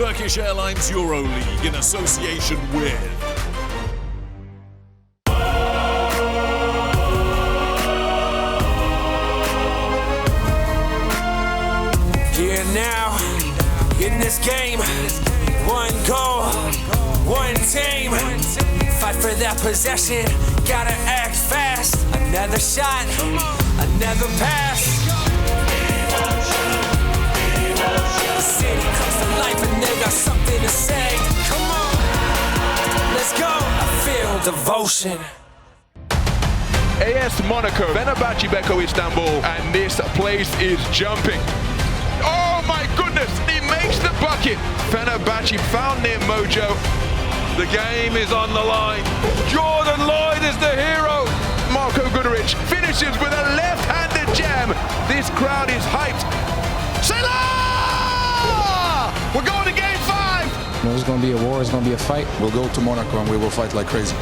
Turkish Airlines EuroLeague in association with Here now, in this game, one goal, one team. Fight for that possession, gotta act fast. Another shot, another pass. The city comes to life and they got something to say. Come on, let's go. I feel devotion. AS Monaco, Fenerbahçe Beko Istanbul, and this place is jumping. Oh my goodness, he makes the bucket. Fenerbahçe found their mojo. The game is on the line. Jordan Lloyd is the hero. Marko Guduric finishes with a left-handed jam. This crowd is hyped. Salah! We're going to game 5. It's going to be a war, it's going to be a fight. We'll go to Monaco and we will fight like crazy.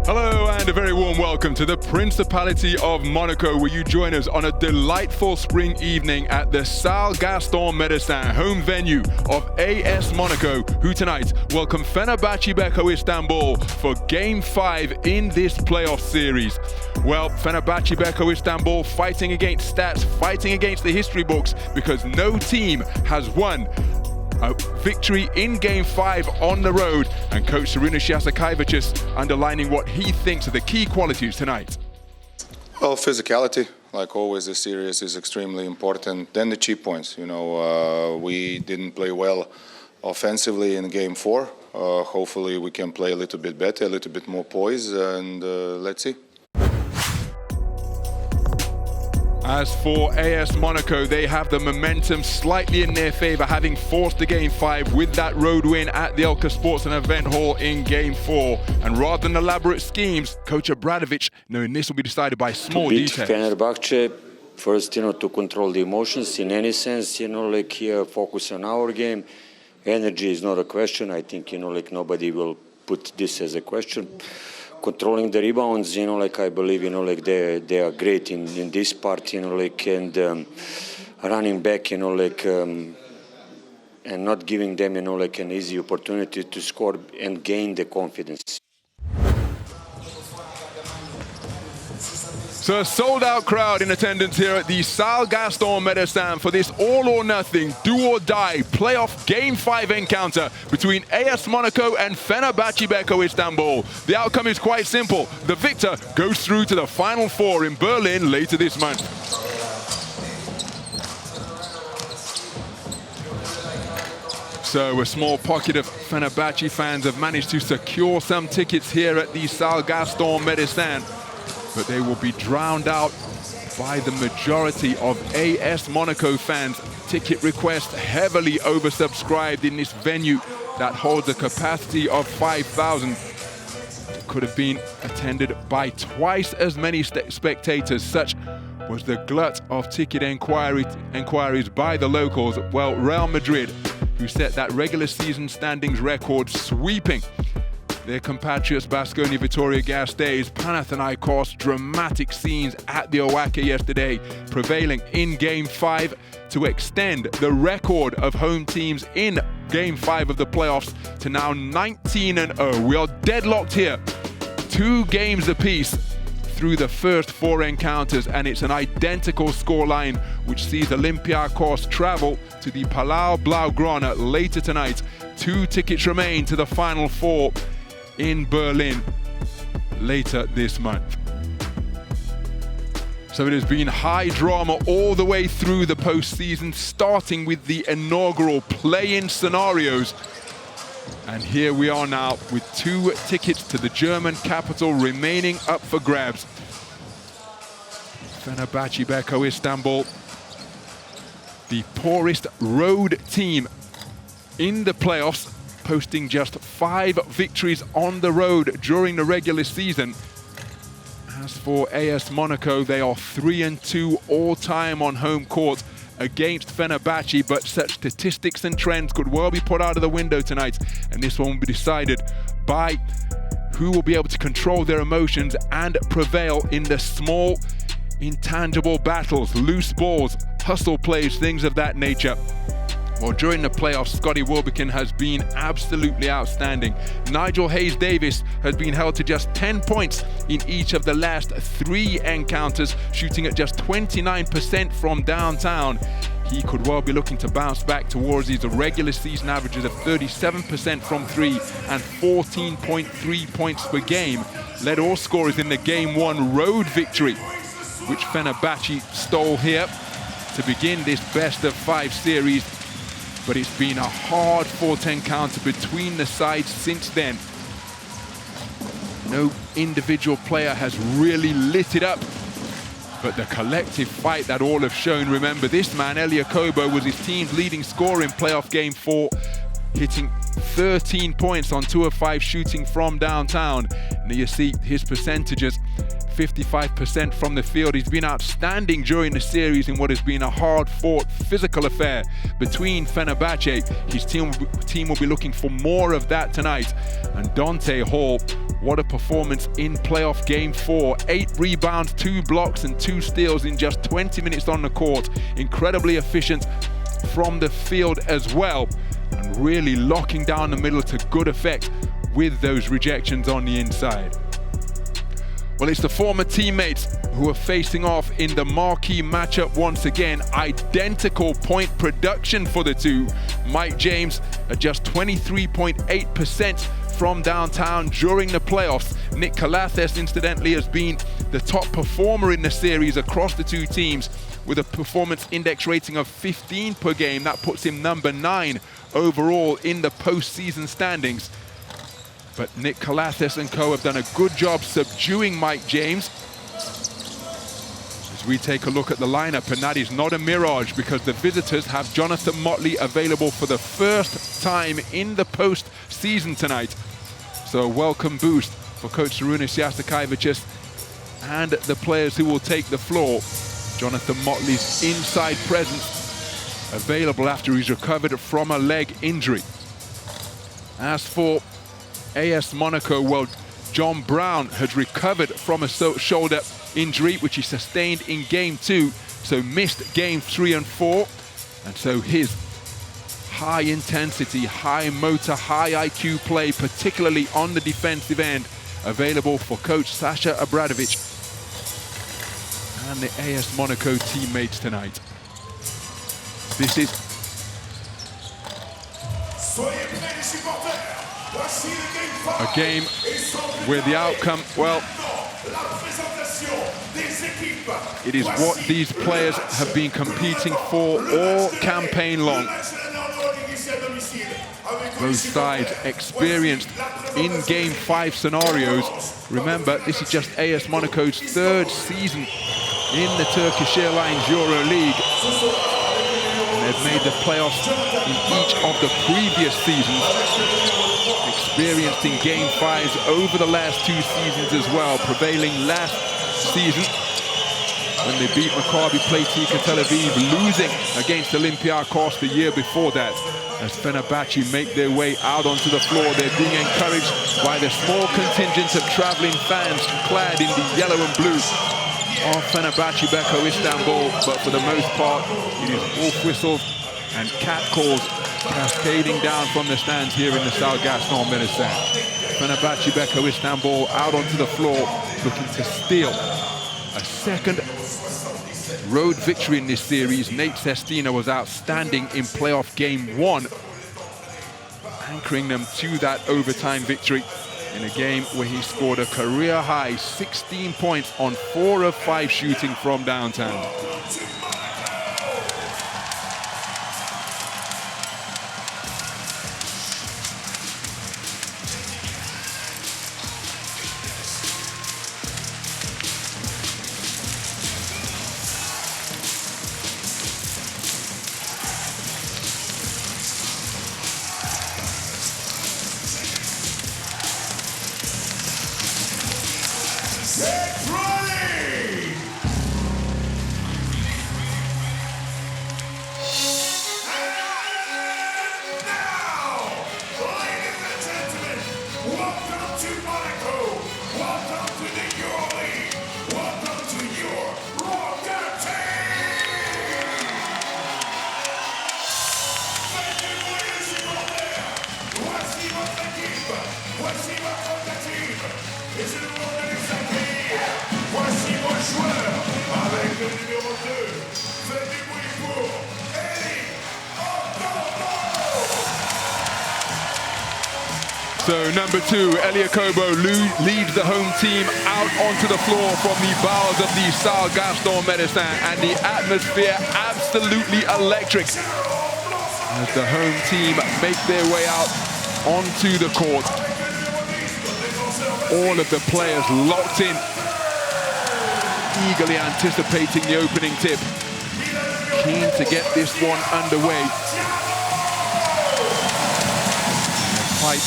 Hello and a very warm welcome to the Principality of Monaco, where you join us on a delightful spring evening at the Salle Gaston Médecin, home venue of AS Monaco, who tonight welcome Fenerbahçe Beko Istanbul for Game 5 in this playoff series. Well, Fenerbahçe Beko Istanbul fighting against stats, fighting against the history books, because no team has won a victory in Game 5 on the road, and coach Šarūnas Jasikevičius underlining what he thinks are the key qualities tonight. Well, physicality, like always, this series is extremely important. Then the cheap points. You know, we didn't play well offensively in Game 4. Hopefully we can play a little bit better, a little bit more poise, and let's see. As for AS Monaco, they have the momentum slightly in their favour, having forced the Game 5 with that road win at the Elka Sports and Event Hall in Game 4. And rather than elaborate schemes, Coach Obradović knowing this will be decided by small details. Fenerbahçe, first, to control the emotions in any sense, like here, focus on our game. Energy is not a question. I think, like nobody will put this as a question. Controlling the rebounds, I believe, they are great in this part, and running back, and not giving them, an easy opportunity to score and gain the confidence. So a sold-out crowd in attendance here at the Salle Gaston Médecin for this all-or-nothing, do-or-die playoff Game 5 encounter between AS Monaco and Fenerbahçe Beko Istanbul. The outcome is quite simple. The victor goes through to the Final Four in Berlin later this month. So a small pocket of Fenerbahçe fans have managed to secure some tickets here at the Salle Gaston Médecin, but they will be drowned out by the majority of AS Monaco fans. Ticket requests heavily oversubscribed in this venue that holds a capacity of 5,000. Could have been attended by twice as many spectators. Such was the glut of ticket inquiries by the locals. Well, Real Madrid, who set that regular season standings record, sweeping their compatriots Baskonia Vitoria Gasteiz, Panathinaikos, dramatic scenes at the Oaka yesterday, prevailing in Game 5 to extend the record of home teams in Game 5 of the playoffs to now 19-0. We are deadlocked here, 2 games apiece through the first 4 encounters, and it's an identical scoreline which sees Olympiacos travel to the Palau Blaugrana later tonight. 2 tickets remain to the Final Four in Berlin later this month. So it has been high drama all the way through the postseason, starting with the inaugural play-in scenarios. And here we are now with 2 tickets to the German capital remaining up for grabs. Fenerbahçe Beko Istanbul, the poorest road team in the playoffs, posting just 5 victories on the road during the regular season. As for AS Monaco, they are 3-2 all-time on home court against Fenerbahçe, but such statistics and trends could well be put out of the window tonight, and this one will be decided by who will be able to control their emotions and prevail in the small, intangible battles, loose balls, hustle plays, things of that nature. Well, during the playoffs, Scotty Wilbekin has been absolutely outstanding. Nigel Hayes-Davis has been held to just 10 points in each of the last 3 encounters, shooting at just 29% from downtown. He could well be looking to bounce back towards his regular season averages of 37% from 3 and 14.3 points per game. Led all scorers in the Game 1 road victory, which Fenerbahçe stole here to begin this best-of-5 series. But it's been a hard-fought encounter between the sides since then. No individual player has really lit it up, but the collective fight that all have shown. Remember, this man, Elia Kobo, was his team's leading scorer in playoff Game 4, hitting 13 points on 2 of 5 shooting from downtown. And you see his percentages, 55% from the field. He's been outstanding during the series in what has been a hard-fought physical affair between Fenerbahçe. His team will be looking for more of that tonight. And Dante Hall, what a performance in playoff Game 4. 8 rebounds, 2 blocks and 2 steals in just 20 minutes on the court. Incredibly efficient from the field as well, and really locking down the middle to good effect with those rejections on the inside. Well, it's the former teammates who are facing off in the marquee matchup once again. Identical point production for the two. Mike James at just 23.8% from downtown during the playoffs. Nick Calathes, incidentally, has been the top performer in the series across the two teams with a performance index rating of 15 per game. That puts him number 9 overall in the postseason standings. But Nick Calathes and co have done a good job subduing Mike James. As we take a look at the lineup, and that is not a mirage, because the visitors have Jonathan Motley available for the first time in the postseason tonight. So a welcome boost for Coach Sarunas Jastakevicius and the players who will take the floor. Jonathan Motley's inside presence available after he's recovered from a leg injury. As for AS Monaco, well, John Brown has recovered from a shoulder injury, which he sustained in Game 2, so missed Game 3 and 4. And so his high intensity, high motor, high IQ play, particularly on the defensive end, available for Coach Sasha Abradovic and the AS Monaco teammates tonight. This is a game where the outcome, well, it is what these players have been competing for all campaign long. Both sides experienced in Game 5 scenarios. Remember, this is just AS Monaco's 3rd season in the Turkish Airlines EuroLeague. They've made the playoffs in each of the previous seasons. Experienced in Game 5s over the last 2 seasons as well, prevailing last season when they beat Maccabi Playtika Tel Aviv, losing against Olympiacos the year before that. As Fenerbahçe make their way out onto the floor, they're being encouraged by the small contingent of traveling fans clad in the yellow and blue of Fenerbahçe Beko Istanbul, but for the most part, it is wolf whistles and cat calls cascading down from the stands here in the Sal Gaston Medicine. Fenerbahçe Beko Istanbul out onto the floor, looking to steal a 2nd road victory in this series. Nate Sestina was outstanding in playoff Game 1, anchoring them to that overtime victory in a game where he scored a career-high 16 points on 4 of 5 shooting from downtown. Get ready! And now, ladies and gentlemen, welcome to Monaco. So number 2, Elia Kobo leads the home team out onto the floor from the bowels of the Salle Gaston Médecin, and the atmosphere absolutely electric as the home team make their way out onto the court. All of the players locked in, eagerly anticipating the opening tip, keen to get this one underway. Fight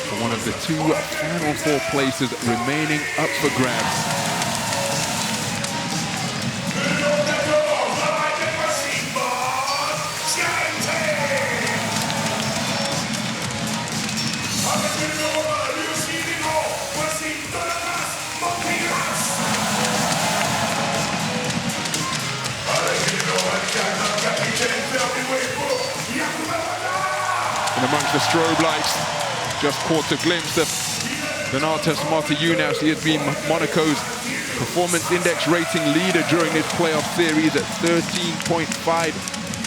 for one of the 2 final 4 places remaining up for grabs. And amongst the strobe lights, just caught a glimpse of Donatas Motiejunas. He has been Monaco's performance index rating leader during this playoff series at 13.5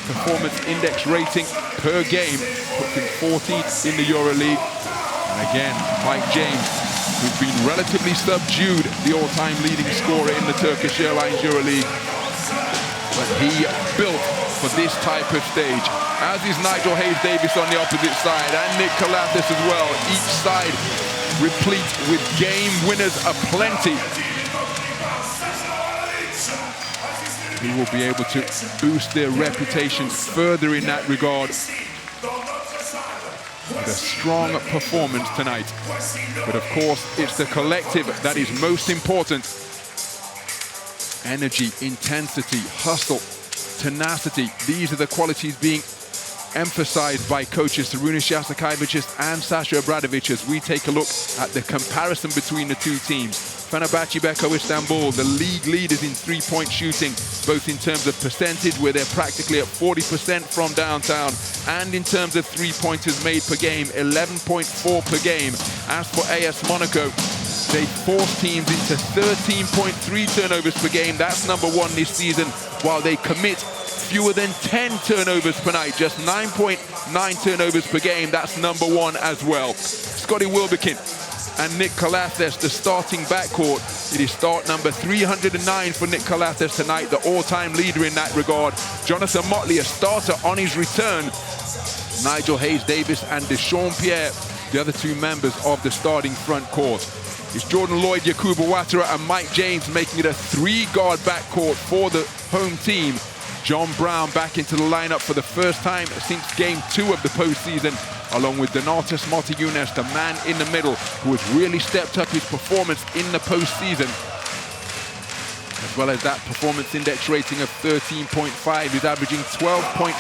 performance index rating per game, puts him 14th in the EuroLeague. And again, Mike James, who's been relatively subdued, the all-time leading scorer in the Turkish Airlines EuroLeague. But he built for this type of stage, as is Nigel Hayes-Davis on the opposite side, and Nick Kalathis as well. Each side replete with game winners aplenty, who will be able to boost their reputations further in that regard with a strong performance tonight. But of course, it's the collective that is most important. Energy, intensity, hustle, tenacity. These are the qualities being emphasized by coaches Sarunas Jasakaevicius and Sasha Obradovic as we take a look at the comparison between the 2 teams. Fenerbahçe Beko Istanbul, the league leaders in 3-point shooting, both in terms of percentage, where they're practically at 40% from downtown, and in terms of 3-pointers made per game, 11.4 per game. As for AS Monaco, they force teams into 13.3 turnovers per game. That's number 1 this season, while they commit fewer than 10 turnovers per night, just 9.9 turnovers per game. That's number 1 as well. Scotty Wilbekin and Nick Kalathis, the starting backcourt. It is start number 309 for Nick Kalathis tonight, the all-time leader in that regard. Jonathan Motley, a starter on his return. Nigel Hayes-Davis and Deshaun Pierre, the other 2 members of the starting front court. It's Jordan Lloyd, Yakubu Ouattara and Mike James making it a 3-guard backcourt for the home team. John Brown back into the lineup for the first time since game 2 of the postseason, along with Donatas Motiejunas, the man in the middle, who has really stepped up his performance in the postseason. As well as that performance index rating of 13.5, he's averaging 12.5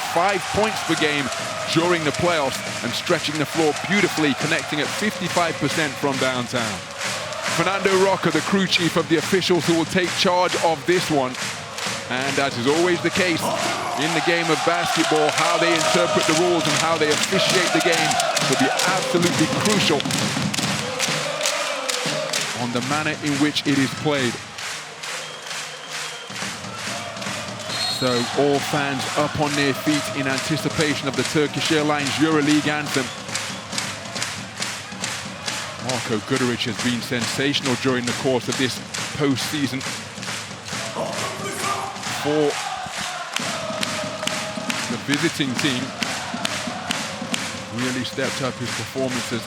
points per game during the playoffs and stretching the floor beautifully, connecting at 55% from downtown. Fernando Roca, the crew chief of the officials, who will take charge of this one. And as is always the case in the game of basketball, how they interpret the rules and how they officiate the game will be absolutely crucial on the manner in which it is played. So all fans up on their feet in anticipation of the Turkish Airlines EuroLeague anthem. Marko Guduric has been sensational during the course of this postseason. For the visiting team, really stepped up his performances,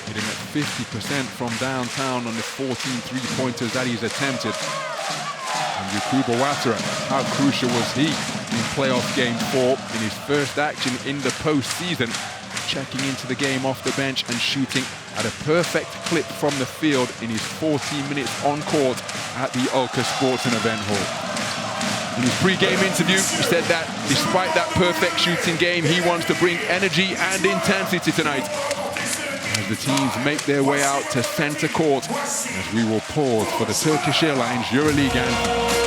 hitting at 50% from downtown on the 14 3-pointers that he's attempted. And Yakubu Ouattara, how crucial was he in playoff game 4 in his first action in the postseason, checking into the game off the bench and shooting at a perfect clip from the field in his 14 minutes on court at the Ulka Sports and Event Hall. In his pre-game interview, he said that despite that perfect shooting game, he wants to bring energy and intensity tonight as the teams make their way out to center court, as we will pause for the Turkish Airlines EuroLeague anthem.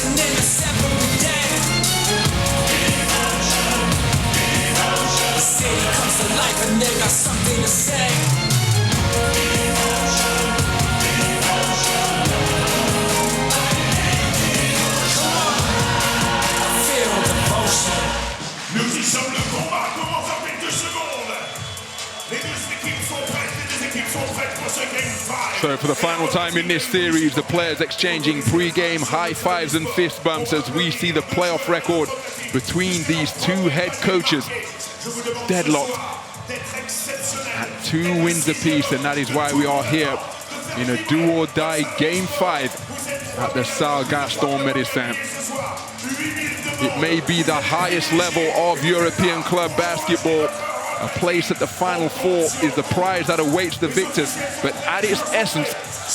In the For the final time in this series, the players exchanging pre-game high fives and fist bumps as we see the playoff record between these two head coaches deadlocked at 2 wins apiece, and that is why we are here in a do-or-die Game 5 at the Salle Gaston Médecin. It may be the highest level of European club basketball. A place at the Final Four is the prize that awaits the victors, but at its essence,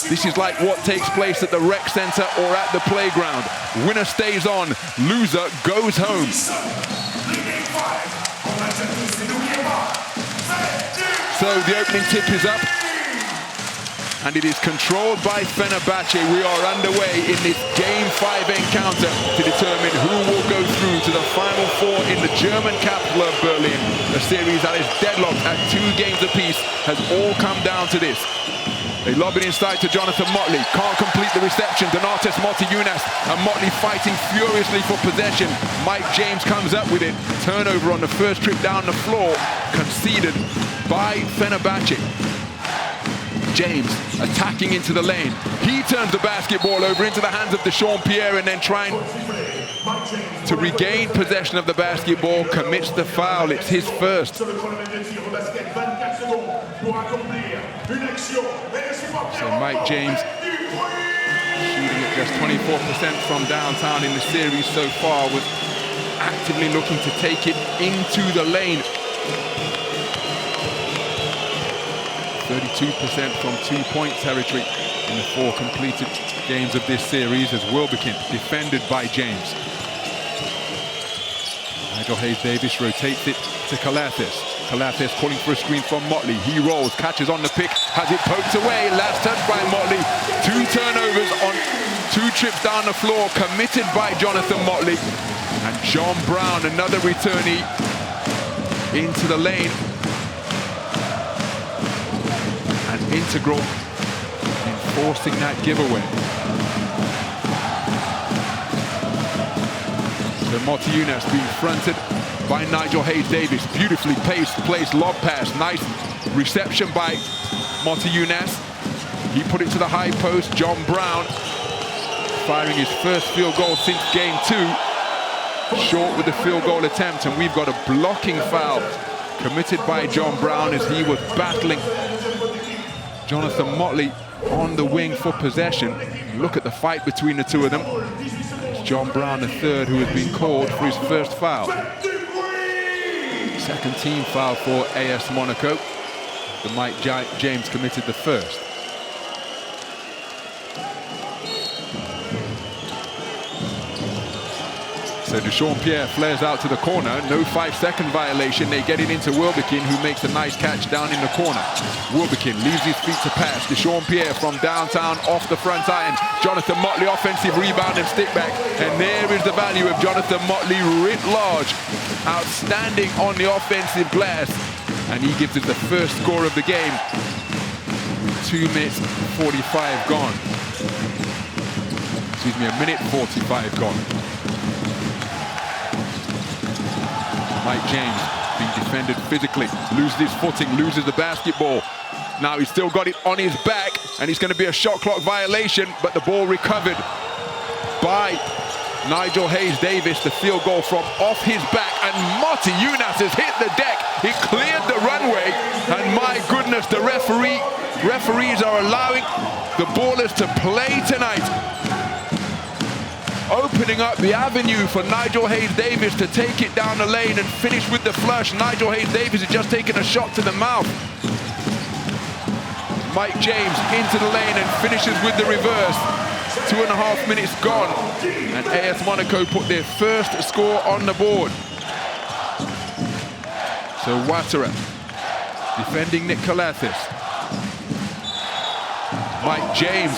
this is like what takes place at the rec center or at the playground. Winner stays on, loser goes home. So the opening tip is up, and it is controlled by Fenerbahçe. We are underway in this Game 5 encounter to determine who will go through to the Final Four in the German capital of Berlin. A series that is deadlocked at 2 games apiece has all come down to this. They lob it inside to Jonathan Motley. Can't complete the reception. Donatas Motiejunas, and Motley fighting furiously for possession. Mike James comes up with it. Turnover on the first trip down the floor, conceded by Fenerbahçe. James attacking into the lane. He turns the basketball over into the hands of Deshaun Pierre, and then trying to regain possession of the basketball, commits the foul. It's his first. So Mike James shooting at just 24% from downtown in the series so far, was actively looking to take it into the lane. 32% from 2-point territory in the 4 completed games of this series, as Wilbekin defended by James. Nigel Hayes-Davis rotates it to Calathes. Calathes calling for a screen from Motley. He rolls, catches on the pick, has it poked away. Last touch by Motley. 2 turnovers on 2 trips down the floor, committed by Jonathan Motley. And John Brown, another returnee, into the lane. Integral in forcing that giveaway. So Motiejunas being fronted by Nigel Hayes-Davis. Beautifully placed lob pass. Nice reception by Motiejunas. He put it to the high post. John Brown firing his first field goal since game 2. Short with the field goal attempt, and we've got a blocking foul committed by John Brown as he was battling Jonathan Motley on the wing for possession. Look at the fight between the two of them. It's John Brown, the third, who has been called for his first foul. Second team foul for AS Monaco. The Mike James committed the first. So Deshaun Pierre flares out to the corner. No 5-second violation. They get it into Wilbekin, who makes a nice catch down in the corner. Wilbekin leaves his feet to pass. Deshaun Pierre from downtown off the front iron. Jonathan Motley offensive rebound and stick back. And there is the value of Jonathan Motley writ large. Outstanding on the offensive glass. And he gives it the first score of the game. 2 minutes 45 gone. Excuse me, 1 minute 45 gone. Mike James being defended physically, loses his footing, loses the basketball. Now he's still got it on his back, and it's going to be a shot clock violation, but the ball recovered by Nigel Hayes-Davis. The field goal from off his back, and Motiejunas has hit the deck. He cleared the runway, and my goodness, the referees are allowing the ballers to play tonight, opening up the avenue for Nigel Hayes-Davis to take it down the lane and finish with the flush. Nigel Hayes-Davis has just taken a shot to the mouth. Mike James into the lane and finishes with the reverse. 2.5 minutes gone, and AS Monaco put their first score on the board. So Ouattara defending Nick Calathes. Mike James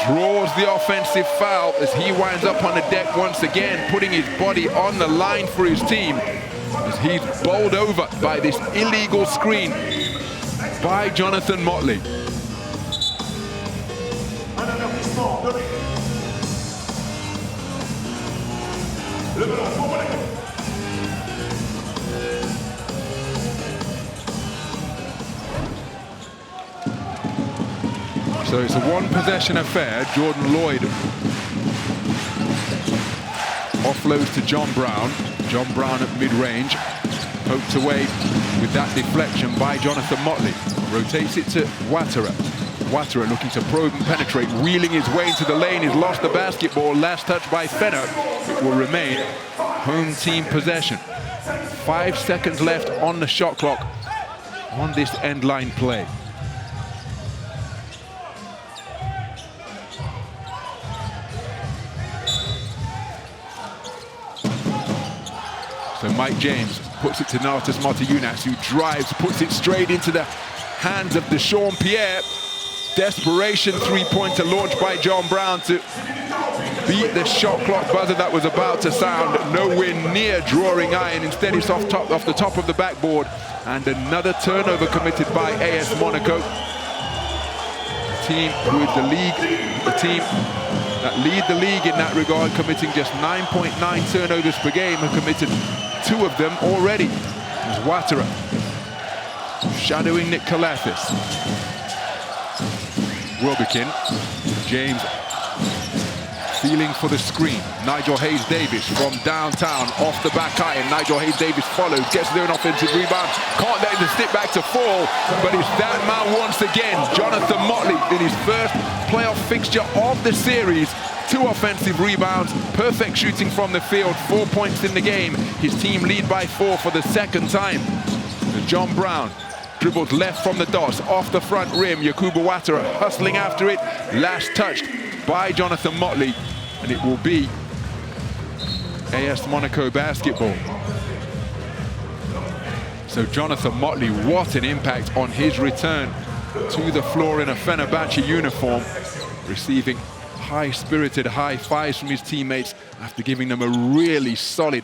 draws the offensive foul as he winds up on the deck once again, putting his body on the line for his team as he's bowled over by this illegal screen by Jonathan Motley. So it's a one-possession affair. Jordan Lloyd offloads to John Brown. John Brown at mid-range. Poked away with that deflection by Jonathan Motley. Rotates it to Ouattara. Ouattara looking to probe and penetrate, wheeling his way into the lane. He's lost the basketball. Last touch by Fener. It will remain home team possession. 5 seconds left on the shot clock on this end line play. So Mike James puts it to Nartas Motiejunas, who drives, puts it straight into the hands of Deshaun Pierre. Desperation three-pointer launched by John Brown to beat the shot clock buzzer that was about to sound. Nowhere near drawing iron. Instead, it's off the top of the backboard. And another turnover committed by AS Monaco. The team with the team that lead the league in that regard, committing just 9.9 turnovers per game, have committed 2 of them already. There's Ouattara shadowing Nick Kalathis. Wilbekin, James feeling for the screen. Nigel Hayes-Davis from downtown off the back iron. Nigel Hayes-Davis follows, gets there an offensive rebound. Can't let the stick back to fall, but it's that man once again. Jonathan Motley in his first playoff fixture of the series. 2 offensive rebounds, perfect shooting from the field, 4 points in the game. His team lead by 4 for the second time. John Brown dribbled left from the DOS, off the front rim. Yakubu Ouattara hustling after it. Last touched by Jonathan Motley, and it will be AS Monaco basketball. So Jonathan Motley, what an impact on his return to the floor in a Fenerbahçe uniform, receiving high-spirited high fives from his teammates after giving them a really solid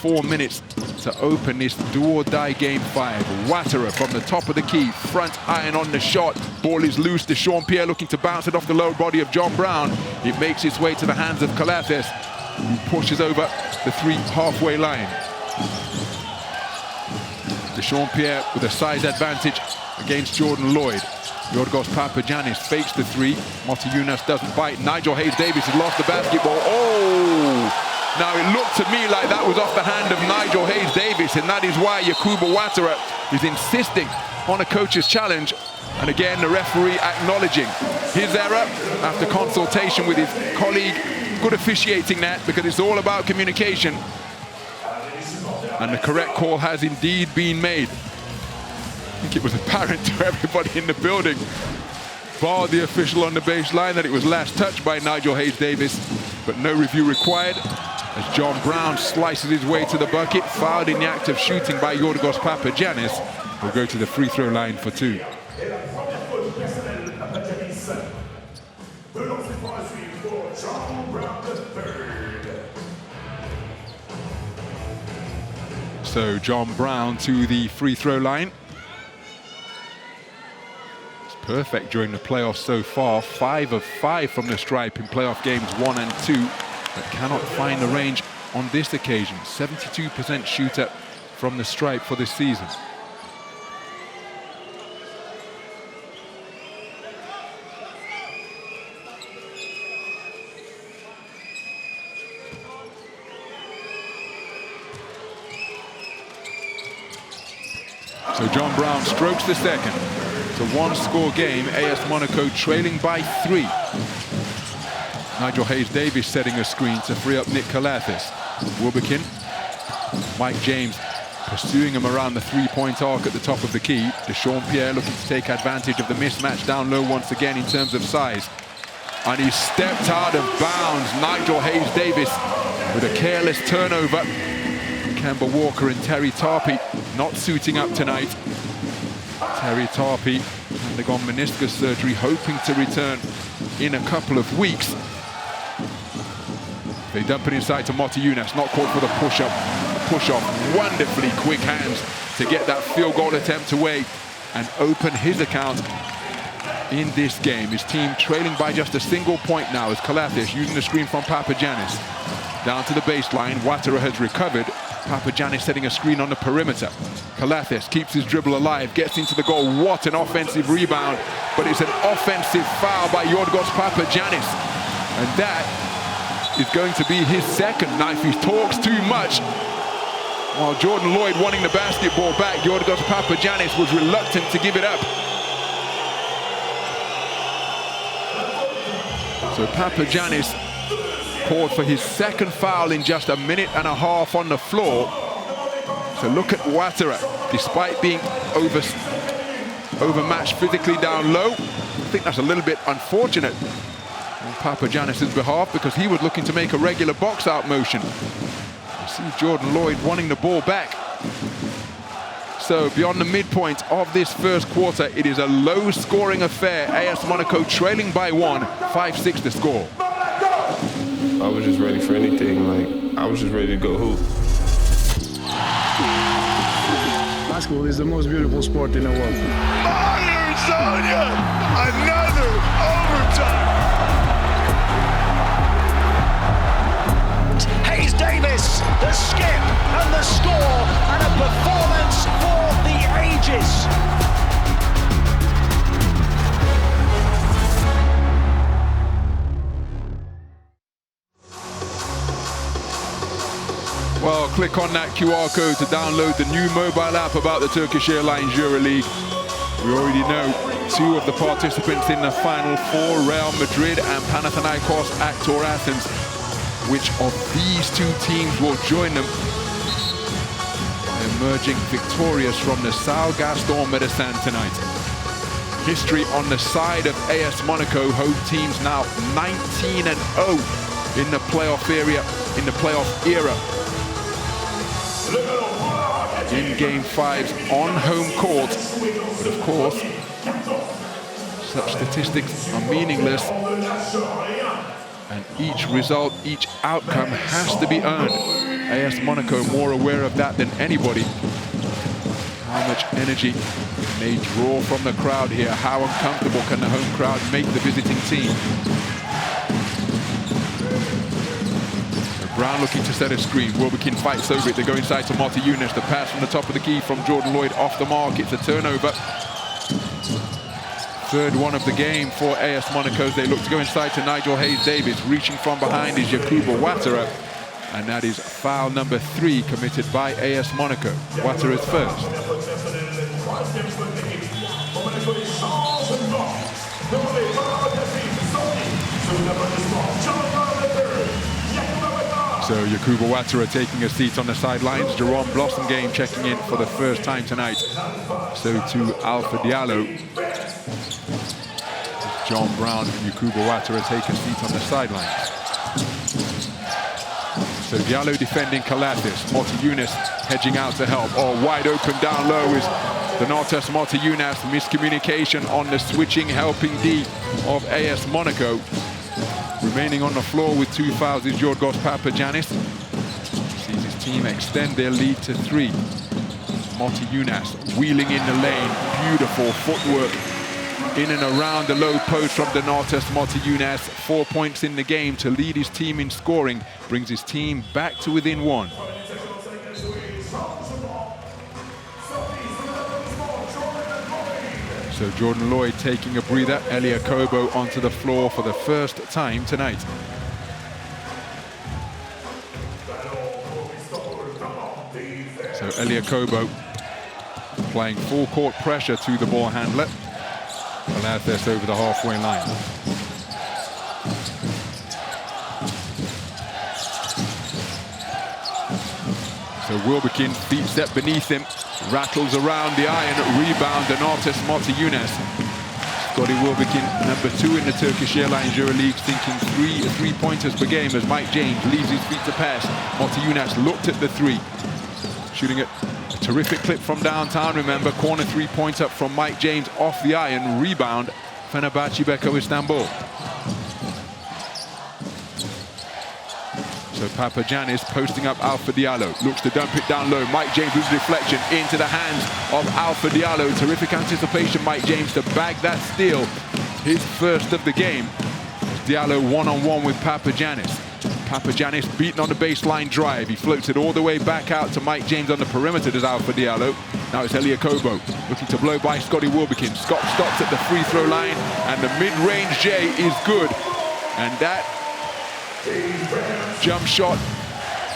4 minutes to open this do-or-die game 5. Ouattara from the top of the key, front iron on the shot. Ball is loose. Deshaun Pierre looking to bounce it off the lower body of John Brown. It makes its way to the hands of Kalathis, who pushes over the 3 halfway line. Deshaun Pierre with a size advantage against Jordan Lloyd. Yorgos Papagiannis fakes the 3. Motiejunas doesn't bite. Nigel Hayes-Davis has lost the basketball. Oh! Now, it looked to me like that was off the hand of Nigel Hayes-Davis, and that is why Yakubu Ouattara is insisting on a coach's challenge. And again, the referee acknowledging his error after consultation with his colleague. Good officiating that, because it's all about communication. And the correct call has indeed been made. I think it was apparent to everybody in the building, bar the official on the baseline, that it was last touched by Nigel Hayes-Davis, but no review required. As John Brown slices his way to the bucket, fouled in the act of shooting by Yorgos Papagiannis, will go to the free throw line for 2. So John Brown to the free throw line. It's perfect during the playoffs so far. 5 of 5 from the stripe in playoff games 1 and 2. But cannot find the range on this occasion. 72% shooter from the stripe for this season. So John Brown strokes the second. It's a 1-score game. AS Monaco trailing by 3. Nigel Hayes-Davis setting a screen to free up Nick Kalathis. Wilbekin, Mike James pursuing him around the 3-point arc at the top of the key. Deshaun Pierre looking to take advantage of the mismatch down low once again in terms of size. And he stepped out of bounds. Nigel Hayes-Davis with a careless turnover. Kemba Walker and Terry Tarpey not suiting up tonight. Terry Tarpey undergone meniscus surgery, hoping to return in a couple of weeks. They dump it inside to Motiejunas, not caught for the push-up. Push-off, wonderfully quick hands to get that field goal attempt away and open his account in this game. His team trailing by just a single point now as Kalathis using the screen from Papagiannis. Down to the baseline, Ouattara has recovered. Papagiannis setting a screen on the perimeter. Kalathis keeps his dribble alive, gets into the goal. What an offensive rebound, but it's an offensive foul by Yorgos Papagiannis. And that is going to be his second. Now, if he talks too much, while Jordan Lloyd wanting the basketball back, Yorgos Papagiannis was reluctant to give it up. So Papagiannis called for his second foul in just a minute and a half on the floor. So look at Ouattara, despite being overmatched physically down low. I think that's a little bit unfortunate on Papagiannis' behalf because he was looking to make a regular box-out motion. You see Jordan Lloyd wanting the ball back. So beyond the midpoint of this first quarter, it is a low-scoring affair. AS Monaco trailing by 1, 5-6 the score. I was just ready for anything. Like, I was just ready to go hoop. Basketball is the most beautiful sport in the world. Myers on ya! Another overtime! Hayes Davis, the skip and the score, and a performance for the ages. Well, click on that QR code to download the new mobile app about the Turkish Airlines EuroLeague. We already know 2 of the participants in the Final Four, Real Madrid and Panathinaikos Aktor Athens. Which of these 2 teams will join them by emerging victorious from the Salle Gaston Médecin tonight? History on the side of AS Monaco. Home teams now 19-0 in the playoff era. In Game 5s on home court. But of course, such statistics are meaningless. And each result, each outcome has to be earned. AS Monaco more aware of that than anybody. How much energy they draw from the crowd here. How uncomfortable can the home crowd make the visiting team? Brown looking to set a screen. Wilbekin fights over it. They go inside to Marta Younes. The pass from the top of the key from Jordan Lloyd off the mark. It's a turnover. Third one of the game for AS Monaco. They look to go inside to Nigel Hayes-Davis. Reaching from behind is Yakuba Ouattara. And that is foul number 3 committed by AS Monaco. Ouattara's first. So Yakuba Ouattara taking a seat on the sidelines. Jerome Blossomgame checking in for the first time tonight. So to Alpha Diallo. John Brown and Yakuba Ouattara take a seat on the sidelines. So Diallo defending Kalathis. Marta Younes hedging out to help. Oh, wide open down low is Donatas Marta Younes. Miscommunication on the switching helping D of AS Monaco. Remaining on the floor with 2 fouls is Yorgos Papagiannis. Sees his team extend their lead to 3. Marta Younes wheeling in the lane. Beautiful footwork in and around the low post from Donatas Marta Younes. 4 points in the game to lead his team in scoring. Brings his team back to within 1. So Jordan Lloyd taking a breather. Elia Kobo onto the floor for the first time tonight. So Elia Kobo applying full court pressure to the ball handler. Kalathis over the halfway line. So Wilbekin, feet set beneath him, rattles around the iron, rebound, Donatas Marta Younes. Scotty Wilbekin, number 2 in the Turkish Airlines EuroLeague, thinking three-pointers per game as Mike James leaves his feet to pass. Marta Younes looked at the 3, shooting it. A terrific clip from downtown, remember, corner 3-point up from Mike James off the iron, rebound, Fenerbahçe Beko Istanbul. So Papagiannis posting up Alpha Diallo, looks to dump it down low. Mike James with deflection into the hands of Alpha Diallo. Terrific anticipation, Mike James, to bag that steal. His first of the game. Diallo one-on-one with Papagiannis. Papagiannis beaten on the baseline drive. He floats it all the way back out to Mike James on the perimeter. Does Alpha Diallo. Now it's Eliakobo looking to blow by Scotty Wilbekin. Scott stops at the free throw line, and the mid-range J is good. And that jump shot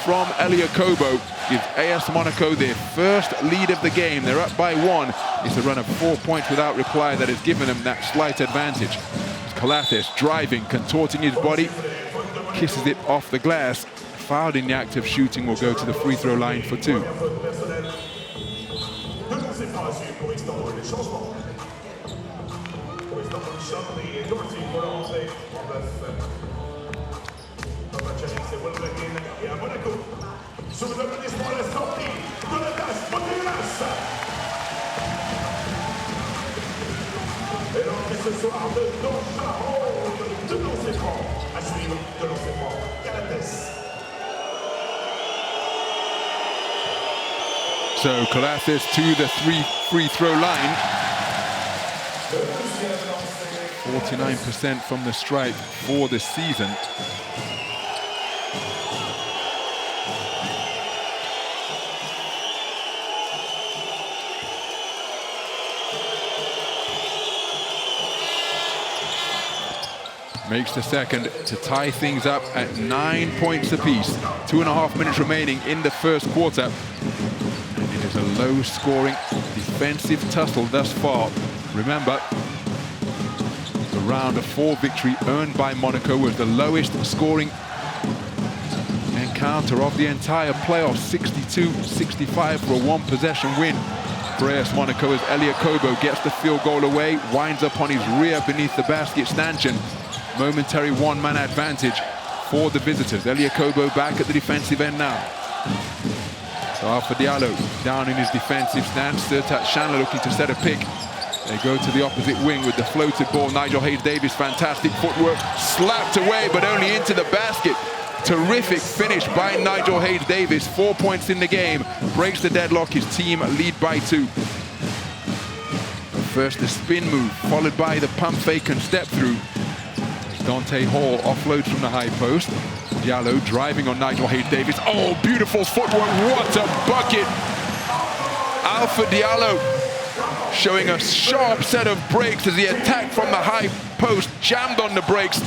from Eliakobo gives AS Monaco their first lead of the game. They're up by 1. It's a run of 4 points without reply that has given them that slight advantage. Calathes driving, contorting his body, kisses it off the glass. Fouled in the act of shooting, will go to the free throw line for 2. So Calathes to the free throw line. 49% from the stripe for the season. Makes the second to tie things up at 9 points apiece. 2.5 minutes remaining in the first quarter. And it is a low-scoring defensive tussle thus far. Remember, the round of 4 victory earned by Monaco was the lowest scoring encounter of the entire playoffs. 62-65 for a 1-possession win for AS Monaco as Eliakobo gets the field goal away, winds up on his rear beneath the basket stanchion. Momentary one-man advantage for the visitors. Eliakobo back at the defensive end now. So Alpha Diallo down in his defensive stance. Sertat Chandler looking to set a pick. They go to the opposite wing with the floated ball. Nigel Hayes-Davis, fantastic footwork. Slapped away, but only into the basket. Terrific finish by Nigel Hayes-Davis. 4 points in the game. Breaks the deadlock. His team lead by 2. First the spin move, followed by the pump fake and step through. Dante Hall offloads from the high post. Diallo driving on Nigel Hayes-Davis. Oh, beautiful footwork. What a bucket. Alpha Diallo showing a sharp set of breaks as he attacked from the high post, jammed on the brakes,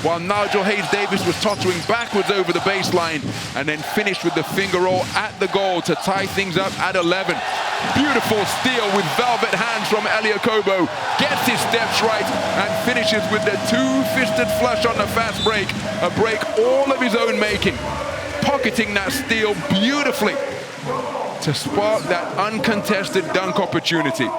while Nigel Hayes-Davis was tottering backwards over the baseline and then finished with the finger roll at the goal to tie things up at 11. Beautiful steal with velvet hands from Eliakobo. Gets his steps right and finishes with the 2-fisted flush on the fast break. A break all of his own making. Pocketing that steal beautifully to spark that uncontested dunk opportunity.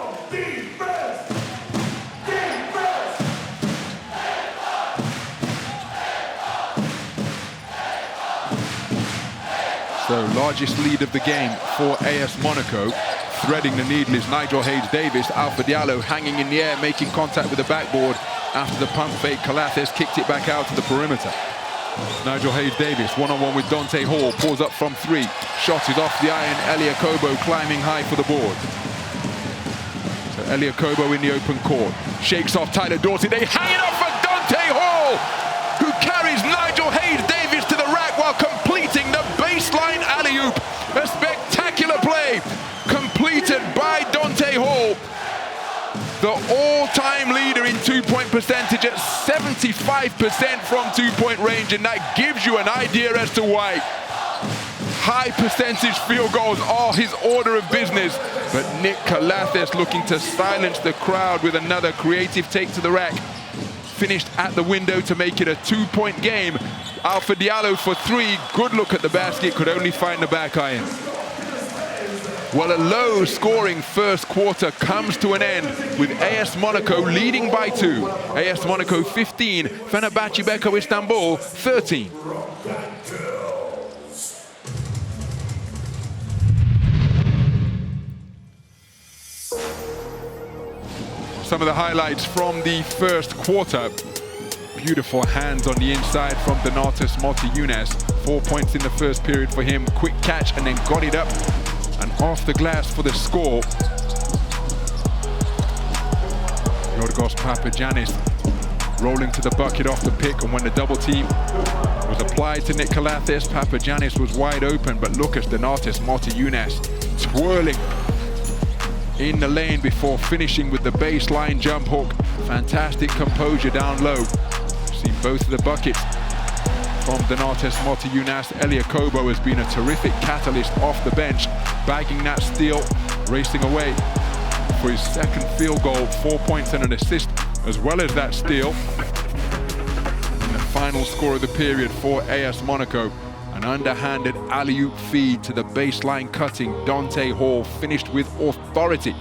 So largest lead of the game for AS Monaco. Threading the needle is Nigel Hayes-Davis. Alpha Diallo hanging in the air, making contact with the backboard. After the pump fake, Calathes kicked it back out to the perimeter. Nigel Hayes-Davis, one-on-one with Dante Hall, pulls up from 3. Shot is off the iron. Eliakobo climbing high for the board. So Eliakobo in the open court. Shakes off Tyler Dorsey. They hang it off for Dante Hall, who carries Nigel Hayes-Davis to the rack while completing the baseline alley-oop. A spectacular play completed by Dante Hall. The all-time leader in 2-point percentage at 75% from 2-point range, and that gives you an idea as to why. High percentage field goals are his order of business, but Nick Calathes looking to silence the crowd with another creative take to the rack. Finished at the window to make it a 2-point game. Alpha Diallo for 3, good look at the basket, could only find the back iron. Well, a low-scoring first quarter comes to an end with AS Monaco leading by 2. AS Monaco 15, Fenerbahçe Beko Istanbul 13. Some of the highlights from the first quarter. Beautiful hands on the inside from Donatas Motiejunas. 4 points in the first period for him. Quick catch and then got it up and off the glass for the score. Yorgos Papagiannis rolling to the bucket off the pick, and when the double team was applied to Nikolathis. Papagiannis was wide open, but Lucas Donatas Motiejunas twirling in the lane before finishing with the baseline jump hook. Fantastic composure down low. Seen both of the buckets from Donatas Motiejunas. Elia Kobo has been a terrific catalyst off the bench, bagging that steal, racing away for his second field goal, 4 points and an assist, as well as that steal. And the final score of the period for AS Monaco, an underhanded alley-oop feed to the baseline cutting Dante Hall, finished with authority.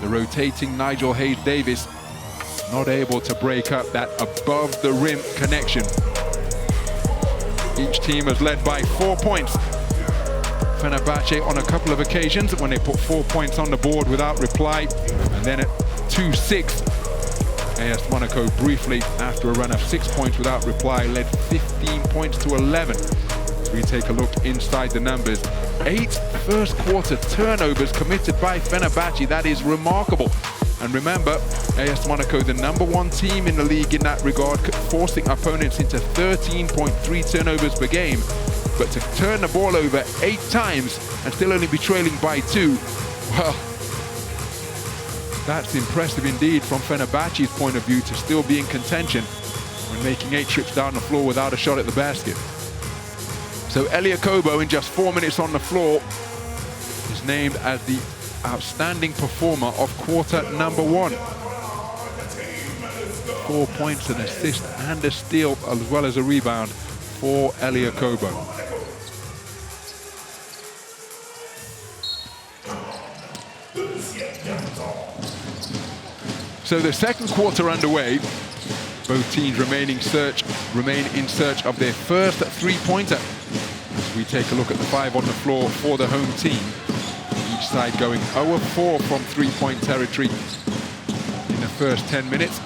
The rotating Nigel Hayes-Davis not able to break up that above-the-rim connection. Each team has led by 4 points. Fenerbahçe on a couple of occasions when they put 4 points on the board without reply. And then at 2-6, AS Monaco briefly, after a run of 6 points without reply, led 15 points to 11. As we take a look inside the numbers, 8 first quarter turnovers committed by Fenerbahçe. That is remarkable. And remember, AS Monaco, the #1 team in the league in that regard, forcing opponents into 13.3 turnovers per game. But to turn the ball over 8 times and still only be trailing by 2, well, that's impressive indeed from Fenerbahçe's point of view to still be in contention when making 8 trips down the floor without a shot at the basket. So Elia Kobo, in just 4 minutes on the floor, is named as the outstanding performer of quarter #1. 4 points, an assist and a steal, as well as a rebound for Elia Kobo. So the second quarter underway. Both teams remain in search of their first three-pointer. As we take a look at the 5 on the floor for the home team. Each side going 0-4 from three-point territory in the first 10 minutes.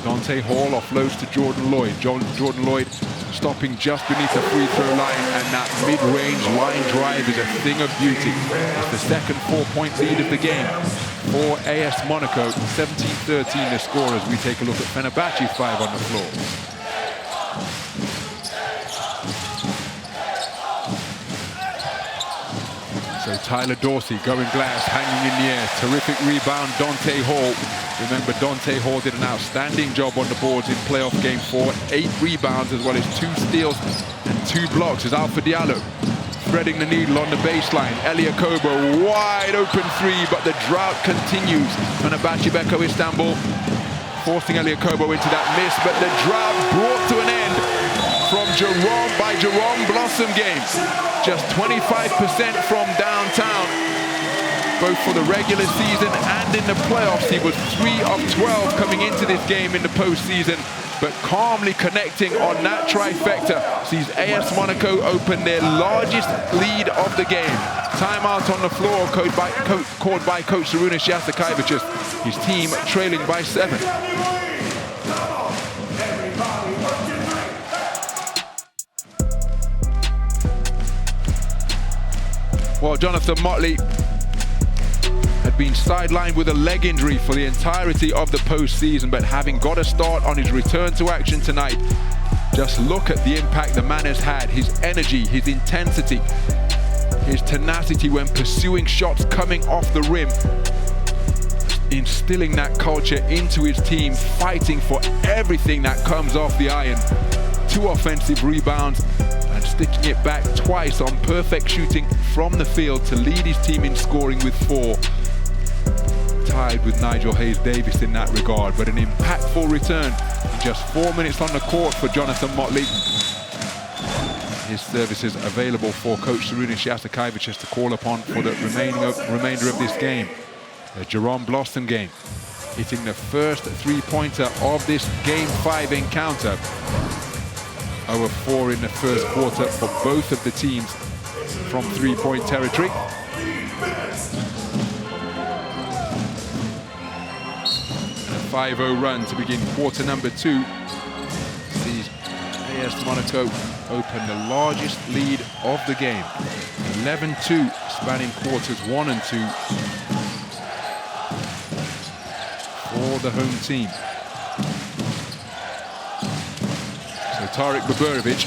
Dante Hall offloads to Jordan Lloyd. Jordan Lloyd stopping just beneath the free throw line, and that mid-range line drive is a thing of beauty. It's the second 4-point lead of the game for AS Monaco. 17-13 the score as we take a look at Fenerbahçe 5 on the floor. So Tyler Dorsey going glass, hanging in the air. Terrific rebound, Dante Hall. Remember, Dante Hall did an outstanding job on the boards in playoff game 4. 8 rebounds as well as 2 steals and 2 blocks as Alpha Diallo threading the needle on the baseline. Elia Kobo, wide open 3, but the drought continues. Fenerbahçe Beko Istanbul forcing Elia Kobo into that miss, but the drought brought to an end from Jerome Blossom game. Just 25% from downtown, both for the regular season and in the playoffs. He was 3 of 12 coming into this game in the postseason, but calmly connecting on that trifecta sees AS Monaco open their largest lead of the game. Timeout on the floor called by Coach Sarunas Jasikaevicius. His team trailing by 7. Well, Jonathan Motley had been sidelined with a leg injury for the entirety of the postseason, but having got a start on his return to action tonight, just look at the impact the man has had. His energy, his intensity, his tenacity when pursuing shots coming off the rim, instilling that culture into his team, fighting for everything that comes off the iron. 2 offensive rebounds and sticking it back twice on perfect shooting from the field to lead his team in scoring with 4. Tied with Nigel Hayes-Davis in that regard, but an impactful return in just 4 minutes on the court for Jonathan Motley. His services available for Coach Sarunas Jasikaevicius to call upon for the remainder of this game. The Jerome Blossom game, hitting the first three-pointer of this Game 5 encounter. 0-4 in the first quarter for both of the teams from three-point territory. And a 5-0 run to begin quarter number 2 sees AS Monaco open the largest lead of the game. 11-2 spanning quarters 1 and 2 for the home team. So Tarik Baburovic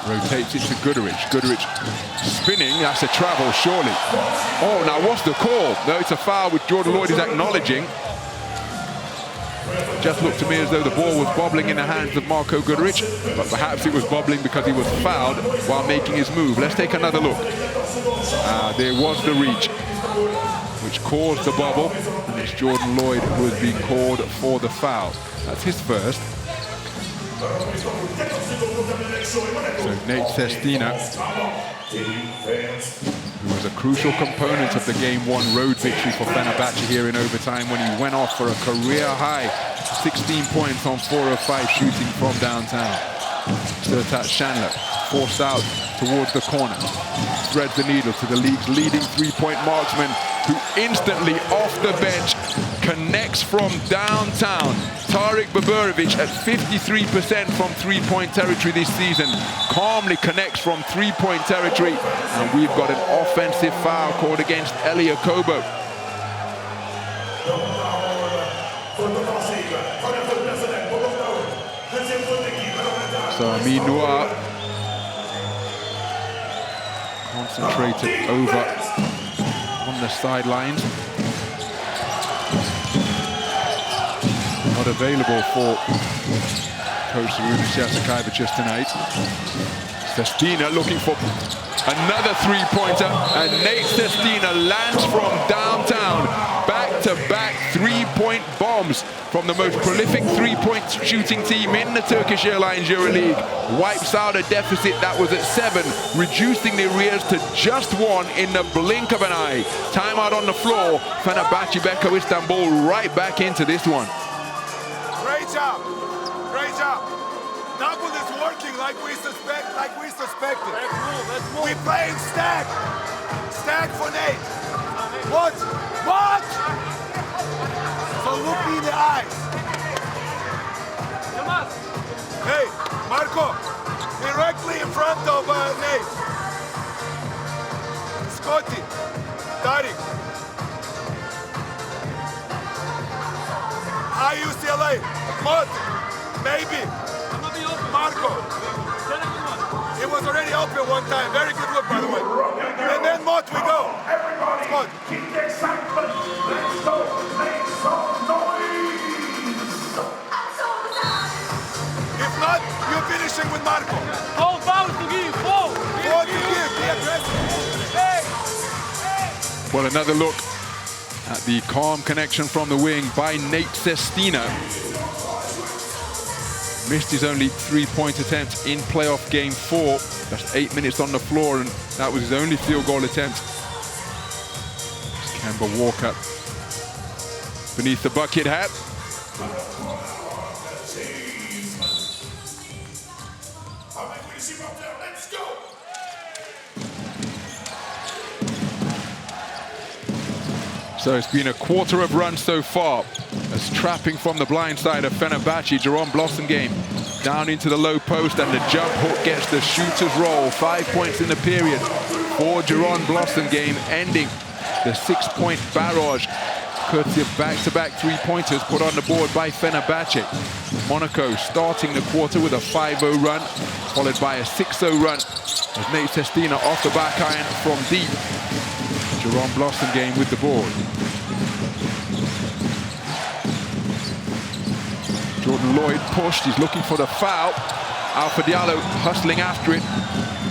Rotates it to Guduric. Guduric spinning, that's a travel, surely. Oh, now what's the call? No, it's a foul which Jordan Lloyd is acknowledging. Just looked to me as though the ball was bobbling in the hands of Marko Guduric, but perhaps it was bobbling because he was fouled while making his move. Let's take another look. There was the reach, which caused the bubble, and it's Jordan Lloyd who has been called for the foul. That's his first. So Nate Sestina, who was a crucial component of the Game 1 road victory for Fenerbahçe here in overtime when he went off for a career-high 16 points on 4 of 5 shooting from downtown. Sertat Shanler forced out towards the corner, threads the needle to the league's leading three-point marksman, who instantly off the bench connects from downtown. Tarik Baburovic at 53% from three-point territory this season, calmly connects from three-point territory, and we've got an offensive foul called against Elia Kobo. So Amin Noir concentrated over on the sidelines. Not available for Coach Runas Jasikaevicius tonight. Sestina looking for another three-pointer, and Nate Sestina lands from downtown. Back-to-back three-point bombs from the most prolific three-point shooting team in the Turkish Airlines EuroLeague. Wipes out a deficit that was at 7, reducing the arrears to just 1 in the blink of an eye. Timeout on the floor. Fenerbahçe Beko Istanbul right back into this one. Great job. Great job. Double is working like we suspected. Let's move. We playing stack. Stack for Nate. What? So look me in the eyes. Hey, Marco, directly in front of Nate. Scotty, Tarik. High UCLA. Mod, maybe. Marco. It was already open one time. Very good look, by the way. And then Mod, we go. Mod. Keep the excitement. Let's go. Make some noise. If not, you're finishing with Marco. Foul to give. Foul to give. Be aggressive. Hey. Well, another look at the calm connection from the wing by Nate Sestina. Missed his only three-point attempt in playoff game 4. That's 8 minutes on the floor, and that was his only field goal attempt. Kemba Walker beneath the bucket hat. So it's been a quarter of run so far, as trapping from the blind side of Fenerbahçe. Jerome Blossomgame down into the low post, and the jump hook gets the shooter's roll. 5 points in the period for Jerome Blossomgame, ending the 6-point barrage, courtesy of back-to-back three-pointers put on the board by Fenerbahçe. Monaco starting the quarter with a 5-0 run, followed by a 6-0 run, as Nate Sestina off the back iron from deep. Jerome Blossomgame with the board. Jordan Lloyd pushed, he's looking for the foul. Alpha Diallo hustling after it,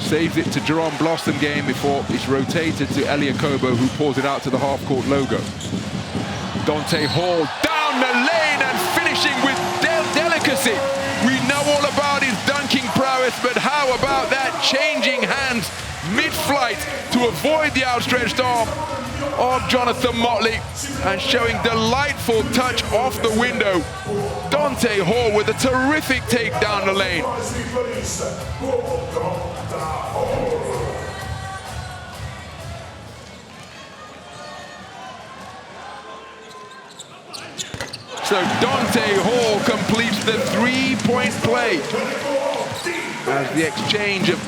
saves it to Jerome Blossomgame before it's rotated to Elia Kobo, who pulls it out to the half-court logo. Dante Hall down the lane and finishing with delicacy. We know all about his dunking prowess, but how about that changing hands mid-flight to avoid the outstretched arm of Jonathan Motley, and showing delightful touch off the window. Dante Hall with a terrific take down the lane. So Dante Hall completes the three-point play as the exchange of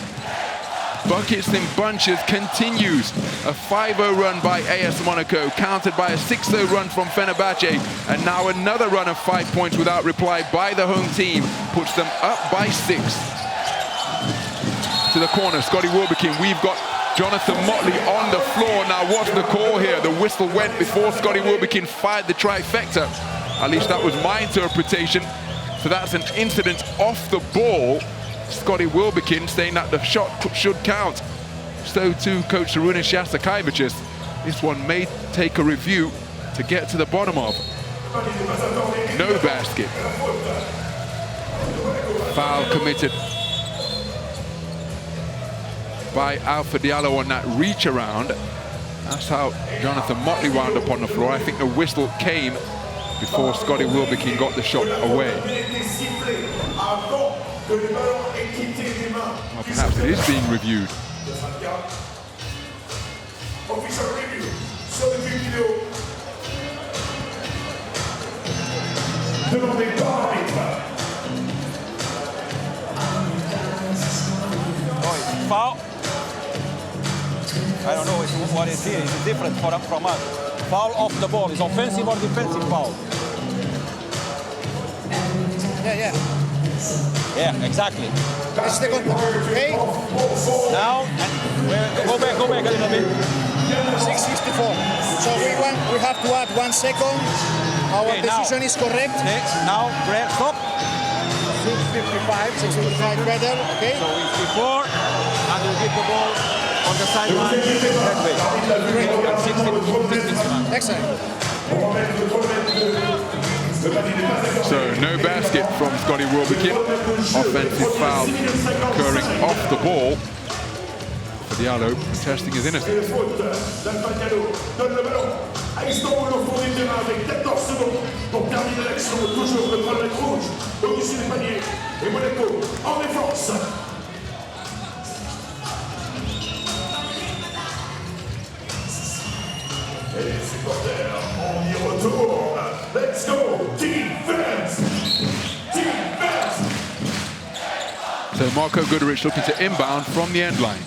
buckets in bunches continues. A 5-0 run by AS Monaco, countered by a 6-0 run from Fenerbahçe, and now another run of 5 points without reply by the home team puts them up by 6. to the corner. Scotty Wilbekin. We've got Jonathan Motley on the floor. Now, what's the call here? The whistle went before Scotty Wilbekin fired the trifecta. At least that was my interpretation. So that's an incident off the ball. Scotty Wilbekin saying that the shot should count. So too, Coach Šarūnas Jasikevičius. This one may take a review to get to the bottom of. No basket. Foul committed by Alpha Diallo on that reach around. That's how Jonathan Motley wound up on the floor. I think the whistle came before Scotty Wilbekin got the shot away. Well, perhaps it is being reviewed. Foul. I don't know what is here. It's different from us. Foul off the ball. Is offensive or defensive foul? Yeah. Yeah, exactly. It's the okay. Now, go back a little bit. 6:54. So we have to add 1 second. Our decision is correct. Now, stop. 6:55 better, okay? So it's before, and we'll get the ball on the sideline that way. Excellent. So no basket from Scotty Wilbekin. Offensive foul occurring off the ball. Diallo protesting his innocence. À Istanbul, au fond du terrain, avec 14 secondes pour terminer l'action. Toujours le problème rouge au-dessus des paniers. Et Monaco en défense. Et les supporters, on y retourne. Let's go, defense! Defense! So Marko Guduric looking to inbound from the end line.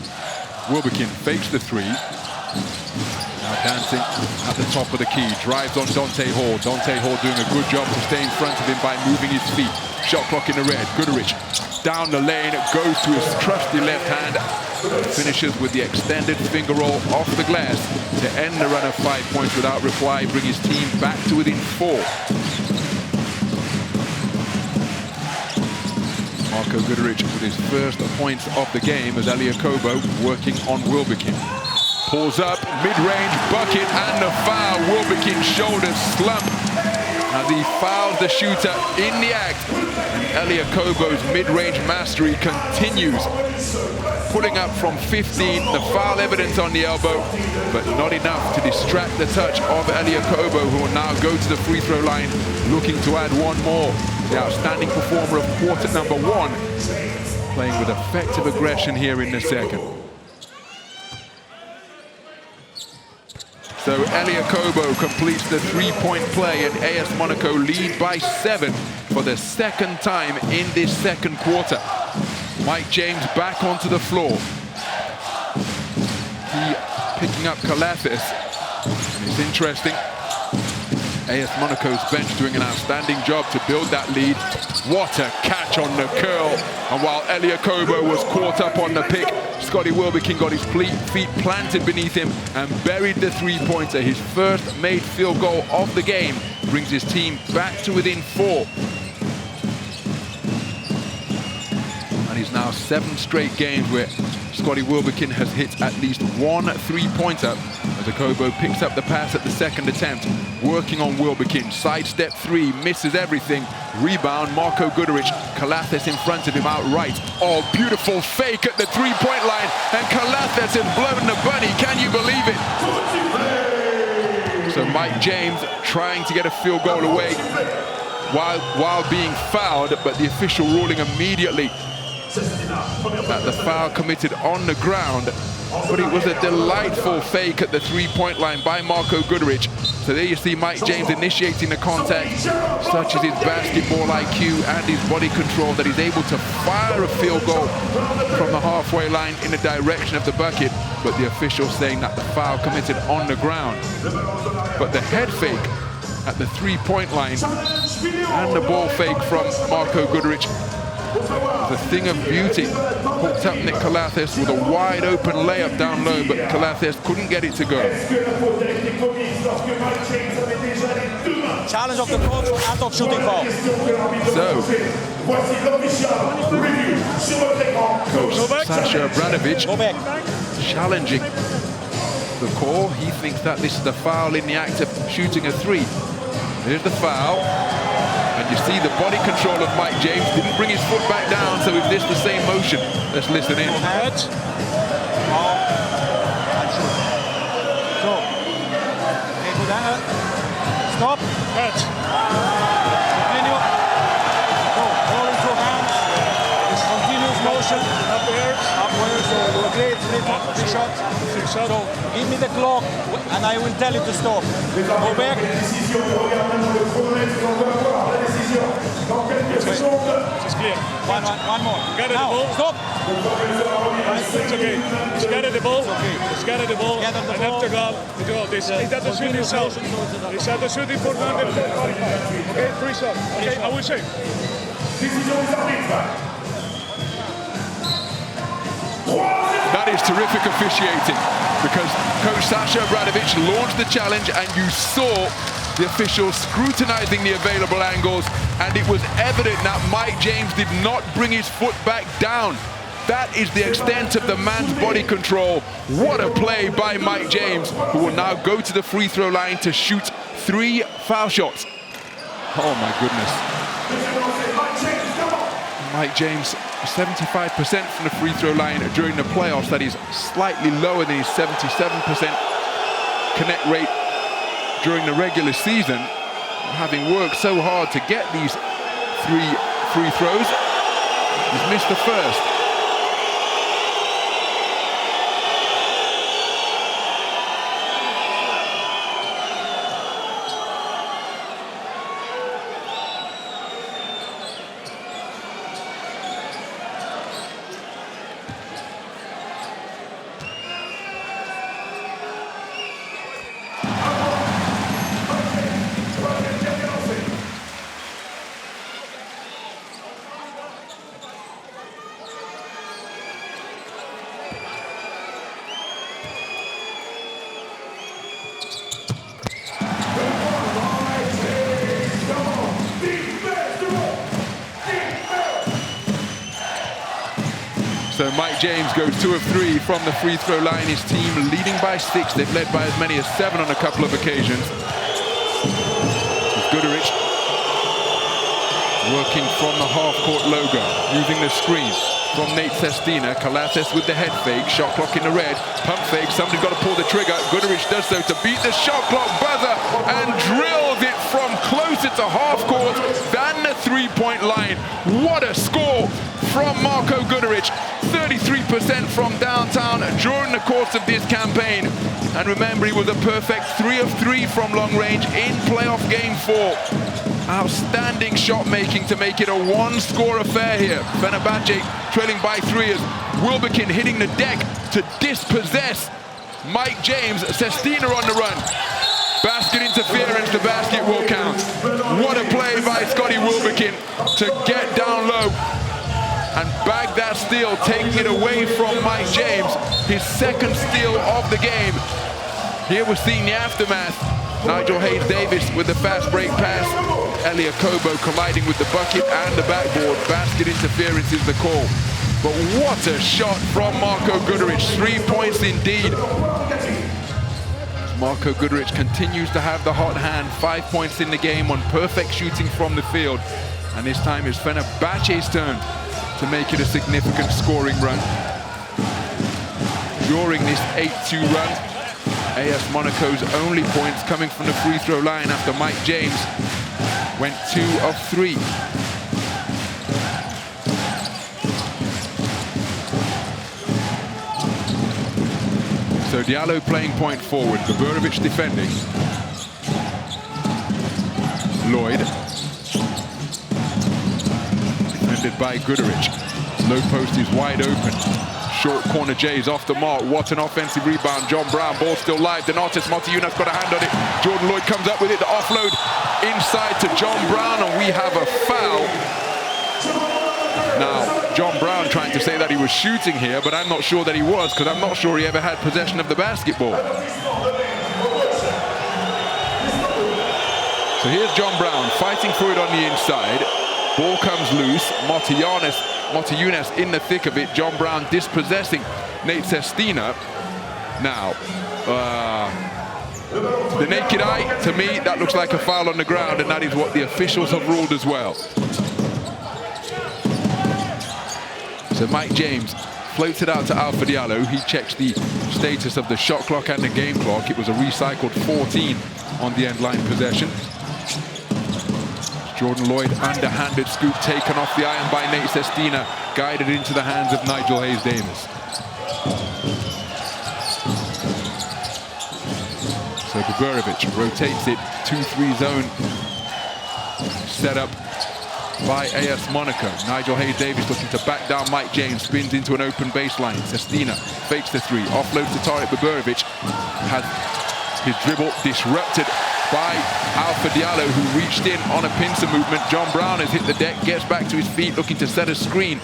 Wilbekin fakes the three. Now dancing at the top of the key, drives on Dante Hall. Dante Hall doing a good job to stay in front of him by moving his feet. Shot clock in the red. Guduric down the lane, goes to his trusty left hand, and finishes with the extended finger roll off the glass to end the run of 5 points without reply, bring his team back to within 4. Marko Guduric with his first points of the game as Elia Kobo working on Wilbekin. Pulls up, mid-range bucket and the foul. Wilbekin's shoulders slump as he fouls the shooter in the act. And Elia Kobo's mid-range mastery continues. Pulling up from 15, the foul evidence on the elbow, but not enough to distract the touch of Elia Kobo, who will now go to the free throw line looking to add one more. The outstanding performer of quarter number 1, playing with effective aggression here in the second. So Elia Kobo completes the three-point play and AS Monaco lead by 7 for the second time in this second quarter. Mike James back onto the floor. He picking up Kalathis. And it's interesting. AS Monaco's bench doing an outstanding job to build that lead. What a catch on the curl. And while Elia Kobo was caught up on the pick, Scotty Wilbekin got his feet planted beneath him and buried the three-pointer. His first made field goal of the game brings his team back to within 4. And it's now 7 straight games where Scotty Wilbekin has hit at least one three-pointer as Kobo picks up the pass at the second attempt, working on Wilbekin. Sidestep 3, misses everything. Rebound, Marko Guduric. Kalathis in front of him outright. Oh, beautiful fake at the three-point line, and Kalathis has blown the bunny. Can you believe it? So Mike James trying to get a field goal away while being fouled, but the official ruling immediately that the foul committed on the ground. But it was a delightful fake at the three-point line by Marko Guduric. So there you see Mike James initiating the contact, such as his basketball IQ and his body control, that he's able to fire a field goal from the halfway line in the direction of the bucket. But the official saying that the foul committed on the ground. But the head fake at the three-point line and the ball fake from Marko Guduric The thing of beauty. Hooked up Nick Calathes with a wide open layup down low, but Calathes couldn't get it to go. Challenge of the coach for ad-hoc shooting foul. So, Coach Sasha Abramovich challenging the call. He thinks that this is the foul in the act of shooting a three. Here's the foul. And you see the body control of Mike James. Didn't bring his foot back down, so if this the same motion, let's listen in. Stop. Catch. Continue. Go. Ball in two hands. It's continuous motion. Up there. So you agree it's three shots. So give me the clock and I will tell you to stop. Go back. It's clear. One more. Gather the ball. Stop. It's okay. Just gather the ball. Okay. Just gather the ball. And after goal, we do all this. Is that the shooting itself? Is that the shooting for 145? Okay, 3 shots. Okay, I will say. That is terrific officiating, because Coach Sasha Abramovich launched the challenge and you saw the officials scrutinizing the available angles, and it was evident that Mike James did not bring his foot back down. That is the extent of the man's body control. What a play by Mike James, who will now go to the free throw line to shoot 3 foul shots. Oh my goodness. Mike James, 75% from the free throw line during the playoffs. That is slightly lower than his 77% connect rate during the regular season. Having worked so hard to get these 3 free throws, he's missed the first. So Mike James goes 2 of 3 from the free throw line. His team leading by 6. They've led by as many as 7 on a couple of occasions. Goodrich working from the half-court logo, using the screen from Nate Sestina. Calathes with the head fake, shot clock in the red, pump fake, somebody's got to pull the trigger. Goodrich does so to beat the shot clock buzzer and drills it from closer to half-court than the three-point line. What a score from Marko Guduric. 33% from downtown during the course of this campaign. And remember, he was a perfect 3 of 3 from long range in playoff game 4. Outstanding shot making to make it a 1-score affair here. Fenerbahçe trailing by 3 as Wilbekin hitting the deck to dispossess Mike James. Sestina on the run. Basket interference, the basket will count. What a play by Scotty Wilbekin to get down low and bag that steal, taking it away from Mike James. His second steal of the game. Here we're seeing the aftermath. Nigel Hayes-Davis with the fast break pass. Elia Kobo colliding with the bucket and the backboard. Basket interference is the call. But what a shot from Marko Guduric. 3 points indeed. Marko Guduric continues to have the hot hand. 5 points in the game on perfect shooting from the field. And this time it's Fenerbahçe's turn to make it a significant scoring run. During this 8-2 run, AS Monaco's only points coming from the free throw line after Mike James went 2 of 3. So Diallo playing point forward, Gaburovic defending. Lloyd. Defended by Guduric. Low post is wide open. Short corner J is off the mark. What an offensive rebound. John Brown, ball still live. Donatas Motiejunas got a hand on it. Jordan Lloyd comes up with it. The offload inside to John Brown, and we have a foul. Now John Brown trying to say that he was shooting here, but I'm not sure that he was, because I'm not sure he ever had possession of the basketball. So here's John Brown fighting for it on the inside. Ball comes loose. Motiejunas in the thick of it. John Brown dispossessing Nate Sestina. Now, to the naked eye, to me, that looks like a foul on the ground, and that is what the officials have ruled as well. So Mike James floats it out to Alpha Diallo. He checks the status of the shot clock and the game clock. It was a recycled 14 on the end line possession. Jordan Lloyd, underhanded scoop taken off the iron by Nate Sestina, guided into the hands of Nigel Hayes-Davis. So Bogorovic rotates it, 2-3 zone set up by AS Monaco. Nigel Hayes-Davis looking to back down Mike James, spins into an open baseline. Sestina fakes the three, offloads to Tarek Bogorovic, has his dribble disrupted by Alpha Diallo, who reached in on a pincer movement. John Brown has hit the deck, gets back to his feet, looking to set a screen.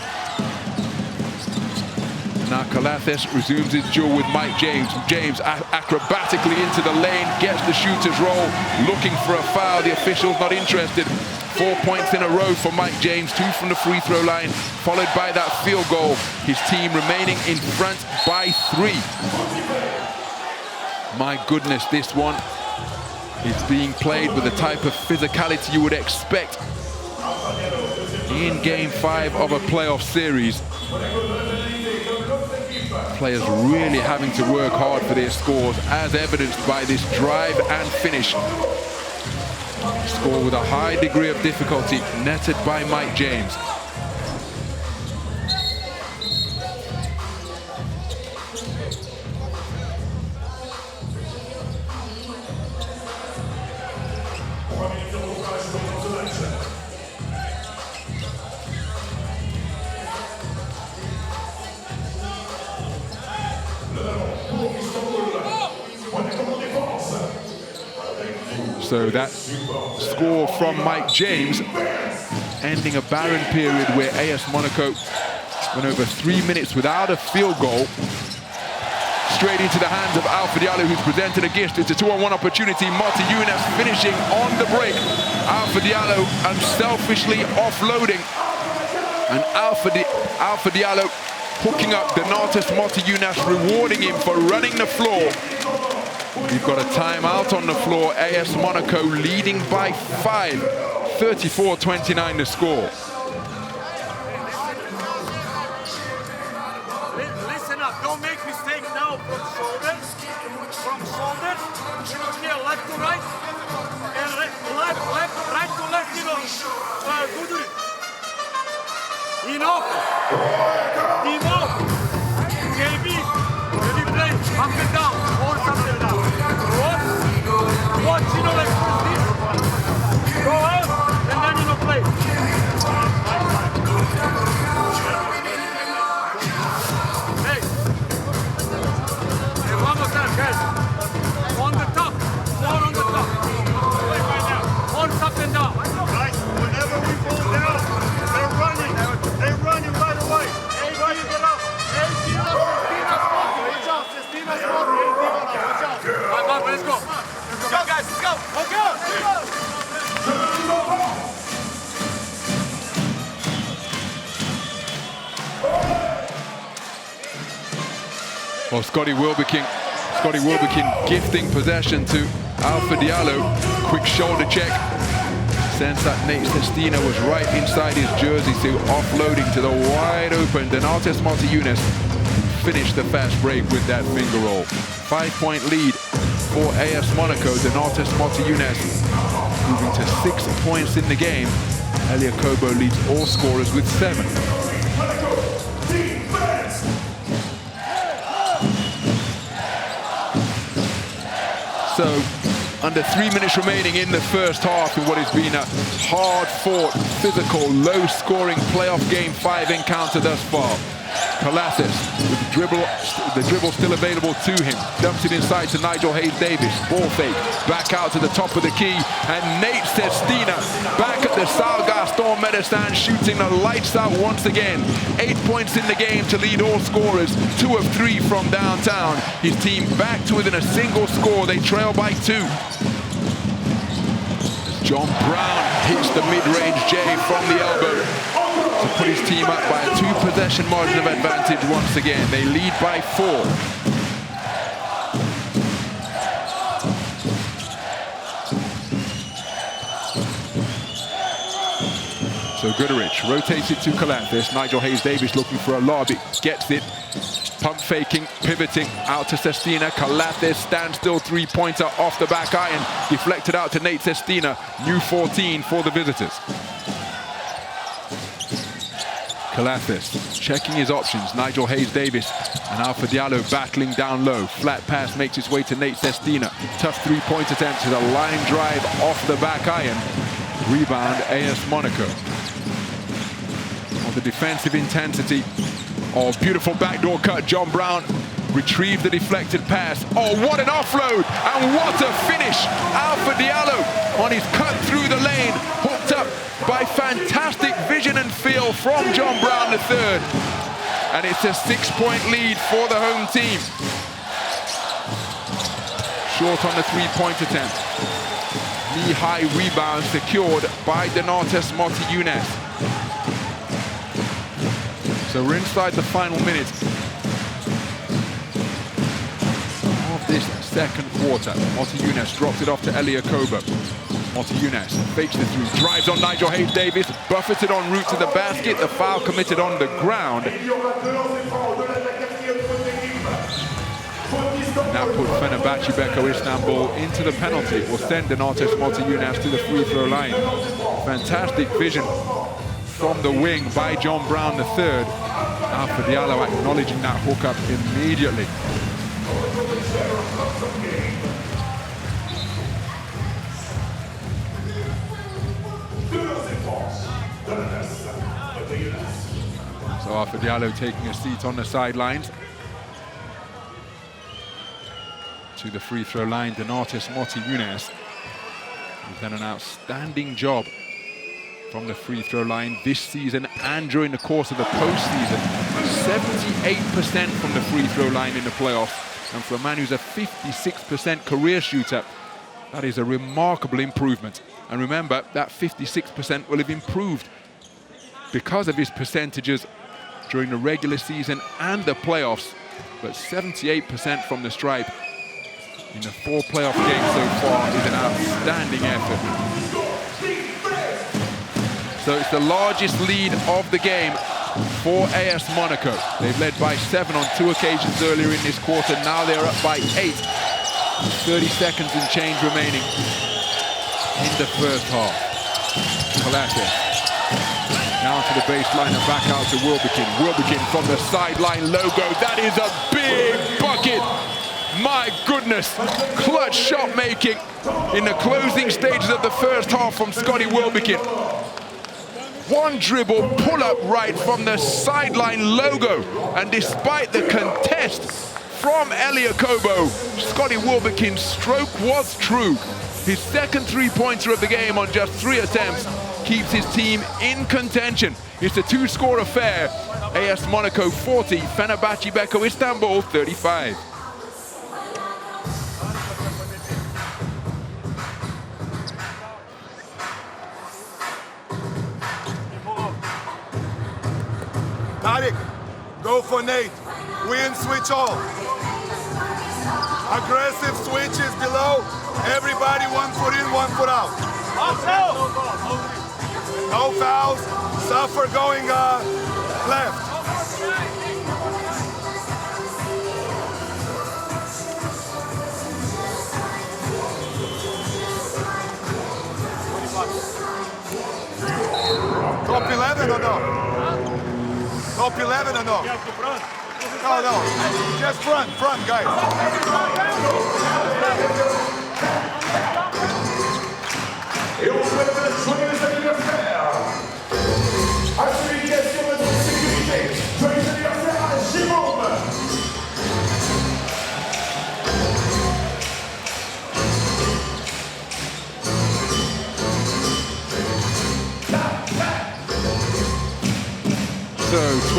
Now Calathes resumes his duel with Mike James. James acrobatically into the lane, gets the shooter's roll, looking for a foul. The official's not interested. 4 points in a row for Mike James, 2 from the free throw line, followed by that field goal. His team remaining in front by 3. My goodness, this one is being played with the type of physicality you would expect in Game 5 of a playoff series. Players really having to work hard for their scores, as evidenced by this drive and finish. Score with a high degree of difficulty, netted by Mike James. So that score from Mike James, ending a barren period where AS Monaco went over 3 minutes without a field goal. Straight into the hands of Alpha Diallo, who's presented a gift. It's a 2-on-1 opportunity. Motiejunas finishing on the break. Alpha Diallo unselfishly offloading. And Alpha Diallo hooking up Donatas Motiejunas, rewarding him for running the floor. We've got a timeout on the floor. AS Monaco leading by 5. 34-29 the score. Listen up, don't make mistakes now from shoulders. Here, left to right. And right to left, good. Enough. Team up. KB. Ready play. Up and down. Or something down. Watch, like this. Go out, and then play. Hey, one more time, guys. On the top, more on the top. Horns up and down. Guys, whenever we fall down, they're running right away. Hey, try to get up. Hey, Sestina's walking. Watch out, Sestina's walking. Watch out. Come on, let's go. Let's go, guys, let's go. Let's go. Well, Scotty Wilbekin gifting possession to Alpha Diallo. Quick shoulder check. Sense that Nate Sestina was right inside his jersey, so offloading to the wide open Donatas Motiejunas. Finished the fast break with that finger roll. 5-point lead for AS Monaco. Donatas Motiejunas moving to 6 points in the game. Elia Kobo leads all scorers with 7. So, under 3 minutes remaining in the first half in what has been a hard-fought, physical, low-scoring playoff Game 5 encounter thus far. Collathis with the dribble still available to him. Dumps it inside to Nigel Hayes-Davis. Ball fake. Back out to the top of the key. And Nate Sestina back at the Sal Gaston Medecin shooting the lights out once again. 8 points in the game to lead all scorers. 2 of 3 from downtown. His team back to within a single score. They trail by 2. John Brown hits the mid-range J from the elbow to put his team up by a 2-possession margin of advantage once again. They lead by 4. So Goodrich rotates it to Collathis. Nigel Hayes-Davis looking for a lob. It gets it. Pump faking, pivoting out to Sestina. Collathis standstill 3-pointer off the back iron. Deflected out to Nate Sestina. New 14 for the visitors. Collathis checking his options. Nigel Hayes-Davis and Alpha Diallo battling down low. Flat pass makes its way to Nate Sestina. Tough 3-point attempt to the line drive off the back iron. Rebound AS Monaco. On the defensive intensity. Oh, beautiful backdoor cut. John Brown retrieved the deflected pass. Oh, what an offload! And what a finish! Alpha Diallo on his cut through the lane, hooked up by fantastic vision and feel from John Brown III. And it's a 6-point lead for the home team. Short on the 3-point attempt. Knee-high rebound secured by Donatas Motiejunas. So we're inside the final minutes of this second quarter. Motiejunas drops it off to Eliakobo. Motiejunas fakes it through, drives on Nigel Hayes-Davis, buffeted en route to the basket, the foul committed on the ground. And that put Fenerbahçe Beko Istanbul into the penalty. It will send Donatas Motiejunas to the free throw line. Fantastic vision from the wing by John Brown III. Alpha Diallo acknowledging that hookup immediately. So Alpha Diallo taking a seat on the sidelines. To the free throw line, Donatas Motiejunas, who's done an outstanding job from the free throw line this season and during the course of the postseason. 78% from the free throw line in the playoffs. And for a man who's a 56% career shooter, that is a remarkable improvement. And remember, that 56% will have improved because of his percentages during the regular season and the playoffs. But 78% from the stripe in the 4 playoff games so far is an outstanding effort. So it's the largest lead of the game for AS Monaco. They've led by 7 on 2 occasions earlier in this quarter. Now they're up by 8. 30 seconds and change remaining in the first half. Collathis down to the baseline and back out to Wilbekin. Wilbekin from the sideline logo. That is a big bucket. My goodness, clutch shot making in the closing stages of the first half from Scotty Wilbekin. One dribble, pull up right from the sideline logo. And despite the contest from Eliakobo, Scotty Wilbekin's stroke was true. His second 3-pointer of the game on just 3 attempts keeps his team in contention. It's a 2-score affair. AS Monaco 40, Fenerbahçe Beko Istanbul 35. Tarek, go for Nate. Win, switch all. Aggressive switches below. Everybody 1 foot in, 1 foot out. No fouls. Suffer going left. Top 11 or no? Top 11 or no? No, no. Just front, guys. Et on souhaite joyeux anniversaire à celui qui assure notre sécurité. Joyeux anniversaire!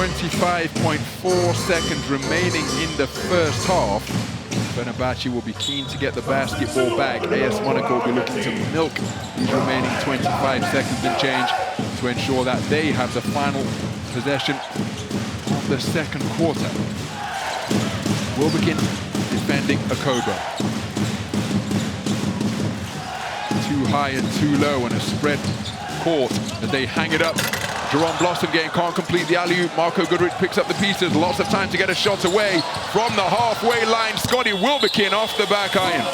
25.4 seconds remaining in the first half. Fenerbahçe will be keen to get the basketball back. AS Monaco will be looking to milk these remaining 25 seconds and change to ensure that they have the final possession of the second quarter. We'll begin defending Akobo. Too high and too low, and a spread court as they hang it up. Jerome Blossomgame can't complete the alley-oop. Marco Goodrich picks up the pieces. Lots of time to get a shot away from the halfway line. Scotty Wilbekin off the back iron.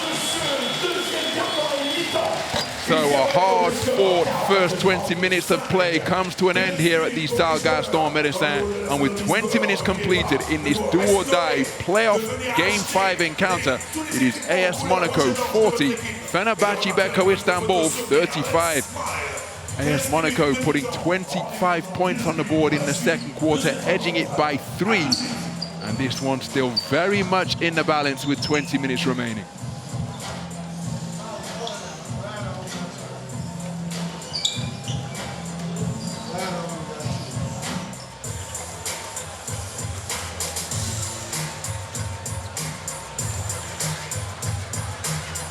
So a hard-fought first 20 minutes of play comes to an end here at the Salle Gaston Médecin. And with 20 minutes completed in this do-or-die playoff Game 5 encounter, it is AS Monaco 40, Fenerbahçe Beko Istanbul 35. AS Monaco putting 25 points on the board in the second quarter, edging it by 3. And this one still very much in the balance with 20 minutes remaining.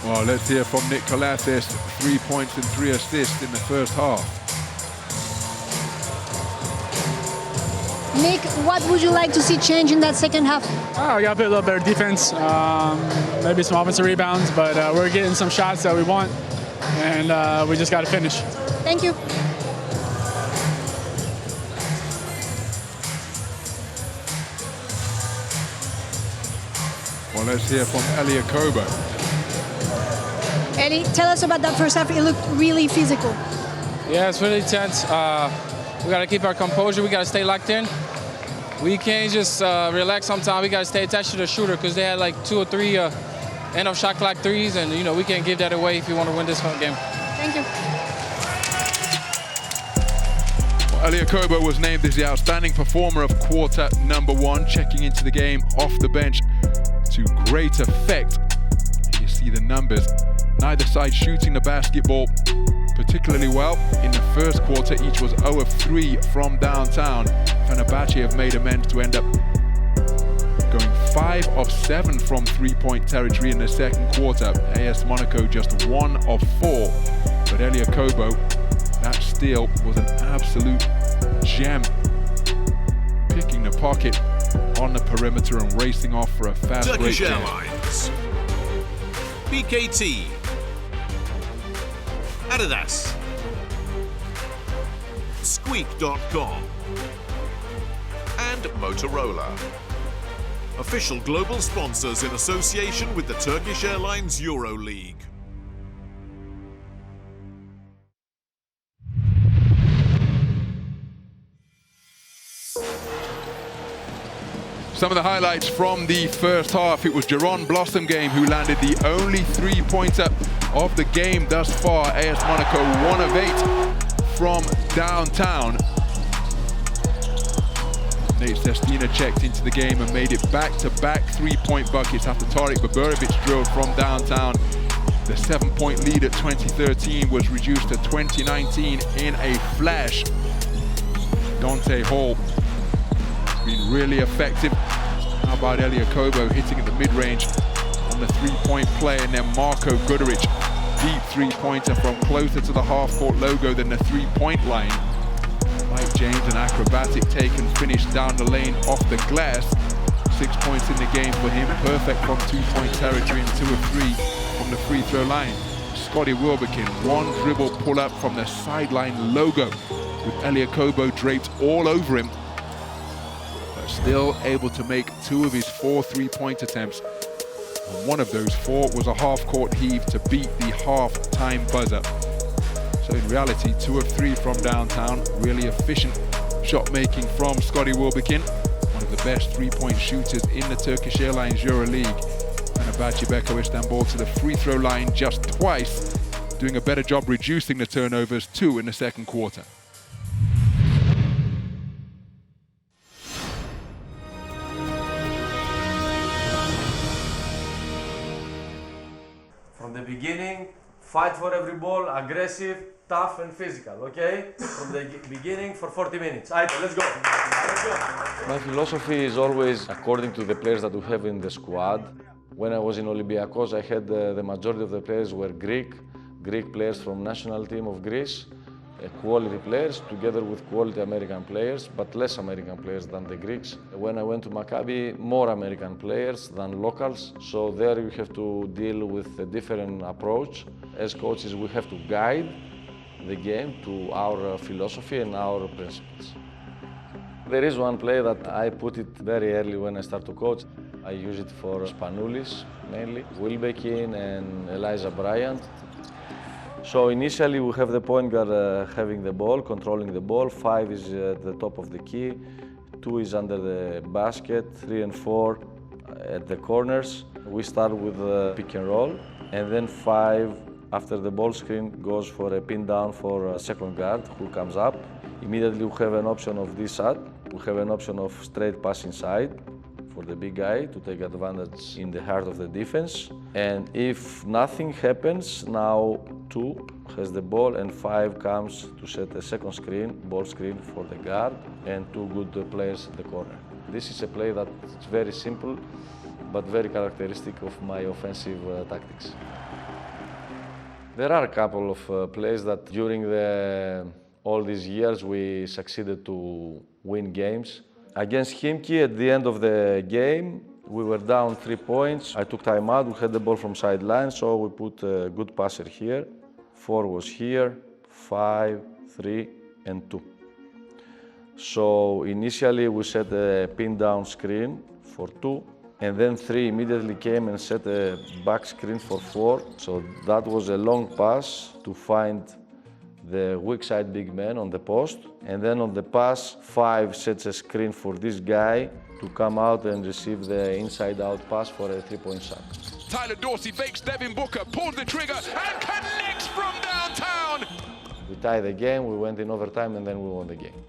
Well, let's hear from Nick Colassis, 3 points and 3 assists in the first half. Nick, what would you like to see change in that second half? Oh, we got to play a little better defense, maybe some offensive rebounds, but we're getting some shots that we want, and we just got to finish. Thank you. Well, let's hear from Eli Akobo. Eli, tell us about that first half. It looked really physical. Yeah, it's really tense. We got to keep our composure. We got to stay locked in. We can't just relax sometimes. We got to stay attached to the shooter because they had like 2 or 3 end of shot clock threes, and we can't give that away if you want to win this game. Thank you. Well, Eli Akobo was named as the outstanding performer of quarter number 1, checking into the game off the bench to great effect. You see the numbers. Neither side shooting the basketball particularly well. In the first quarter, each was 0 of 3 from downtown. Fenerbahçe have made amends to end up going 5 of 7 from three-point territory in the second quarter. AS Monaco just 1 of 4. But Eli Akobo, that steal was an absolute gem. Picking the pocket on the perimeter and racing off for a fast break. Turkish Airlines, BKT, Adidas, Squeak.com, and Motorola. Official global sponsors in association with the Turkish Airlines EuroLeague. Some of the highlights from the first half. It was Jerome Blossomgame who landed the only 3-pointer of the game thus far. AS Monaco 1 of 8 from downtown. Nate Sestina checked into the game and made it back-to-back 3-point buckets after Tarik Baburovic drilled from downtown. The 7-point lead at 2013 was reduced to 2019 in a flash. Dante Hall been really effective. How about Eli Akobo hitting at the mid-range on the 3-point play, and then Marco Goodrich, deep 3-pointer from closer to the half-court logo than the 3-point line. Mike James, an acrobatic take and finish down the lane off the glass. 6 points in the game for him, perfect from 2-point territory and 2 of 3 from the free throw line. Scotty Wilbekin, 1 dribble pull-up from the sideline logo with Eli Akobo draped all over him. Still able to make 2 of his 4 3-point attempts. And one of those 4 was a half-court heave to beat the half-time buzzer. So in reality, 2 of 3 from downtown. Really efficient shot-making from Scotty Wilbekin, one of the best 3-point shooters in the Turkish Airlines EuroLeague. Fenerbahçe Beko Istanbul to the free throw line just twice, doing a better job reducing the turnovers, 2 in the second quarter. From the beginning, fight for every ball, aggressive, tough and physical, okay? From the beginning for 40 minutes. Alright, let's go. My philosophy is always according to the players that we have in the squad. When I was in Olympiacos, I had the majority of the players were Greek players from national team of Greece, quality players together with quality American players, but less American players than the Greeks. When I went to Maccabi, more American players than locals, so there you have to deal with a different approach. As coaches, we have to guide the game to our philosophy and our principles. There is one play that I put it very early when I start to coach. I use it for Spanoulis mainly, Wilbekin and Elijah Bryant. So initially we have the point guard having the ball, controlling the ball. 5 is at the top of the key, 2 is under the basket, 3 and 4 at the corners. We start with pick and roll, and then 5 after the ball screen goes for a pin down for a second guard who comes up. Immediately we have an option of this side. We have an option of straight pass inside for the big guy to take advantage in the heart of the defense. And if nothing happens, now 2 has the ball and 5 comes to set a second screen, ball screen for the guard and 2 good players at the corner. This is a play that is very simple but very characteristic of my offensive tactics. There are a couple of plays that during all these years we succeeded to win games. Against Khimki, at the end of the game, we were down 3 points. I took time out, we had the ball from sideline, so we put a good passer here. 4 was here, 5, 3, and 2. So initially we set a pin down screen for 2, and then 3 immediately came and set a back screen for 4. So that was a long pass to find the weak side big man on the post, and then on the pass, 5 sets a screen for this guy to come out and receive the inside-out pass for a 3-point shot. Tyler Dorsey fakes Devin Booker, pulls the trigger and connects from downtown! We tied the game, we went in overtime, and then we won the game.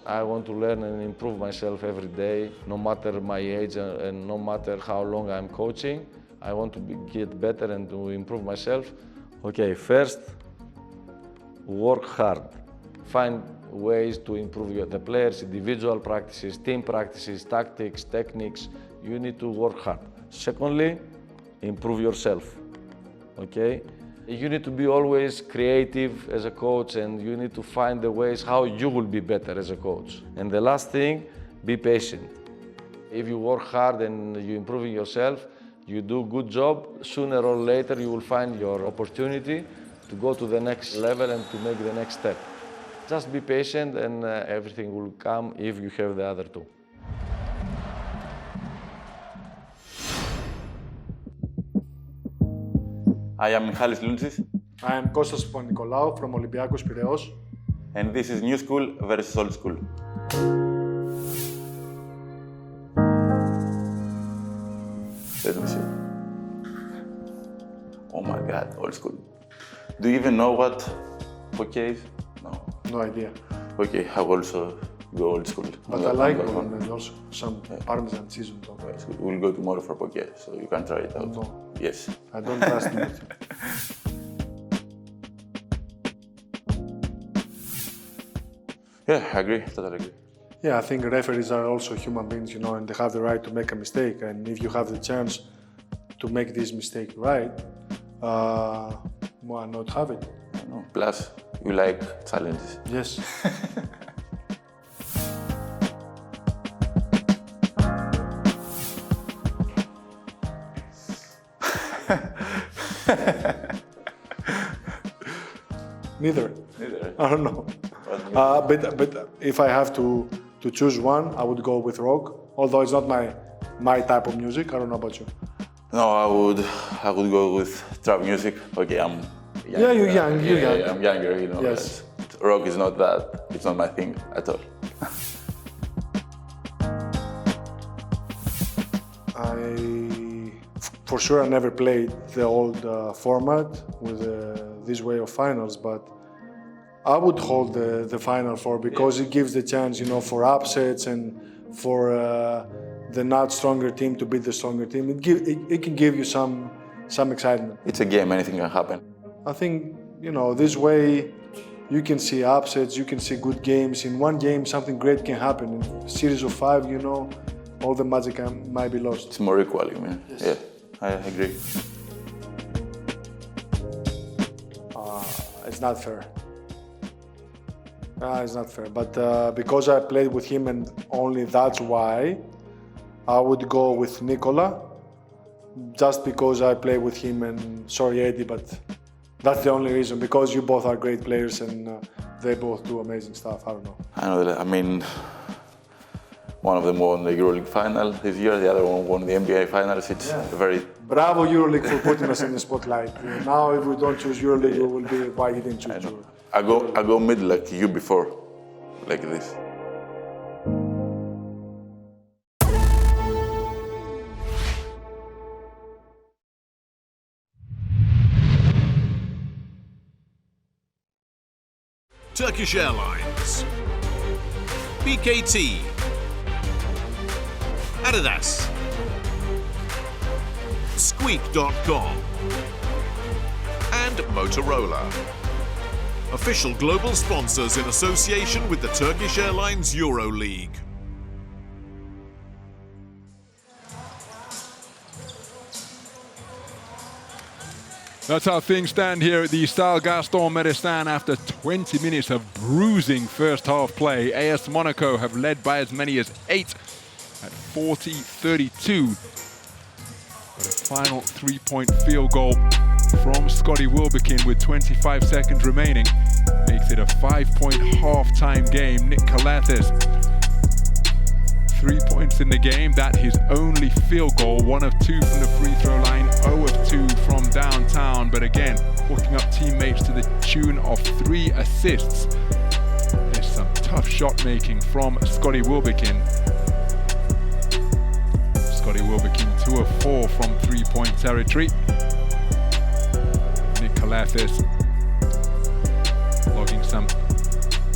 I want to learn and improve myself every day, no matter my age and no matter how long I'm coaching. I want to get better and to improve myself. Okay, first, work hard. Find ways to improve the players, individual practices, team practices, tactics, techniques. You need to work hard. Secondly, improve yourself, okay? You need to be always creative as a coach, and you need to find the ways how you will be better as a coach. And the last thing, be patient. If you work hard and you're improving yourself, you do a good job, sooner or later you will find your opportunity to go to the next level and to make the next step. Just be patient and everything will come if you have the other 2. I am Michalis Luntsis. I am Kostas Panicolaou from Olympiacos Piraeus. And this is New School versus Old School. Let me see. Oh my God, Old School. Do you even know what poké is? No. No idea. Okay, I will also go Old School. But I like one and also some Parmesan cheese on top. Okay, so we'll go tomorrow for poké, so you can try it out. No. Yes. I don't trust you. Yeah, I agree, totally agree. Yeah, I think referees are also human beings, you know, and they have the right to make a mistake. And if you have the chance to make this mistake right, why not have it? No. Plus, you like challenges. Yes. Neither. Neither. I don't know. But if I have to choose one, I would go with rock. Although it's not my type of music. I don't know about you. No, I would go with trap music. Okay, I'm young. Yeah, you're young. You're young. I'm younger, you know. Yes. Rock is not that. It's not my thing at all. For sure, I never played the old format with this way of finals, but I would hold the Final Four because it gives the chance, you know, for upsets and for the not stronger team to beat the stronger team. It can give you some excitement. It's a game, anything can happen. I think, you know, this way you can see upsets, you can see good games. In one game, something great can happen. In a series of 5, you know, all the magic might be lost. It's more equal, man. Yes. Yeah, I agree. It's not fair. It's not fair. But because I played with him and only that's why, I would go with Nikola. Just because I play with him and sorry Eddie, but that's the only reason. Because you both are great players and they both do amazing stuff. I don't know. I know that. I mean, one of them won the EuroLeague final this year. The other one won the NBA finals. It's very. Bravo EuroLeague for putting us in the spotlight. Now, if we don't choose EuroLeague, it will be why you didn't choose EuroLeague. I go mid like you before, like this. Turkish Airlines, BKT, Adidas, Squeak.com, and Motorola. Official global sponsors in association with the Turkish Airlines EuroLeague. That's how things stand here at the Stade Gaston Médecin after 20 minutes of bruising first half play. AS Monaco have led by as many as 8 at 40-32. But a final 3-point field goal from Scotty Wilbekin with 25 seconds remaining makes it a 5-point half-time game. Nick Calates, 3 points in the game. That his only field goal, 1 of 2 from the free throw line, 0 of 2 from downtown. But again, hooking up teammates to the tune of 3 assists. There's some tough shot making from Scotty Wilbekin. Scotty Wilbekin 2 of 4 from 3-point territory. Nick Calates logging some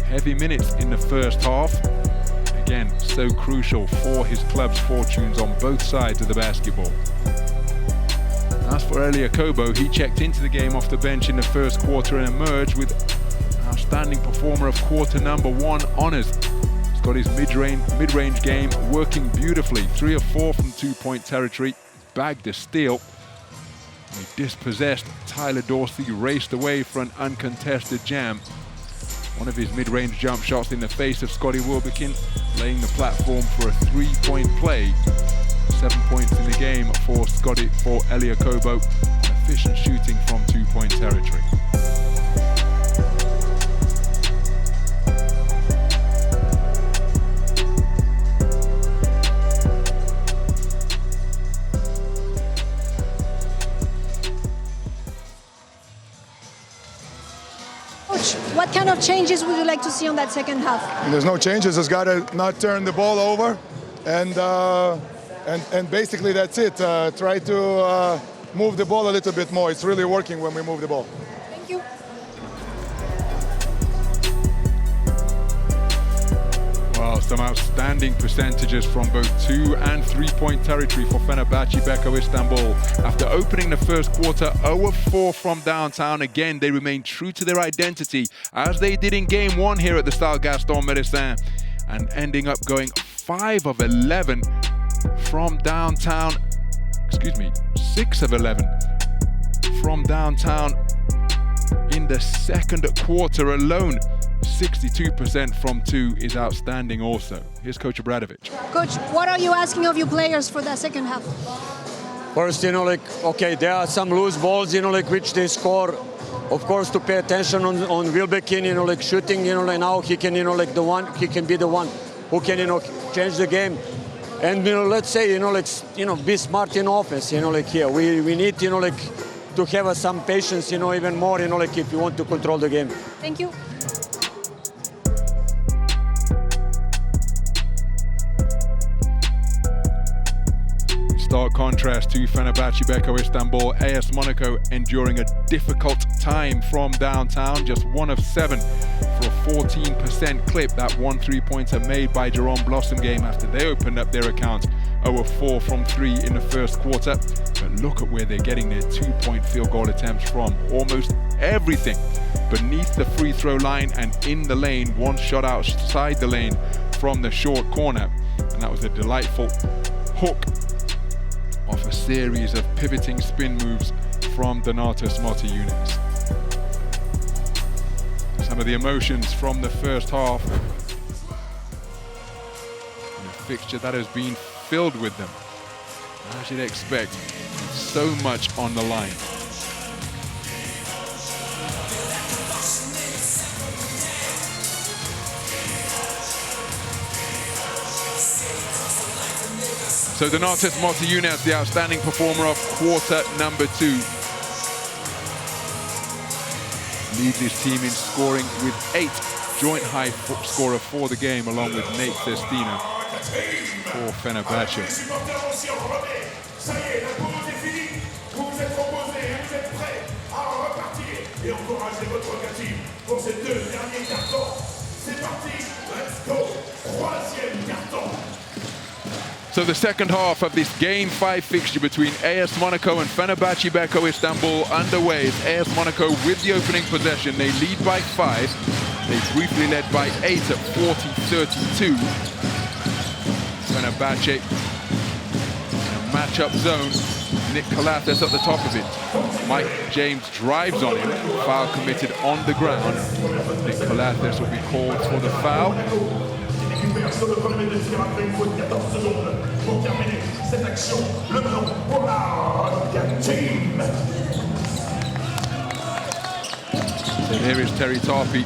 heavy minutes in the first half. Again, so crucial for his club's fortunes on both sides of the basketball. As for Elia Kobo, he checked into the game off the bench in the first quarter and emerged with outstanding performer of quarter number 1 honors. He's got his mid-range game working beautifully. 3 of 4 from 2-point territory, bagged a steal. He dispossessed Tyler Dorsey, raced away for an uncontested jam. One of his mid-range jump shots in the face of Scotty Wilbekin, laying the platform for a 3-point play. 7 points in the game for Elia Kobo. Efficient shooting from 2-point territory. Coach, what kind of changes would you like to see on that second half? There's no changes. Just got to not turn the ball over, and basically that's it. Try to move the ball a little bit more. It's really working when we move the ball. Thank you. Well, some outstanding percentages from both 2- and 3-point territory for Fenerbahçe Beko Istanbul. After opening the first quarter 0 of 4 from downtown, again they remain true to their identity as they did in game 1 here at the Stade Gaston Médecin, and ending up going 5 of 11 from downtown. 6 of 11 from downtown in the second quarter alone. 62% from 2 is outstanding also. Here's Coach Obradovic. Coach, what are you asking of your players for the second half? First, okay, there are some loose balls, which they score. Of course, to pay attention on Wilbekin, shooting, now he can, he can be the one who can, change the game. And, let's say, be smart in offense, here. We need, to have some patience, even more, if you want to control the game. Thank you. Stark contrast to Fenerbahçe Beko Istanbul. AS Monaco enduring a difficult time from downtown. Just 1 of 7 for a 14% clip. That 1 3-pointer made by Jerome Blossomgame after they opened up their account. 0 of 4 from 3 in the first quarter. But look at where they're getting their 2-point field goal attempts from. Almost everything beneath the free throw line and in the lane. One shot outside the lane from the short corner. And that was a delightful hook off a series of pivoting spin moves from Donatas Motiejunas. Some of the emotions from the first half. And a fixture that has been filled with them. As you'd expect, so much on the line. So Donatas Motiejunas, the outstanding performer of quarter number 2. Leads his team in scoring with 8, joint high scorer for the game, along with Nate Sestina for Fenerbahçe. So the second half of this Game 5 fixture between AS Monaco and Fenerbahçe Beko Istanbul underway. It's AS Monaco with the opening possession. They lead by 5. They briefly led by 8 at 40-32. Fenerbahçe in a matchup zone. Nick Calathis at the top of it. Mike James drives on him. Foul committed on the ground. Nick Calathis will be called for the foul. So here is Terry Tarpey.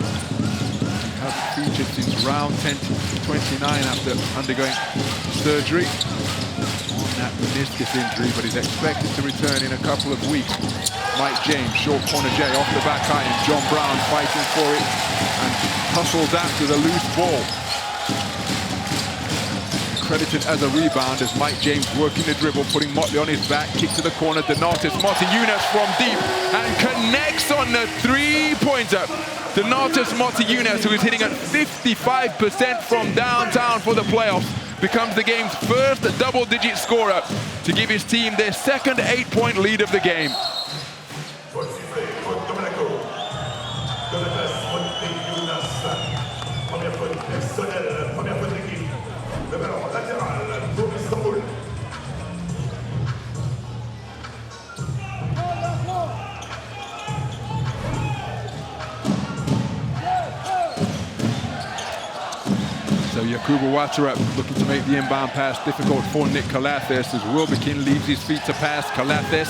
Has featured since round 10-29 after undergoing surgery on that meniscus injury, but he's expected to return in a couple of weeks. Mike James, short corner J, off the back iron. John Brown fighting for it and hustles after the loose ball. Credited as a rebound as Mike James working the dribble, putting Motley on his back, kick to the corner, Donatas Motiejunas from deep and connects on the three-pointer. Donatas Motiejunas, who is hitting at 55% from downtown for the playoffs, becomes the game's first double-digit scorer to give his team their second 8-point lead of the game. So Yakubu Ouattara looking to make the inbound pass difficult for Nick Calathis as Wilbekin leaves his feet to pass. Calathis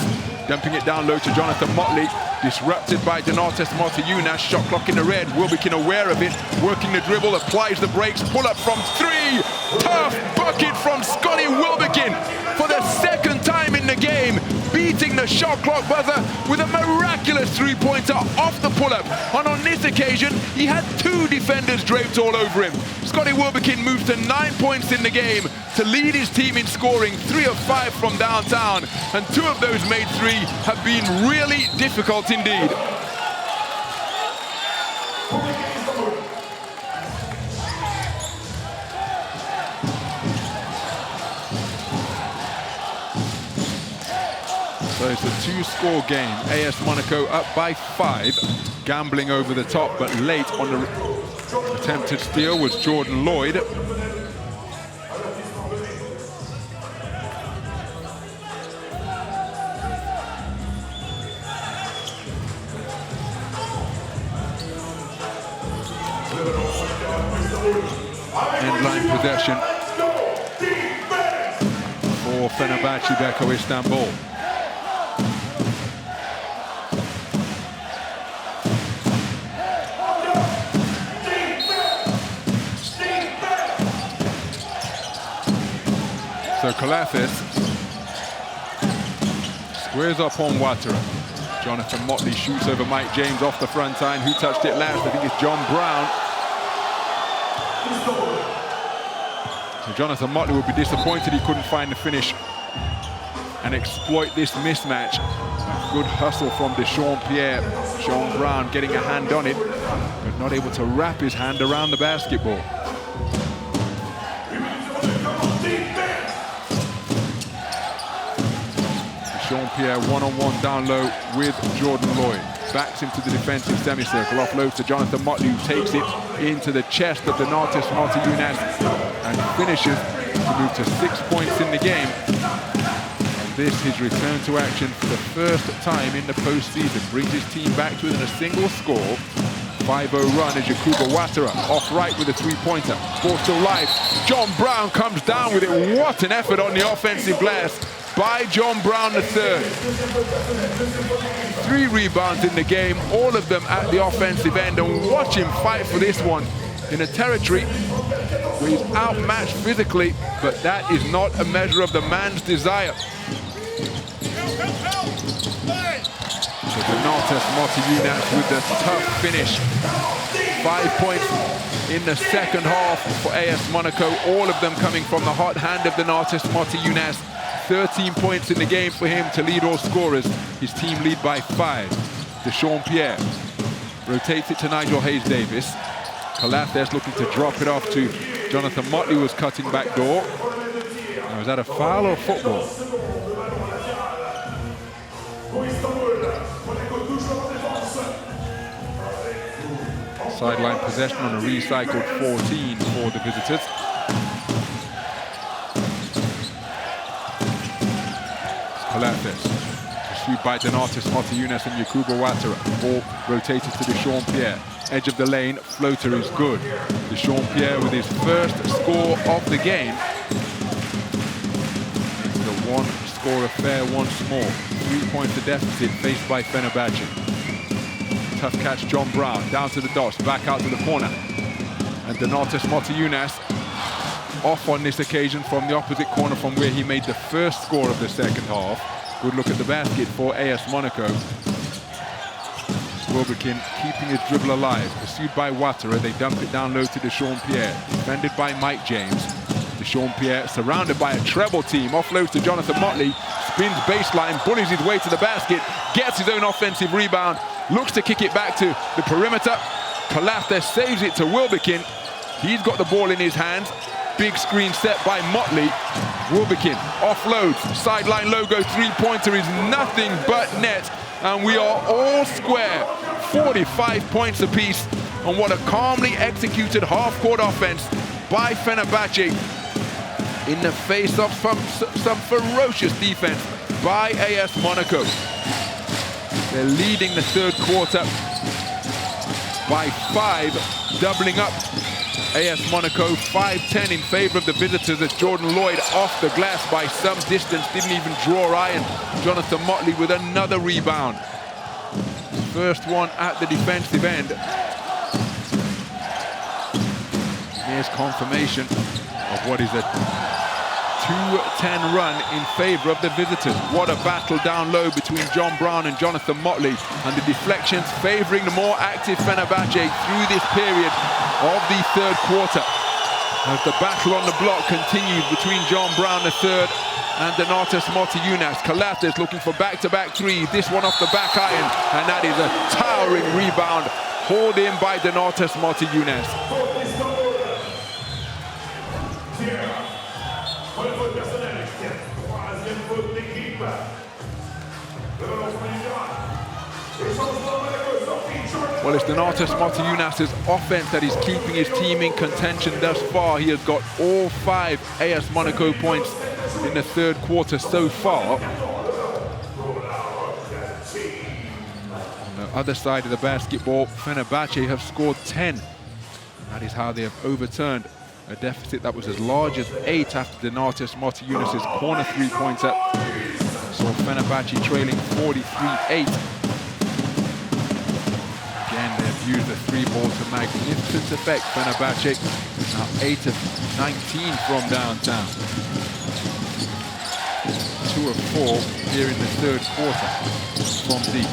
dumping it down low to Jonathan Motley. Disrupted by Donatas Motiejunas. Shot clock in the red. Wilbekin aware of it. Working the dribble, applies the brakes. Pull up from 3. Tough bucket from Scotty Wilbekin for the second time in the game. Beating the shot clock buzzer with a miraculous three-pointer off the pull-up. And on this occasion, he had 2 defenders draped all over him. Scotty Wilbekin moves to 9 points in the game to lead his team in scoring, 3 of 5 from downtown. And 2 of those made 3 have been really difficult indeed. So it's a 2-score game. AS Monaco up by 5, gambling over the top, but late on the attempted steal was Jordan Lloyd. End-line possession for Fenerbahçe Beko Istanbul. So Calathis squares up on Ouattara. Jonathan Motley shoots over Mike James off the front line. Who touched it last? I think it's John Brown. So Jonathan Motley would be disappointed he couldn't find the finish and exploit this mismatch. Good hustle from Deshaun Pierre. Sean Brown getting a hand on it, but not able to wrap his hand around the basketball. Jean-Pierre one-on-one down low with Jordan Lloyd. Backs into the defensive semicircle, offloads to Jonathan Motley, who takes it into the chest of Donatas Motiejunas and finishes to move to 6 points in the game. And this, his return to action for the first time in the postseason, brings his team back to within a single score. 5-0 run as Yakuba Ouattara off right with a three-pointer. Ball still live. John Brown comes down with it. What an effort on the offensive glass by John Brown III. 3 rebounds in the game, all of them at the offensive end, and watch him fight for this one in a territory where he's outmatched physically, but that is not a measure of the man's desire. So Donatas Motiejunas with the tough finish. 5 points in the second half for AS Monaco, all of them coming from the hot hand of Donatas Motiejunas. 13 points in the game for him to lead all scorers. His team lead by 5. Jean-Pierre rotates it to Nigel Hayes-Davis. Calathes looking to drop it off to Jonathan Motley, was cutting back door. Now, is that a foul or football? Sideline possession on a recycled 14 for the visitors. Calathes, pursued by Donatas Motiejunas and Yakuba Ouattara. Ball rotated to Jean-Pierre. Edge of the lane, floater is good. Jean-Pierre with his first score of the game. It's the one-score affair once more. 3 points to deficit faced by Fenerbahçe. Tough catch, John Brown, down to the dots, back out to the corner. And Donatas Motiejunas off on this occasion from the opposite corner from where he made the first score of the second half. Good look at the basket for AS Monaco. Wilbekin keeping his dribble alive, pursued by Ouattara. They dump it down low to Jean-Pierre, defended by Mike James. Jean-Pierre surrounded by a treble team, offloads to Jonathan Motley, spins baseline, bullies his way to the basket, gets his own offensive rebound, looks to kick it back to the perimeter. Calathes saves it to Wilbekin. He's got the ball in his hands. Big screen set by Motley. Wilbekin offloads, sideline logo, three-pointer is nothing but net. And we are all square, 45 points apiece on what a calmly executed half-court offense by Fenerbahçe in the face of some ferocious defense by AS Monaco. They're leading the third quarter by 5, doubling up AS Monaco. 5-10 in favor of the visitors as Jordan Lloyd off the glass by some distance, didn't even draw eye, and Jonathan Motley with another rebound. First one at the defensive end. Here's confirmation of what is a 2-10 run in favor of the visitors. What a battle down low between John Brown and Jonathan Motley, and the deflections favoring the more active Fenerbahçe through this period of the third quarter. As the battle on the block continues between John Brown III and Donatas Motiejunas. Calathes looking for back-to-back threes. This one off the back iron, and that is a towering rebound hauled in by Donatas Motiejunas. Well, it's Donatas Motiejunas' offense that is keeping his team in contention thus far. He has got all 5 AS Monaco points in the third quarter so far. On the other side of the basketball, Fenerbahçe have scored 10. That is how they have overturned a deficit that was as large as 8 after Donatas Motiejunas' corner three-pointer. So Fenerbahçe trailing 43-8. Use the 3 ball to magnificent effect. Fenerbahçe now 8 of 19 from downtown. 2 of 4 here in the third quarter from deep.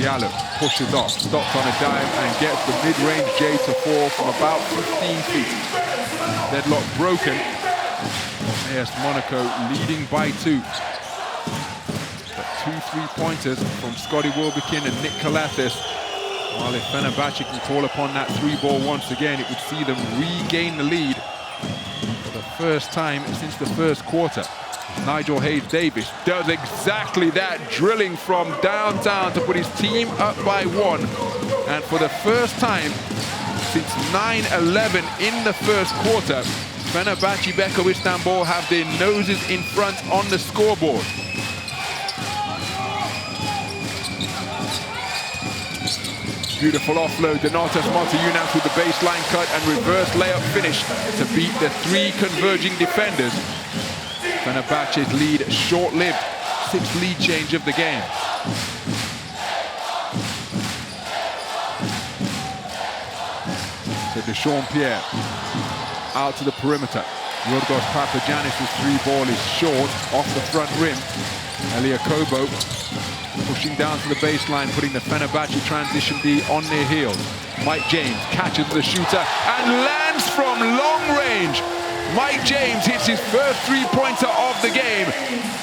Diallo pushes off, stops on a dime and gets the mid-range J to fall from about 15 feet. Deadlock broken. AS Monaco leading by 2. But 2 3-pointers from Scotty Wilbekin and Nick Calathes. While if Fenerbahçe can call upon that 3-ball once again, it would see them regain the lead for the first time since the first quarter. Nigel Hayes-Davis does exactly that, drilling from downtown to put his team up by 1. And for the first time since 9-11 in the first quarter, Fenerbahçe Beko Istanbul have their noses in front on the scoreboard. Beautiful offload, Donatas Montayunas with the baseline cut and reverse layup finish to beat the 3 converging defenders. Fenerbahçe's lead short-lived, 6th lead change of the game. So Deshaun Pierre out to the perimeter. Yorgos Papagiannis' 3-ball is short, off the front rim. Elia Kobo pushing down to the baseline, putting the Fenerbahçe transition D on their heels. Mike James catches the shooter and lands from long range. Mike James hits his first 3-pointer of the game.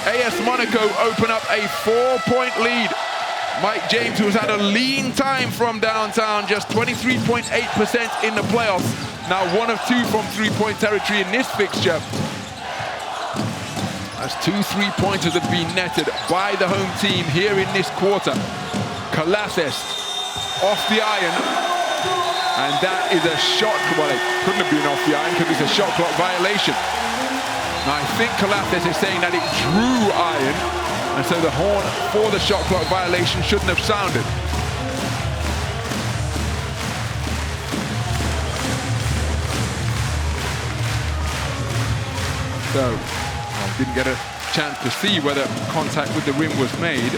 AS Monaco open up a 4-point lead. Mike James, who's had a lean time from downtown, just 23.8% in the playoffs. Now 1 of 2 from 3-point territory in this fixture. As 2 3-pointers have been netted by the home team here in this quarter. Calates off the iron. And that is a shot, well, it couldn't have been off the iron because it's a shot clock violation. Now I think Calates is saying that it drew iron, and so the horn for the shot clock violation shouldn't have sounded. So, didn't get a chance to see whether contact with the rim was made.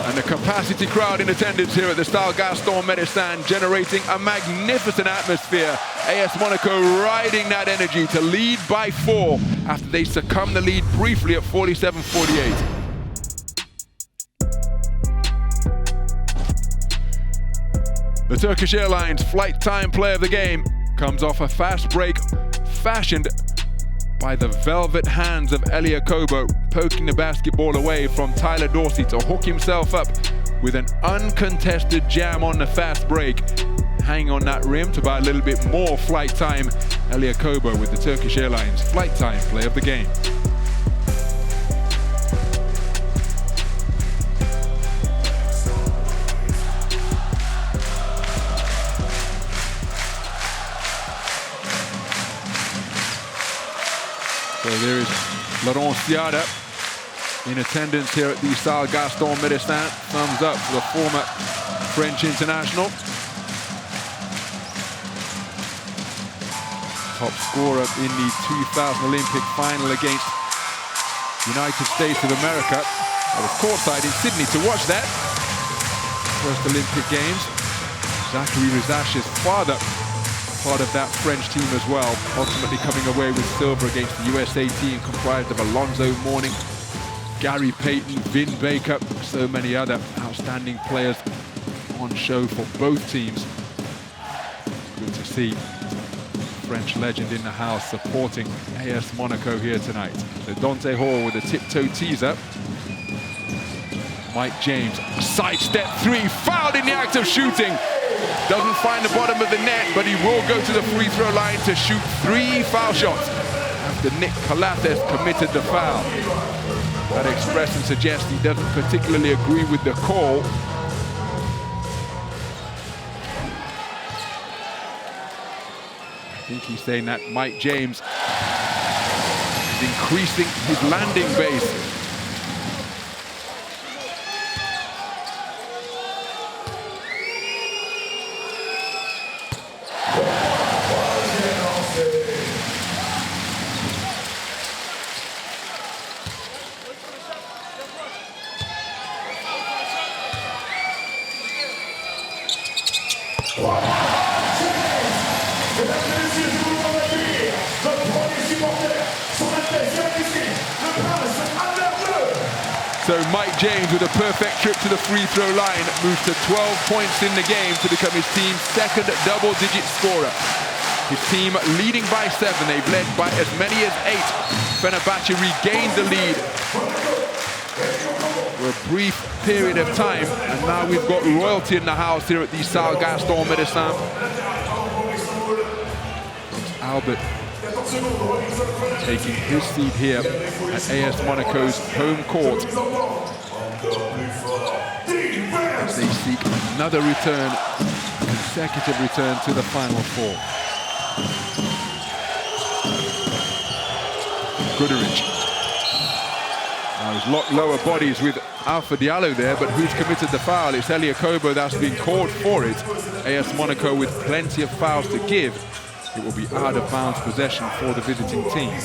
And the capacity crowd in attendance here at the Stade Gaston Médecin generating a magnificent atmosphere. AS Monaco riding that energy to lead by 4 after they succumb the lead briefly at 47-48. The Turkish Airlines flight time play of the game comes off a fast break fashioned by the velvet hands of Elia Kobo, poking the basketball away from Tyler Dorsey to hook himself up with an uncontested jam on the fast break. Hanging on that rim to buy a little bit more flight time. Elia Kobo with the Turkish Airlines flight time play of the game. So there is Laurent Siada in attendance here at the Stade Gaston Médecin. Thumbs up for the former French international. Top scorer in the 2000 Olympic final against United States of America. I was courtside in Sydney to watch that. First Olympic Games. Zachary Rizash's father, part of that French team as well, ultimately coming away with silver against the USA team comprised of Alonzo Mourning, Gary Payton, Vin Baker, so many other outstanding players on show for both teams. Good to see French legend in the house supporting AS Monaco here tonight. So Dante Hall with a tiptoe teaser. Mike James, sidestep 3, fouled in the act of shooting. Doesn't find the bottom of the net, but he will go to the free throw line to shoot 3 foul shots after Nick Calates committed the foul. That expression suggests he doesn't particularly agree with the call. I think he's saying that Mike James is increasing his landing base. So Mike James with a perfect trip to the free throw line moves to 12 points in the game to become his team's second double-digit scorer. His team leading by 7, they've led by as many as 8. Fenerbahçe regained the lead for a brief period of time, and now we've got royalty in the house here at the Stade Gaston Médecin. Albert taking his seat here at AS Monaco's home court as they seek another return, consecutive return to the Final Four. Guduric. Now he's locked lower bodies with Alpha Diallo there, but who's committed the foul? It's Elia Kobo that's been called for it. AS Monaco with plenty of fouls to give. It will be out of bounds possession for the visiting team.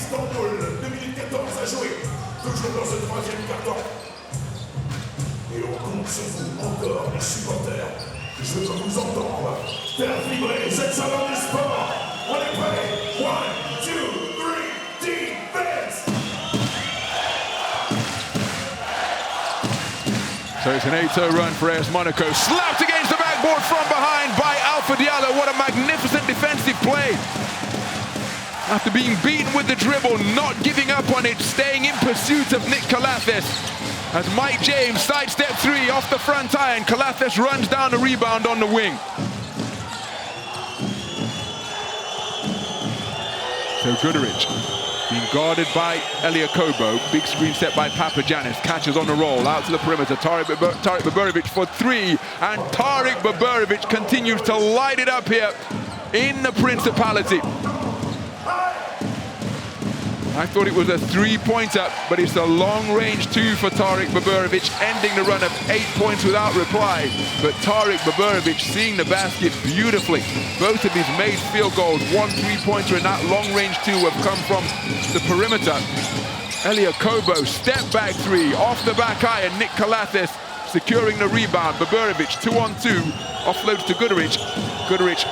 So it's an 8-0 run for AS Monaco. Slapped against the backboard from behind by Alpha Diallo. What a magnificent defensive play. After being beaten with the dribble, not giving up on it, staying in pursuit of Nick Calathes. As Mike James sidestep three off the front iron, Calathes runs down the rebound on the wing. So Guduric being guarded by Elia Kobo. Big screen set by Papagiannis. Catches on the roll, out to the perimeter. Tarik Baburovic for three. And Tarik Baburovic continues to light it up here in the Principality. I thought it was a three-pointer, but it's a long-range two for Tarik Baburovic, ending the run of 8 points without reply. But Tarik Baburovic seeing the basket beautifully. Both of his made field goals, one three-pointer and that long-range two have come from the perimeter. Elia Kobo, step-back three, off the back iron. Nick Calathes securing the rebound. Baburovic, 2-on-2, offloads to Guduric. Guduric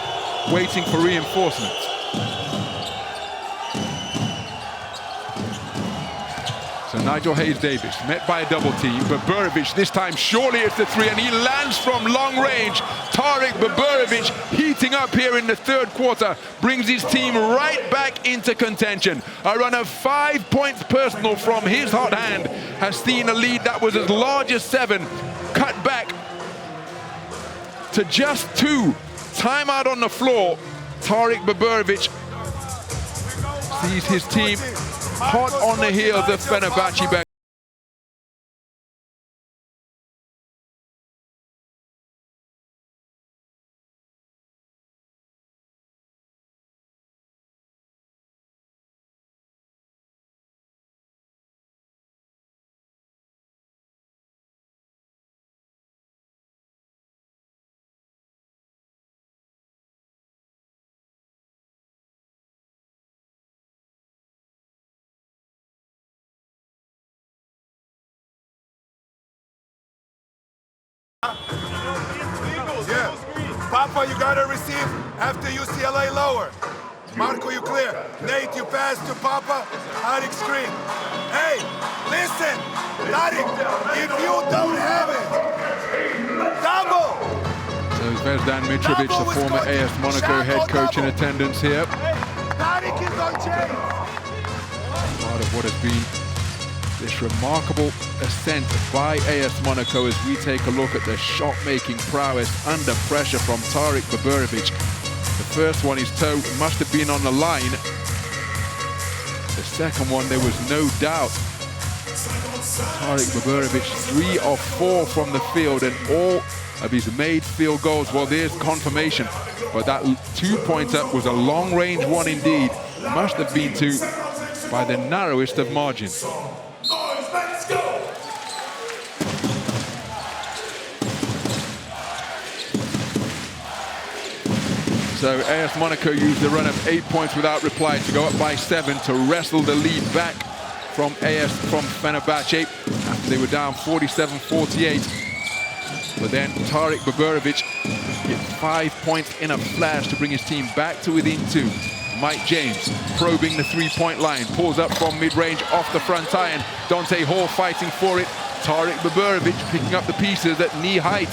waiting for reinforcements. So Nigel Hayes-Davis met by a double team. Baburovic this time surely it's the three, and he lands from long range. Tarik Baburovic heating up here in the third quarter, brings his team right back into contention. A run of 5 points personal from his hot hand has seen a lead that was as large as 7 cut back to just 2. Timeout on the floor. Tarik Baburovic sees his team hot on the heels of Fenerbahçe Beko. Yeah. Papa, you gotta receive after UCLA lower. Marco, you clear. Nate, you pass to Papa. Tarik screen. Hey, listen. Tarik, if you don't have it, double. So Zvezdan Mitrovic, the former AS Monaco head coach, in attendance here. Tarik is on chain. Part of what has been this remarkable ascent by AS Monaco as we take a look at the shot-making prowess under pressure from Tarik Baburovic. The first one, his toe must have been on the line. The second one, there was no doubt. Tarik Baburovic, 3 of 4 from the field, and all of his made field goals. Well, there's confirmation. But that 2-pointer was a long-range one indeed. Must have been 2 by the narrowest of margins. So AS Monaco used the run of 8 points without reply to go up by 7 to wrestle the lead back from Fenerbahçe after they were down 47-48. But then Tarik Baburovic hit 5 points in a flash to bring his team back to within 2. Mike James probing the three-point line, pulls up from mid-range off the front iron. Dante Hall fighting for it. Tarik Baburovic picking up the pieces at knee height.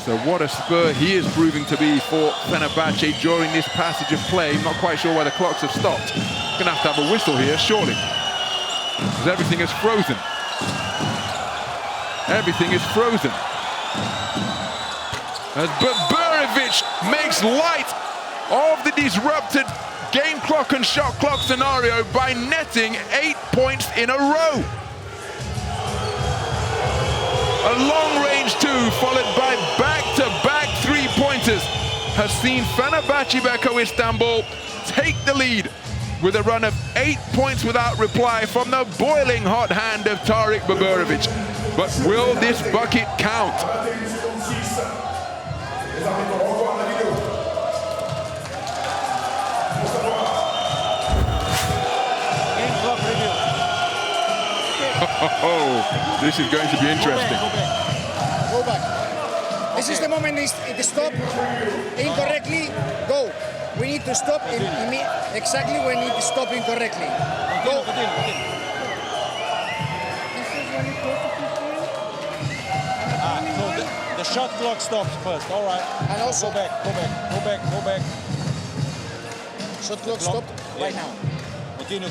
So what a spur he is proving to be for Fenerbahçe during this passage of play. I'm not quite sure why the clocks have stopped. Gonna have a whistle here, surely. Because everything is frozen. Everything is frozen. As Baburovic makes light of the disrupted game clock and shot clock scenario by netting 8 points in a row. A long-range two followed by back-to-back three-pointers has seen Fenerbahçe Beko Istanbul take the lead with a run of 8 points without reply from the boiling hot hand of Tarik Baburovic. But will this bucket count? Oh, this is going to be interesting. Go back. This is the moment it stop incorrectly. Go. We need to stop exactly when it is stopping correctly. Go. So the shot clock stops first. All right. And also go back. Shot clock stopped right now. Continue.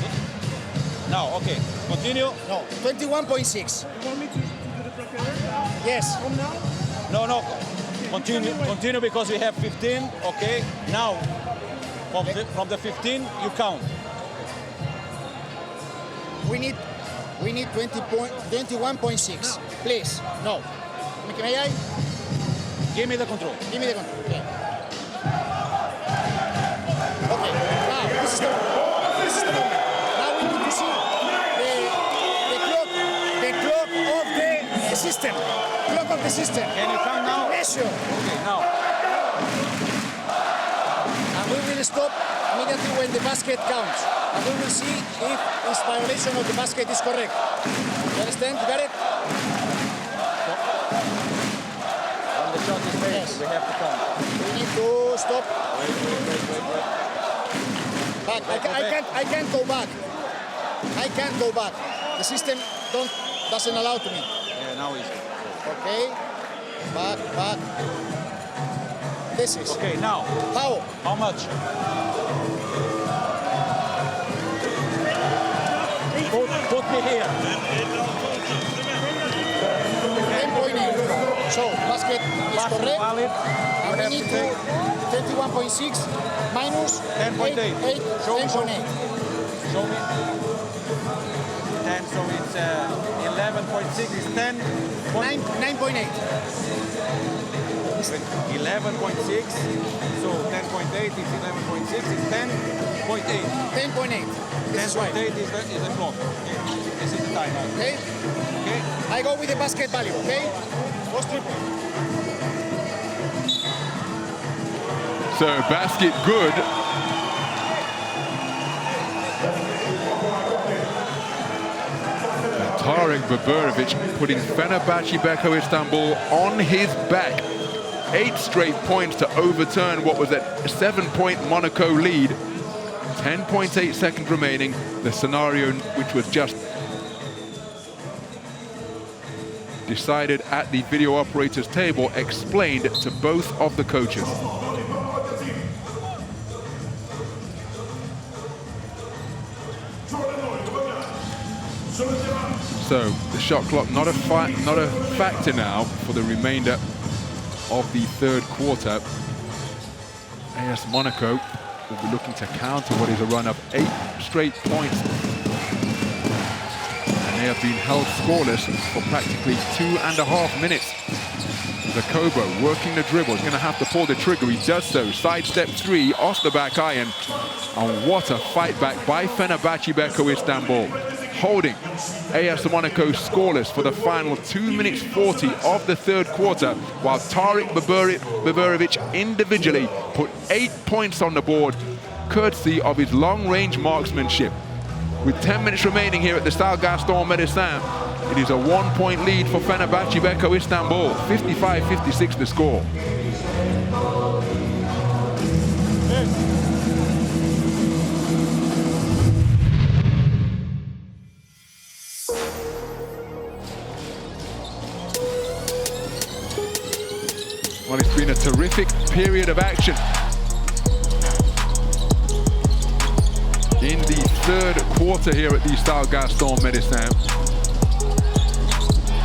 Now, okay. Continue. No, 21.6. You want me to do the preparation? Yes. From now? No. Continue because we have 15. Okay. Now, from the 15, you count. We need 21.6. Please. No. May I? Give me the control. Give me the control. Okay. Okay. Now this is the moment. Now we need to see the clock of the system. Clock of the system. Can you count now? Measure. Okay. Now. And we will stop immediately when the basket counts. And we will see if this violation of the basket is correct. You understand? You got it? When the shot is made, yes. We have to count. We need to stop. Wait. Back. I can't go back. I can't go back. The system doesn't allow to me. Yeah, now easy. Okay. Back. This is. Okay, now. How much? Put me here. 10.8. So, basket is correct. Valid. And we need to 21.6 minus 10.8. 10.8. Show me. 10, so it's 11.6 is 10. 9.8. 11.6, so 10.8 is 11.6, is 10.8. 10.8. This is right. 10.8 is the clock. Okay. This is the time. Okay? Okay. I go with the basket value, okay? Post triple. So basket good. And Tarik Baburovic putting Fenerbahçe Beko Istanbul on his back. 8 straight points to overturn what was a 7-point Monaco lead. 10.8 seconds remaining. The scenario which was just decided at the video operator's table, explained to both of the coaches. So the shot clock not a factor now for the remainder of the third quarter. AS Monaco will be looking to counter what is a run of 8 straight points. And they have been held scoreless for practically 2.5 minutes. Zakobo working the dribble, is going to have to pull the trigger. He does so. Sidestep 3 off the back iron. And what a fight back by Fenerbahçe Beko Istanbul, holding AS Monaco scoreless for the final 2 minutes 40 of the third quarter, while Tarik Baburovic individually put 8 points on the board, courtesy of his long-range marksmanship. With 10 minutes remaining here at the Stade Gaston Médecin, it is a 1-point lead for Fenerbahçe Beko Istanbul, 55-56 the score. Well, it's been a terrific period of action. In the third quarter here at the Stade Gaston Médecin,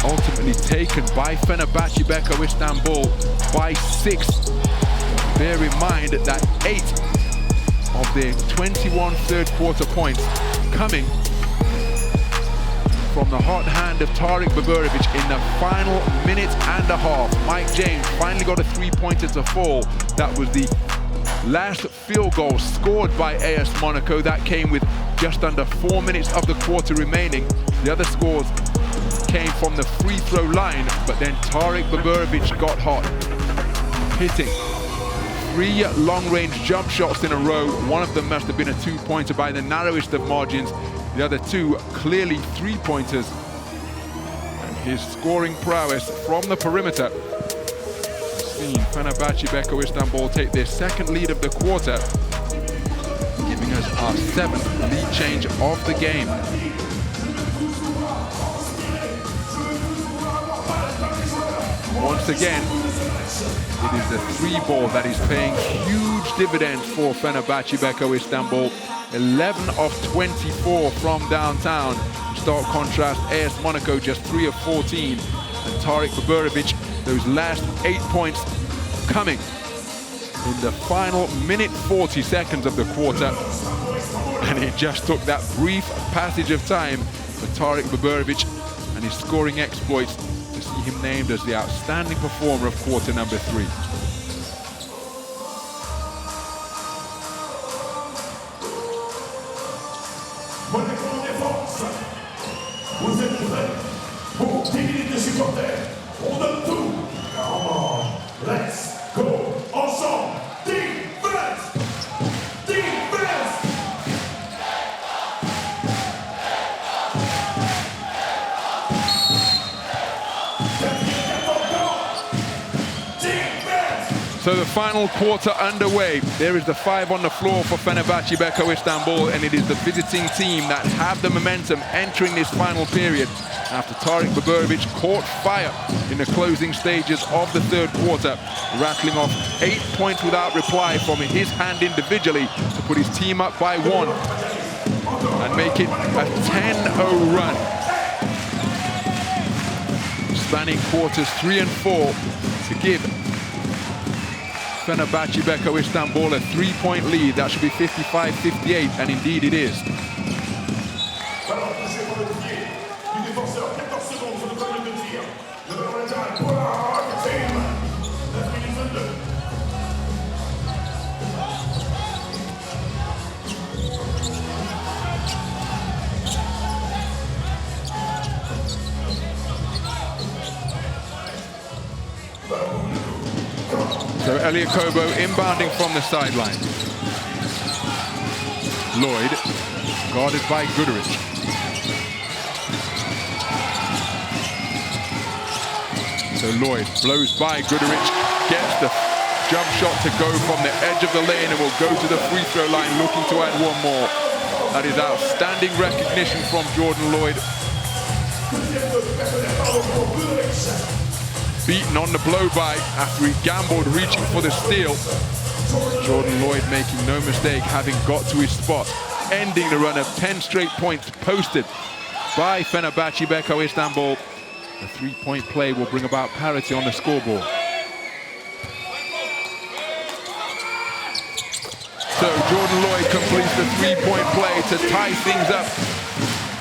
ultimately taken by Fenerbahçe Beko Istanbul by 6. Bear in mind that 8 of their 21 third quarter points coming from the hot hand of Tarik Baburovic in the final minute and a half. Mike James finally got a three-pointer to fall. That was the last field goal scored by AS Monaco. That came with just under 4 minutes of the quarter remaining. The other scores came from the free throw line, but then Tarik Baburovic got hot, hitting 3 long-range jump shots in a row. One of them must have been a two-pointer by the narrowest of margins. The other 2 clearly three-pointers. And his scoring prowess from the perimeter has seen Fenerbahçe Beko Istanbul take their second lead of the quarter, giving us our 7th lead change of the game. Once again, it is the 3-ball that is paying huge dividends for Fenerbahçe Beko Istanbul. 11 of 24 from downtown. In stark contrast, AS Monaco just 3 of 14. And Tarik Baburovic, those last 8 points coming in the final minute 40 seconds of the quarter. And it just took that brief passage of time for Tarik Baburovic and his scoring exploits to see him named as the outstanding performer of quarter number 3. Monaco en défense. Vous êtes prêts pour 10 minutes de supporters. On donne tout. Come on, let's go. Ensemble. Defense. Defense. So the final quarter underway. There is the 5 on the floor for Fenerbahçe Beko Istanbul, and it is the visiting team that have the momentum entering this final period after Tarik Baburovic caught fire in the closing stages of the third quarter, rattling off 8 points without reply from his hand individually to put his team up by 1 and make it a 10-0 run. Spanning quarters 3 and 4 to give Fenerbahçe Beko Istanbul a 3-point lead. That should be 55-58, and indeed it is. So Elliot Kobo inbounding from the sideline. Lloyd guarded by Guduric. So Lloyd blows by Guduric, gets the jump shot to go from the edge of the lane and will go to the free throw line looking to add 1 more. That is outstanding recognition from Jordan Lloyd. Beaten on the blow-by after he gambled reaching for the steal. Jordan Lloyd making no mistake, having got to his spot, ending the run of 10 straight points posted by Fenerbahçe Beko Istanbul. The 3-point play will bring about parity on the scoreboard. So Jordan Lloyd completes the 3-point play to tie things up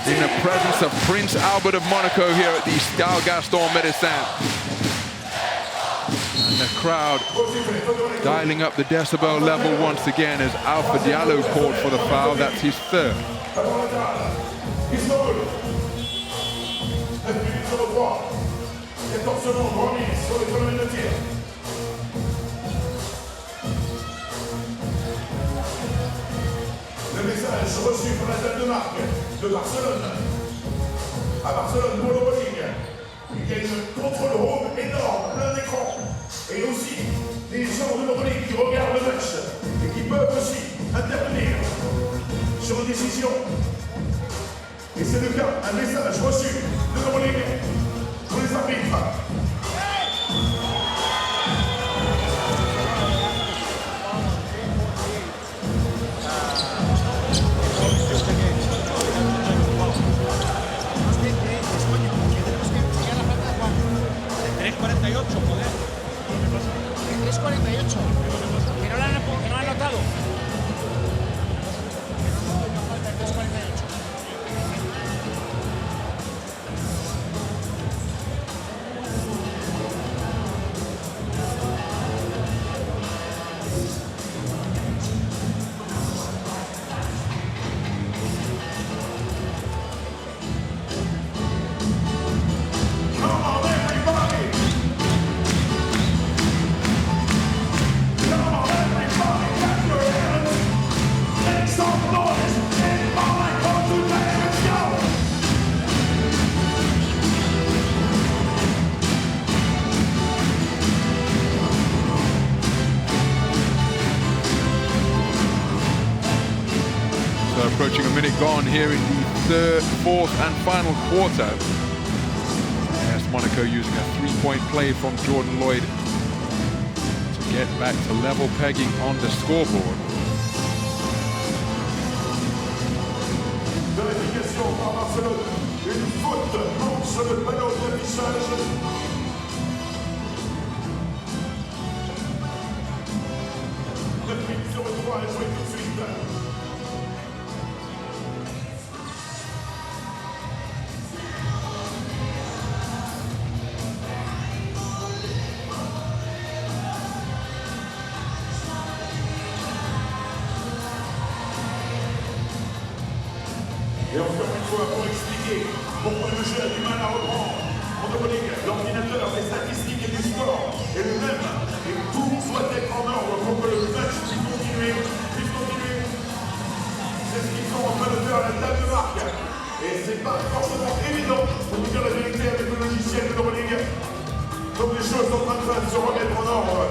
in the presence of Prince Albert of Monaco here at the Stade Gaston Médecin. And the crowd dialing up the decibel level once again as Alpha Diallo called for the foul. That's his 3rd. Le message reçu par la tête de marque de Barcelone. À Barcelone, pour l'EuroLeague, il y a une contrôle room énorme, plein d'écran. Et aussi des gens de l'EuroLeague qui regardent le match et qui peuvent aussi intervenir sur une décision. Et c'est le cas, un message reçu de l'EuroLeague pour les arbitres. joder. 3:48. here in the fourth and final quarter. Yes, Monaco using a three-point play from Jordan Lloyd to get back to level pegging on the scoreboard. Vérification par Barcelone. Une faute donc sur le panneau d'affichage. Sur le 3 et joué tout de suite. Et encore une fois, pour expliquer pourquoi le jeu a du mal à reprendre, en EuroLeague, l'ordinateur, les statistiques et du score est le même. Et tout doit être en ordre pour que le match puisse continuer. C'est ce qu'ils sont en train de faire à la table de marque. Et c'est pas forcément évident, pour vous dire la vérité, avec le logiciel de l'EuroLeague. Donc les choses sont en train de se remettre en ordre.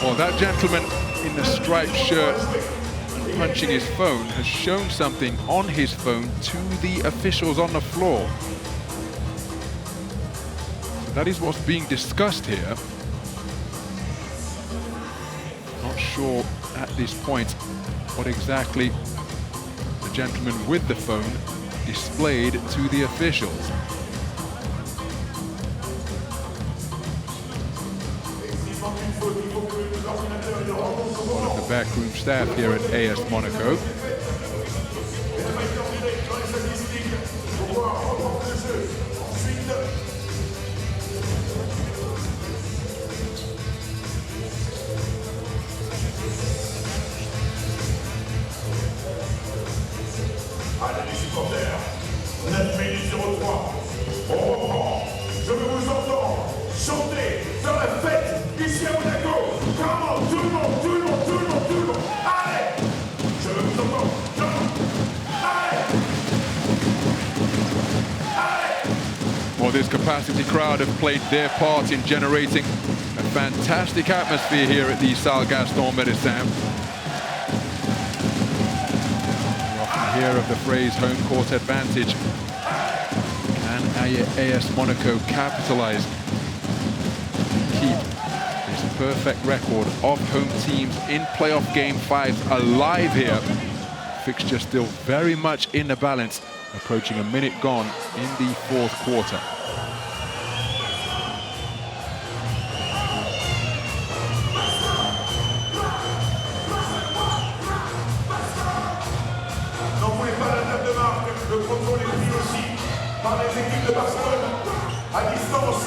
Well, that gentleman in the striped shirt punching his phone has shown something on his phone to the officials on the floor. So that is what's being discussed here. Not sure at this point what exactly the gentleman with the phone displayed to the officials. One of the backroom staff here at AS Monaco. Allez les supporters, 9 minutes 03, on reprend, je veux vous entendre chanter, faire la fête ici à Monaco. Comment tout le monde, tout le monde, tout le monde, tout le monde, allez, je veux vous entendre, allez, allez. Well, this capacity crowd have played their part in generating a fantastic atmosphere here at the Salle Gaston Médecin. Hear of the phrase home court advantage. Can AS Monaco capitalize, keep this perfect record of home teams in playoff game 5 alive here? Fixture still very much in the balance, approaching a minute gone in the fourth quarter. Le contrôle est pris aussi par les équipes de Barcelone à distance.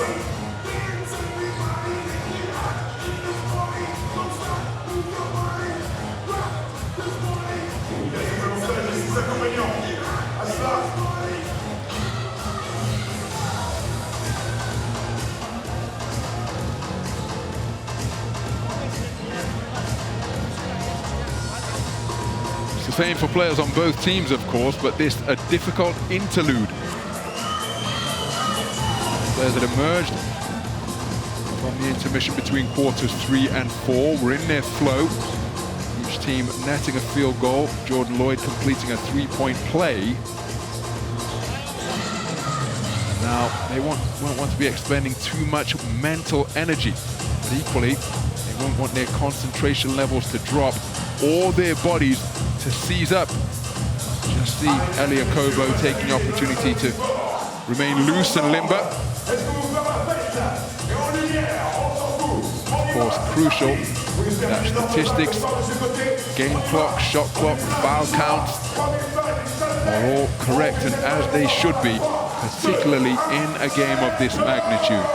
Il y a des 6 inconvénients à cela. It's the same for players on both teams, of course, but this a difficult interlude. Players that emerged from the intermission between quarters 3 and 4 were in their flow. Each team netting a field goal. Jordan Lloyd completing a three-point play. Now, they won't want to be expending too much mental energy, but equally, they won't want their concentration levels to drop or their bodies to seize up. Just see Elia Kobo taking the opportunity to remain loose and limber. Of course, crucial that statistics, game clock, shot clock, foul counts are all correct and as they should be, particularly in a game of this magnitude.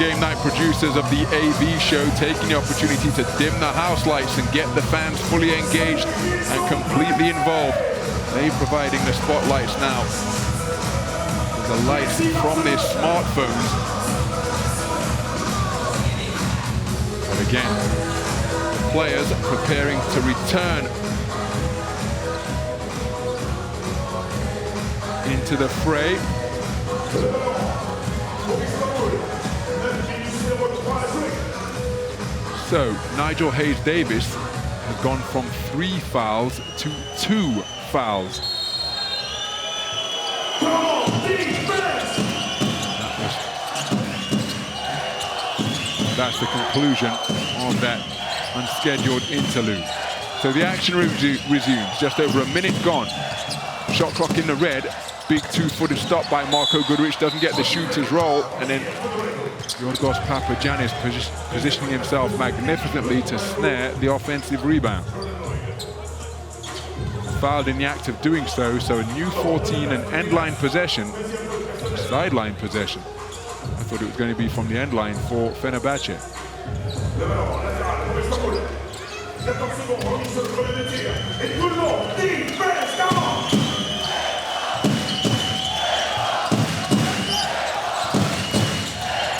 game night producers of the AV show, taking the opportunity to dim the house lights and get the fans fully engaged and completely involved. They're providing the spotlights now. The lights from their smartphones. But again, the players preparing to return into the fray. So Nigel Hayes-Davis has gone from 3 fouls to 2 fouls. That's the conclusion of that unscheduled interlude. So the action resumes, just over a minute gone. Shot clock in the red. Big 2-footed stop by Marko Guduric, doesn't get the shooter's roll, and then Yorgos Papagiannis positioning himself magnificently to snare the offensive rebound. Fouled in the act of doing so, so a new 14 and end line possession, sideline possession. I thought it was going to be from the end line for Fenerbahçe.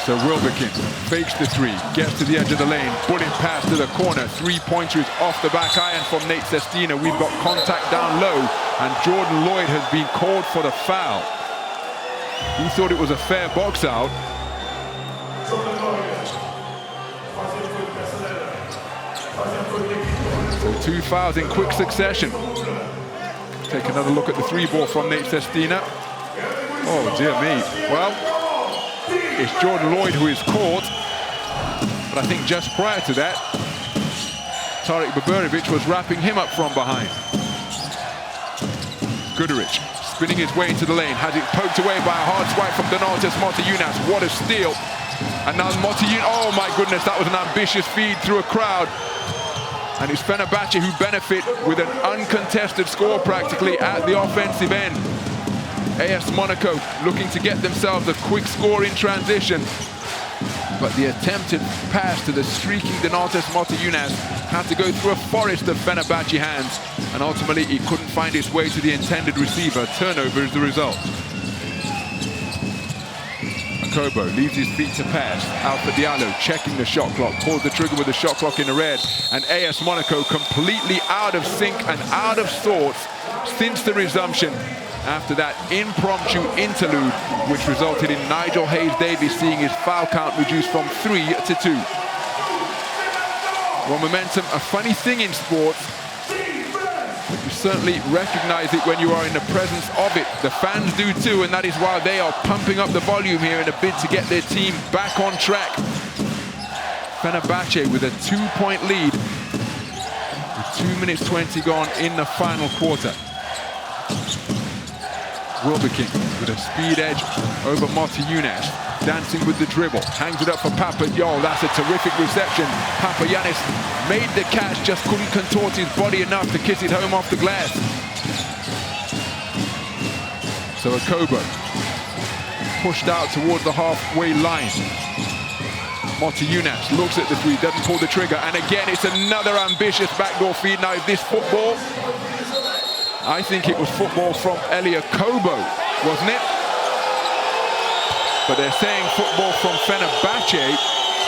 So Wilbekin fakes the 3, gets to the edge of the lane, bullet pass to the corner, 3-pointer is off the back iron from Nate Sestina. We've got contact down low, and Jordan Lloyd has been called for the foul. He thought it was a fair box out. So 2 fouls in quick succession. Take another look at the 3-ball from Nate Sestina. Oh dear me. Well, it's Jordan Lloyd who is caught, but I think just prior to that, Tarek Baburevic was wrapping him up from behind. Guduric spinning his way into the lane, has it poked away by a hard swipe from Donatas Motiejunas. What a steal. And now Motiejunas, oh my goodness, that was an ambitious feed through a crowd. And it's Fenerbahçe who benefit with an uncontested score practically at the offensive end. AS Monaco looking to get themselves a quick score in transition. But the attempted pass to the streaking Donatas Motiejunas had to go through a forest of Fenerbahçe hands, and ultimately it couldn't find its way to the intended receiver. Turnover is the result. Kobo leaves his feet to pass. Alpha Diallo checking the shot clock, pulls the trigger with the shot clock in the red, and AS Monaco completely out of sync and out of sorts since the resumption after that impromptu interlude, which resulted in Nigel Hayes-Davis seeing his foul count reduced from 3 to 2. Well, momentum, a funny thing in sports. You certainly recognize it when you are in the presence of it. The fans do too, and that is why they are pumping up the volume here in a bid to get their team back on track. Fenerbahçe with a 2-point lead with 2 minutes 20 gone in the final quarter. Wilbekin with a speed edge over Motiejunas, dancing with the dribble, hangs it up for Papa. Yo, that's a terrific reception. Papagiannis made the catch, just couldn't contort his body enough to kiss it home off the glass. So Akobo pushed out towards the halfway line. Motiejunas looks at the 3, doesn't pull the trigger, and again it's another ambitious backdoor feed. Now is this football? I think it was football from Elia Kobo, wasn't it? But they're saying football from Fenerbahçe,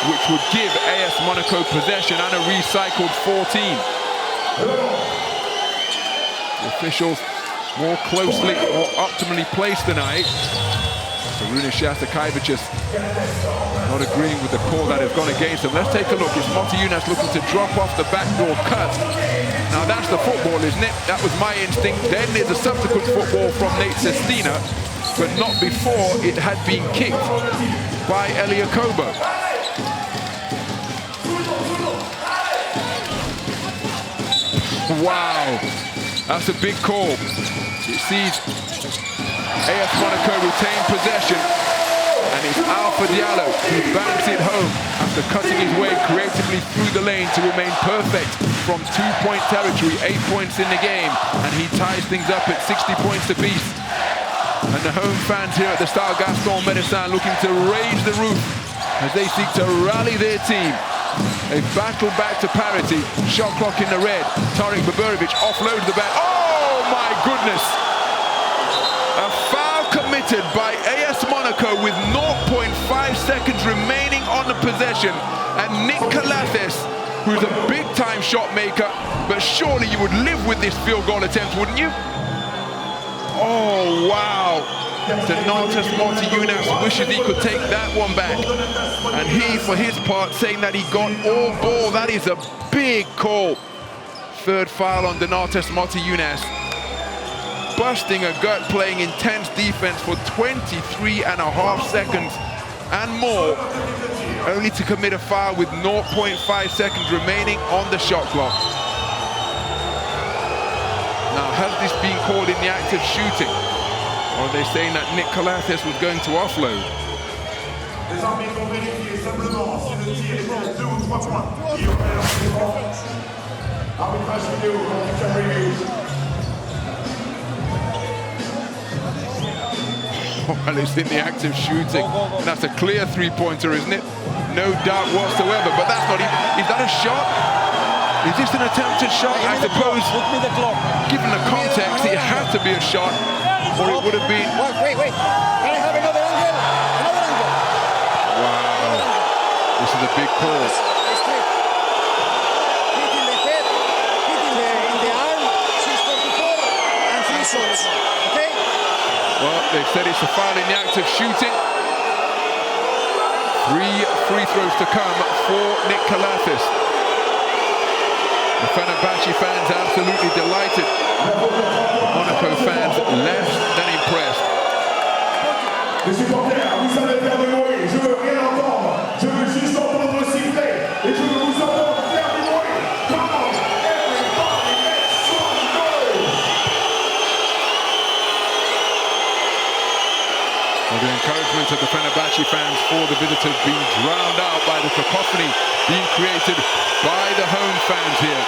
which would give AS Monaco possession and a recycled 14. The officials more closely, more optimally placed tonight. So Rune Šaštakajvičius not agreeing with the call that has gone against him. Let's take a look. It's Motiejunas looking to drop off the backdoor cut. Now that's the football, isn't it? That was my instinct. Then there's a subsequent football from Nate Sestina, but not before it had been kicked by Elia Kobo. Wow, that's a big call. It sees AS Monaco retain possession, and it's Alpha Diallo who banks it home after cutting his way creatively through the lane to remain perfect from 2-point territory, 8 points in the game, and he ties things up at 60 points apiece. And the home fans here at the Stade Gaston Médecin looking to raise the roof as they seek to rally their team. They battle back to parity. Shot clock in the red. Tarek Baburovic offloads the bat. Oh my goodness! A foul committed by AS Monaco with 0.5 seconds remaining on the possession. And Nick Calathes, who's a big-time shot maker, but surely you would live with this field goal attempt, wouldn't you? Oh, wow. Donatas Motiejunas wishes he could take that one back. And he, for his part, saying that he got all ball. That is a big call. Third foul on Donatas Motiejunas. Busting a gut, playing intense defense for 23.5 seconds and more, only to commit a foul with 0.5 seconds remaining on the shot clock. Now, has this been called in the act of shooting? Or are they saying that Nick Calathes was going to offload? Les arbitres vont vérifier simplement si le tir est 2 ou 3 points. Il arbitrage vidéo, on can review. Well, it's in the act of shooting. And that's a clear three-pointer, isn't it? No doubt whatsoever. But that's not even... Is that a shot? Is this an attempted shot? I suppose, given the context, it had to be a shot, or it would have been... Wait. Can I have another angle? Another angle. Wow. This is a big call. Hitting the head, hitting in the arm, 644, and 3 shots. Okay? Well, they've said it's a foul in the act of shooting. 3 free throws to come for Nick Calathes. The Fenerbahçe fans absolutely delighted. The Monaco fans less than impressed. Les supporters, vous savez faire du bruit, je veux rien entendre. Je veux juste entendre siffler et je veux vous entendre faire du bruit. Come on, everybody, make some noise. Well, the encouragement of the Fenerbahçe fans for the visitors being drowned out by the cacophony being created by the home fans here.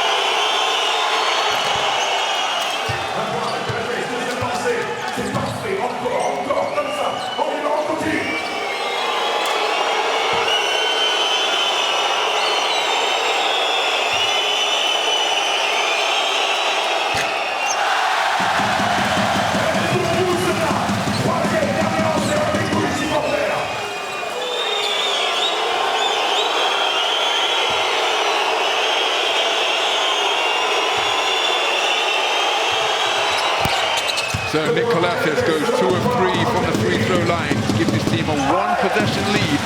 So Nick Calathes goes 2 of 3 from the free throw line, gives his team a 1-possession lead,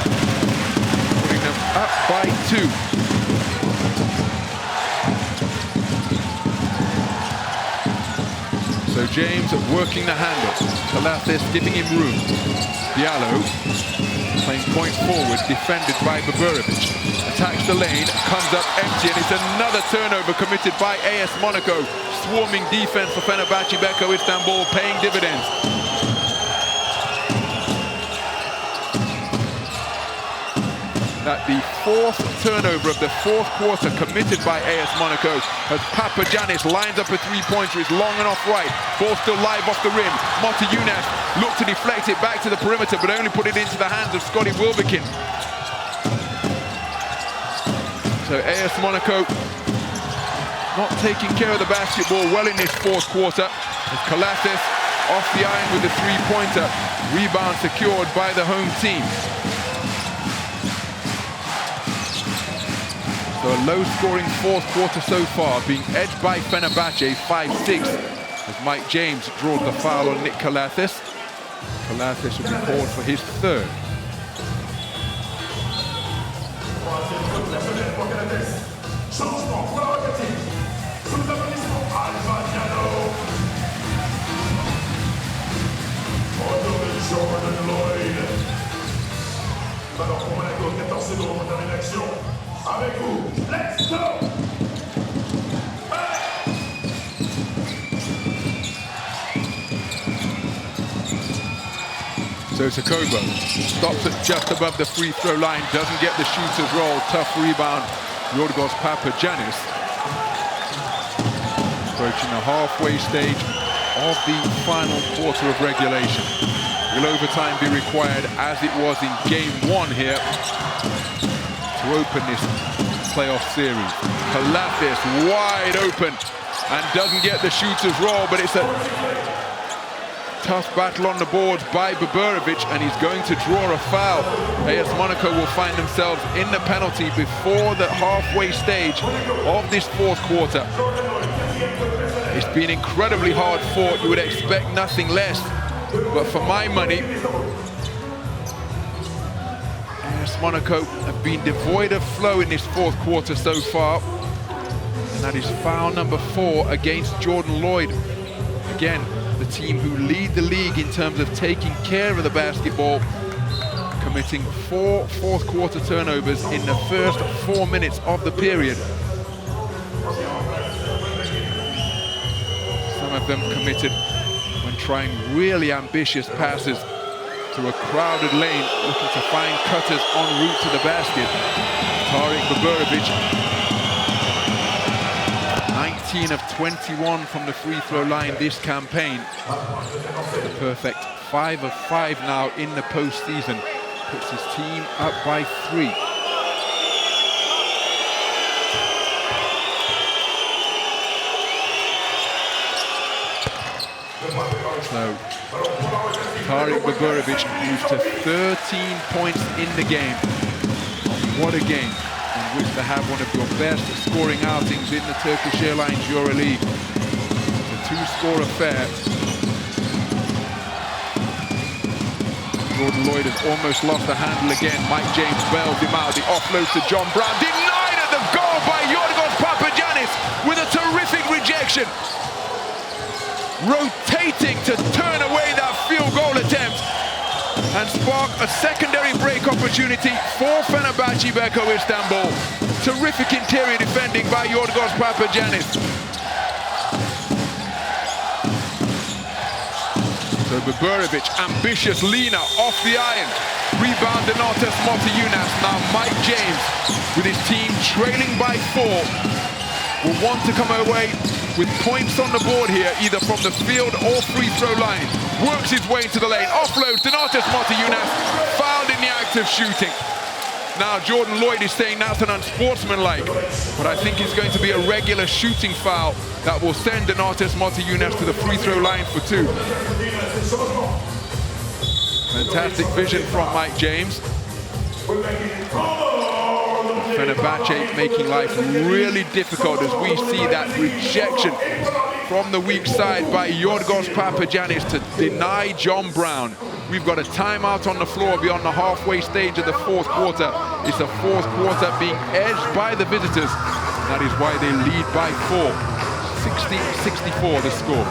putting them up by 2. So James working the handle, Calathes giving him room. Diallo playing point forward, defended by Baburovic. Attacks the lane, comes up empty, and it's another turnover committed by AS Monaco. Swarming defense for Fenerbahçe Beko Istanbul, paying dividends. That the 4th turnover of the 4th quarter committed by AS Monaco, as Papagiannis lines up a three-pointer. It's long and off right. Ball still live off the rim. Motiejunas looked to deflect it back to the perimeter, but only put it into the hands of Scotty Wilbekin. So AS Monaco not taking care of the basketball well in this 4th quarter. As Calathes off the iron with a three-pointer. Rebound secured by the home team. So a low-scoring 4th quarter so far, being edged by Fenerbahçe 5-6, as Mike James draws the foul on Nick Calathes. Calathes will be called for his 3rd. Jordan Lloyd. Alors pour Monaco, 14 secondes pour terminer l'action. Avec vous, let's go! So Sakobo stops it just above the free throw line, doesn't get the shooter's roll. Tough rebound, Yorgos Papagiannis. Approaching the halfway stage of the final quarter of regulation. Will overtime be required, as it was in game 1 here, to open this playoff series? Palacios wide open and doesn't get the shooter's roll, but it's a tough battle on the boards by Boborovic, and he's going to draw a foul. AS Monaco will find themselves in the penalty before the halfway stage of this fourth quarter. It's been incredibly hard fought. You would expect nothing less, but for my money, AS Monaco have been devoid of flow in this fourth quarter so far, and that is foul number 4 against Jordan Lloyd. Again, the team who lead the league in terms of taking care of the basketball, committing 4 fourth quarter turnovers in the first 4 minutes of the period. Some of them committed when trying really ambitious passes to a crowded lane, looking to find cutters en route to the basket. Tarik Boborovic, 19 of 21 from the free throw line this campaign. The perfect 5 of 5 now in the postseason. Puts his team up by 3. So Tarik Boborovic moves to 13 points in the game. What a game in which to have one of your best scoring outings in the Turkish Airlines EuroLeague. It's a 2-score affair. Jordan Lloyd has almost lost the handle again. Mike James bails him out. The offload to John Brown. Denied at the goal by Yorgos Papagiannis with a terrific rejection. Rotating to turn away that field goal attempt and spark a secondary break opportunity for Fenerbahçe Beko Istanbul. Terrific interior defending by Yorgos Papagiannis. So Boborovic, ambitious leaner off the iron. Rebound Donatas Motiejunas. Now Mike James, with his team trailing by 4, will want to come away with points on the board here, either from the field or free throw line. Works his way into the lane. Offload, Donatas Motiejunas, fouled in the act of shooting. Now Jordan Lloyd is saying that's an unsportsmanlike, but I think it's going to be a regular shooting foul that will send Donatas Motiejunas to the free throw line for 2. Fantastic vision from Mike James. Fenerbahçe making life really difficult as we see that rejection from the weak side by Yorgos Papagiannis to deny John Brown. We've got a timeout on the floor beyond the halfway stage of the fourth quarter. It's a fourth quarter being edged by the visitors. That is why they lead by 4. 60-64 the score.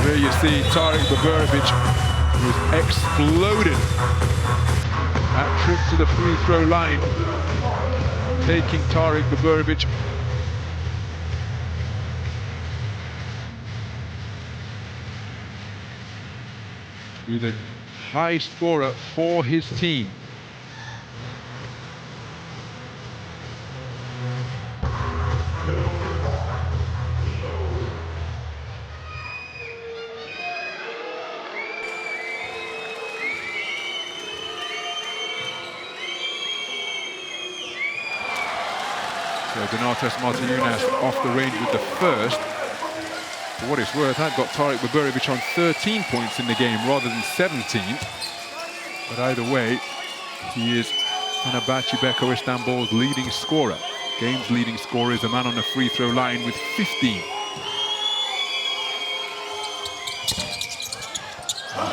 There you see Tarik Boborovic, who's exploded. That trip to the free throw line, taking Tarik Boborovic to the high scorer for his team. So Donatas Motiejunas off the range with the first. For what it's worth, I've got Tarek Baburic on 13 points in the game rather than 17. But either way, he is Fenerbahçe Beko Istanbul's leading scorer. Game's leading scorer is a man on the free throw line with 15.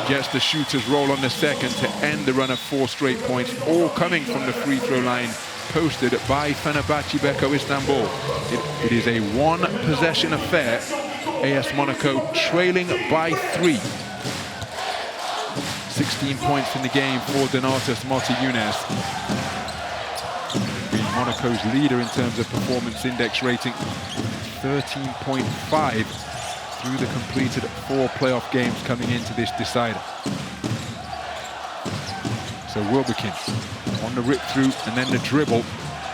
Gets the shooter's roll on the second to end the run of 4 straight points, all coming from the free throw line posted by Fenerbahçe Beko Istanbul. It is a one-possession affair. AS Monaco trailing by 3. 16 points in the game for Donatas Motiejunas. Being Monaco's leader in terms of performance index rating, 13.5 through the completed 4 playoff games coming into this decider. So Wilbekin on the rip through and then the dribble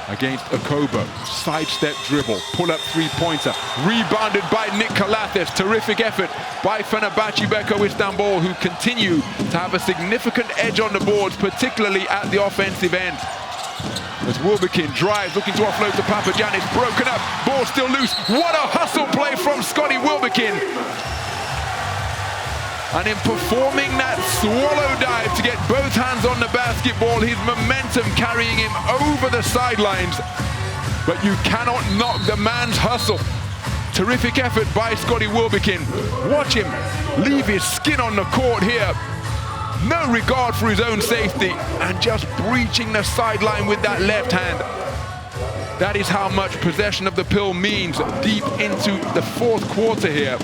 against Okobo. Sidestep dribble, pull-up three-pointer, rebounded by Nick Kalathis. Terrific effort by Fenerbahçe Beko Istanbul, who continue to have a significant edge on the boards, particularly at the offensive end. As Wilbekin drives, looking to offload to Papagiannis, broken up, ball still loose. What a hustle play from Scotty Wilbekin. And in performing that swallow dive to get both hands on the basketball, his momentum carrying him over the sidelines. But you cannot knock the man's hustle. Terrific effort by Scotty Wilbekin. Watch him leave his skin on the court here. No regard for his own safety and just breaching the sideline with that left hand. That is how much possession of the pill means deep into the 4th quarter here.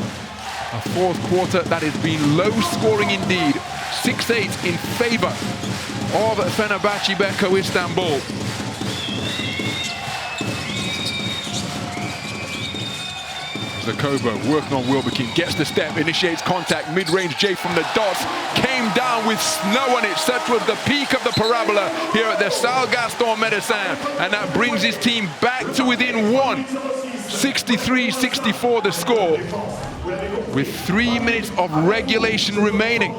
A 4th quarter that has been low scoring indeed. 6-8 in favor of Fenerbahçe Beko Istanbul. Zakobo working on Wilbekin, gets the step, initiates contact, mid-range J from the dots, came down with snow on it. Such was the peak of the parabola here at the Salle Gaston Médecin, and that brings his team back to within 1. 63-64 the score, with 3 minutes of regulation remaining.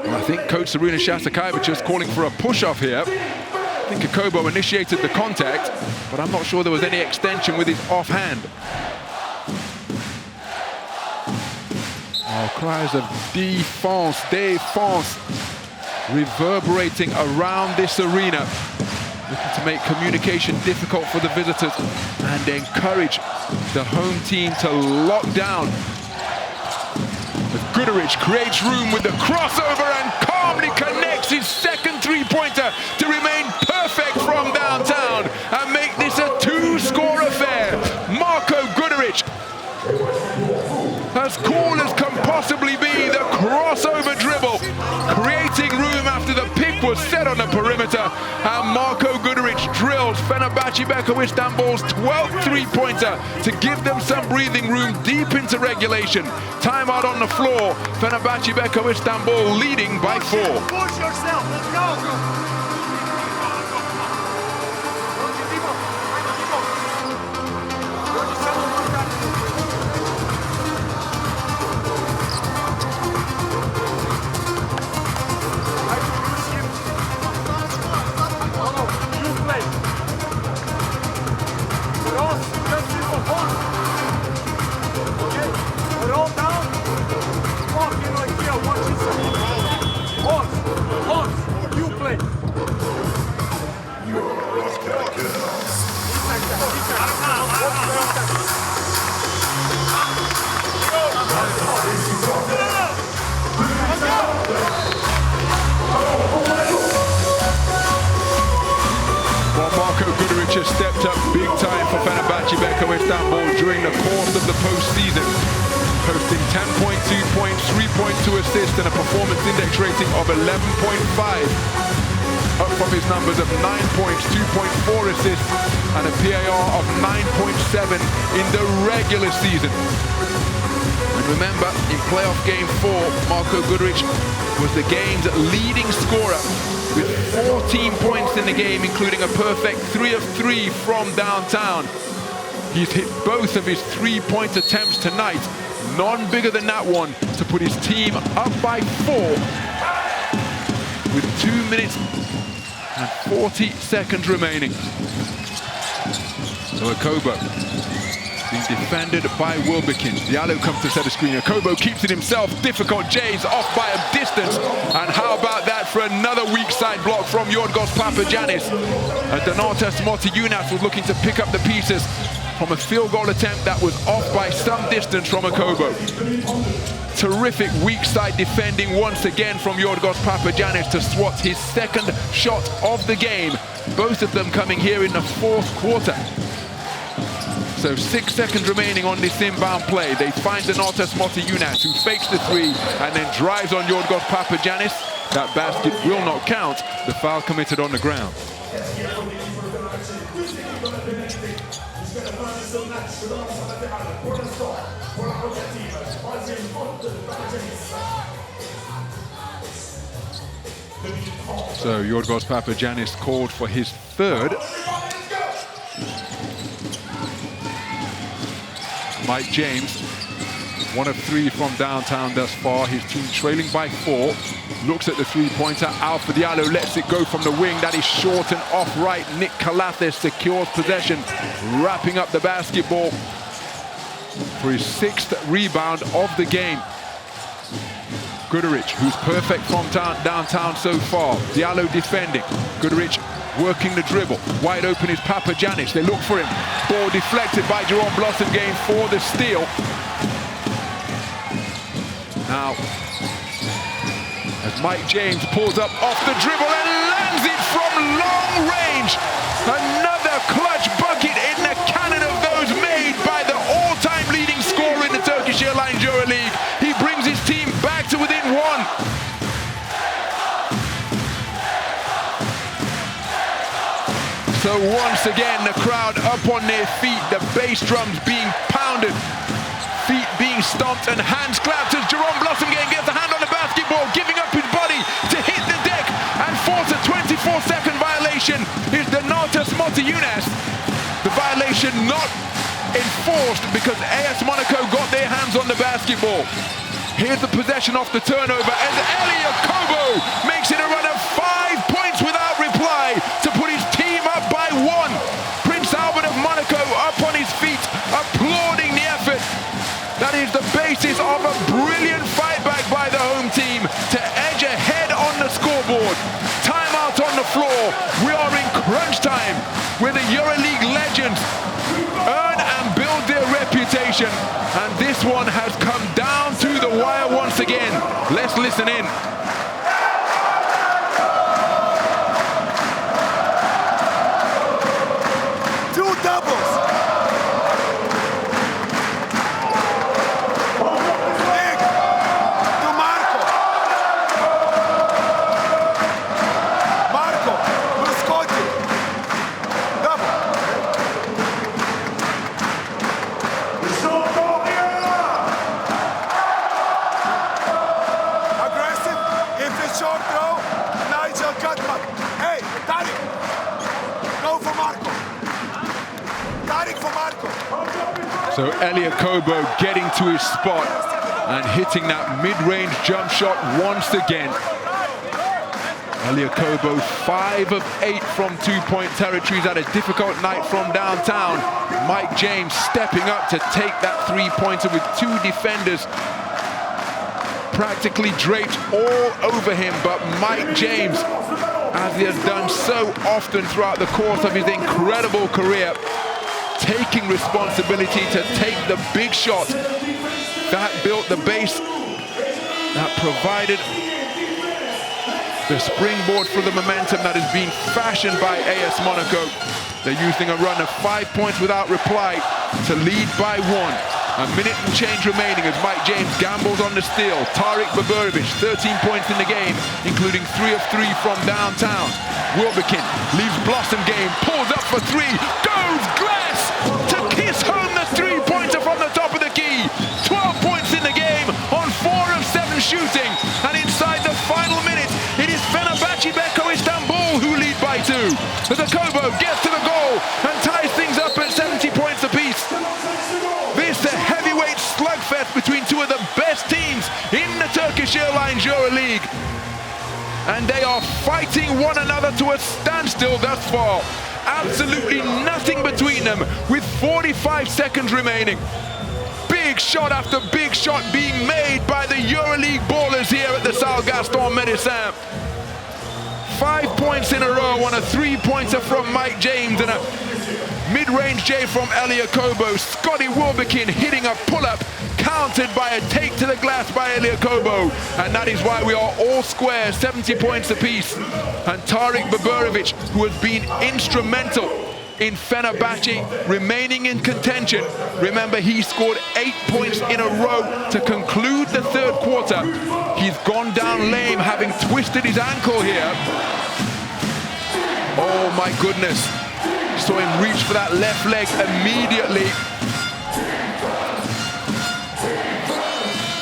And I think Coach Saruna Shastakevich is calling for a push-off here. I think Okobo initiated the contact, but I'm not sure there was any extension with his offhand. Oh, cries of défense, défense, reverberating around this arena, looking to make communication difficult for the visitors and encourage the home team to lock down. As Guduric creates room with the crossover and calmly connects his second three-pointer to remain perfect from downtown and make this a 2-score affair. Marko Guduric, as cool as can possibly be, the crossover dribble, creating room after the pick was set on the perimeter, and Marko Guduric drills Fenerbahçe Beko Istanbul's 12th three-pointer to give them some breathing room deep into regulation. Timeout on the floor, Fenerbahçe Beko Istanbul leading by 4. Push yourself, let's go! Has stepped up big time for Fenerbahçe Beko Istanbul during the course of the postseason, posting 10.2 points, 3.2 assists and a performance index rating of 11.5, up from his numbers of 9 points, 2.4 assists and a PAR of 9.7 in the regular season. And remember, in playoff game 4, Marko Guduric was the game's leading scorer with 14 points in the game, including a perfect 3 of 3 from downtown. He's hit both of his 3-point attempts tonight, none bigger than that one, to put his team up by 4 with 2 minutes and 40 seconds remaining. So Okobo Being defended by Wilbekin. Diallo comes to set a screen. Kobo keeps it himself. Difficult. Jay's off by a distance. And how about that for another weak side block from Yorgos Papagiannis? Donatas Motiejunas was looking to pick up the pieces from a field goal attempt that was off by some distance from Kobo. Terrific weak side defending once again from Yorgos Papagiannis to swat his second shot of the game. Both of them coming here in the fourth quarter. So 6 seconds remaining on this inbound play. They find Donatas Motiejunas, who fakes the three and then drives on Yorgos Papagiannis. That basket will not count. The foul committed on the ground. So Yorgos Papagiannis called for his third. Mike James, 1 of 3 from downtown thus far. His team trailing by 4. Looks at the three-pointer. Alpha Diallo lets it go from the wing. That is short and off right. Nick Calates secures possession, wrapping up the basketball for his 6th rebound of the game. Goodrich, who's perfect from downtown so far. Diallo defending. Goodrich working the dribble. Wide open is Papagiannis. They look for him. Ball deflected by Jerome Blossomgame for the steal. Now, as Mike James pulls up off the dribble and lands it from long range. Another clutch bucket in the cannon of those made by the all-time leading scorer in the Turkish Airlines EuroLeague. He brings his team back to within 1. So once again, the crowd up on their feet, the bass drums being pounded, feet being stomped and hands clapped as Jerome Blossomgame gets a hand on the basketball, giving up his body to hit the deck and force a 24-second violation is Donatas Motiejunas. The violation not enforced because AS Monaco got their hands on the basketball. Here's the possession off the turnover as Elia Kobo makes it a run of 5 points without reply to put his team up by 1. Prince Albert of Monaco up on his feet, applauding the effort. That is the basis of a brilliant fight back by the home team to edge ahead on the scoreboard. Timeout on the floor. We are in crunch time where the EuroLeague legends earn and build their reputation. And this one has come down to the wire once again. Let's listen in. Two doubles. Nick to Marco. Marco to Scotty. Double. Aggressive. If it's short throw, Nigel cutback. Hey, Tariq. Go for Marco. Tariq for Marco. So Elia Kobo getting to his spot and hitting that mid-range jump shot once again. Elia Kobo 5 of 8 from 2-point territories. Had a difficult night from downtown. Mike James stepping up to take that three-pointer with 2 defenders practically draped all over him. But Mike James, as he has done so often throughout the course of his incredible career, taking responsibility to take the big shot that built the base, that provided the springboard for the momentum that has been fashioned by AS Monaco. They're using a run of 5 points without reply to lead by 1. A minute and change remaining as Mike James gambles on the steal. Tariq Baburovic, 13 points in the game, including 3 of 3 from downtown. Wilbekin leaves Blossomgame, pulls up for 3, goes glass to kiss home the three-pointer from the top of the key. 12 points in the game on 4 of 7 shooting. And inside the final minute, it is Fenerbahçe Beko Istanbul who lead by 2. The Kobo gets to the goal and ties things up at 70 points apiece. This is a heavyweight slugfest between 2 of the best teams in the Turkish Airlines EuroLeague. And they are fighting one another to a standstill thus far. Absolutely nothing between them with 45 5 seconds remaining. Big shot after big shot being made by the EuroLeague ballers here at the Salle Gaston Médecin. 5 points in a row on a 3-pointer from Mike James and a mid-range J from Elia Kobo. Scotty Wilbekin hitting a pull-up, countered by a take to the glass by Elia Kobo. And that is why we are all square, 70 points apiece. And Tarik Baburovic, who has been instrumental in Fenerbahçe remaining in contention. Remember, he scored 8 points in a row to conclude the third quarter. He's gone down lame, having twisted his ankle here. Oh my goodness. Saw him reach for that left leg immediately.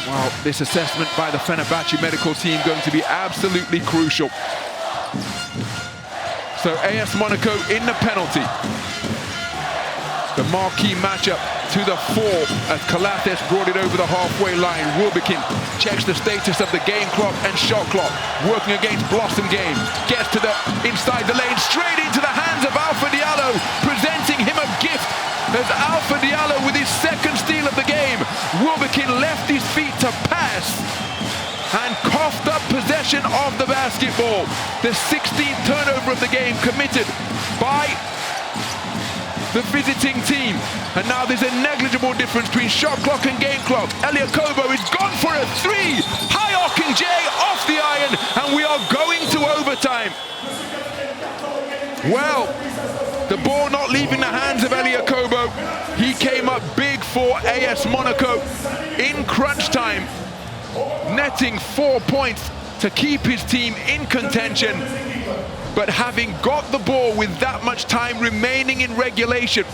Wow, this assessment by the Fenerbahçe medical team going to be absolutely crucial. So AS Monaco in the penalty. The marquee matchup to the 4 as Calates brought it over the halfway line. Wilbekin checks the status of the game clock and shot clock. Working against Blossom Game. Gets to the inside the lane, straight into the hands of Alpha Diallo, presenting him a gift. As Alpha Diallo with his second steal of the game. Wilbekin left his feet to pass and coughed up possession of the basketball. The 16th turnover of the game committed by the visiting team. And now there's a negligible difference between shot clock and game clock. Elia Kobo is gone for a 3. High-arcing J off the iron, and we are going to overtime. Well, the ball not leaving the hands of Elia Kobo. He came up big for AS Monaco in crunch time, netting 4 points to keep his team in contention. But having got the ball with that much time remaining in regulation,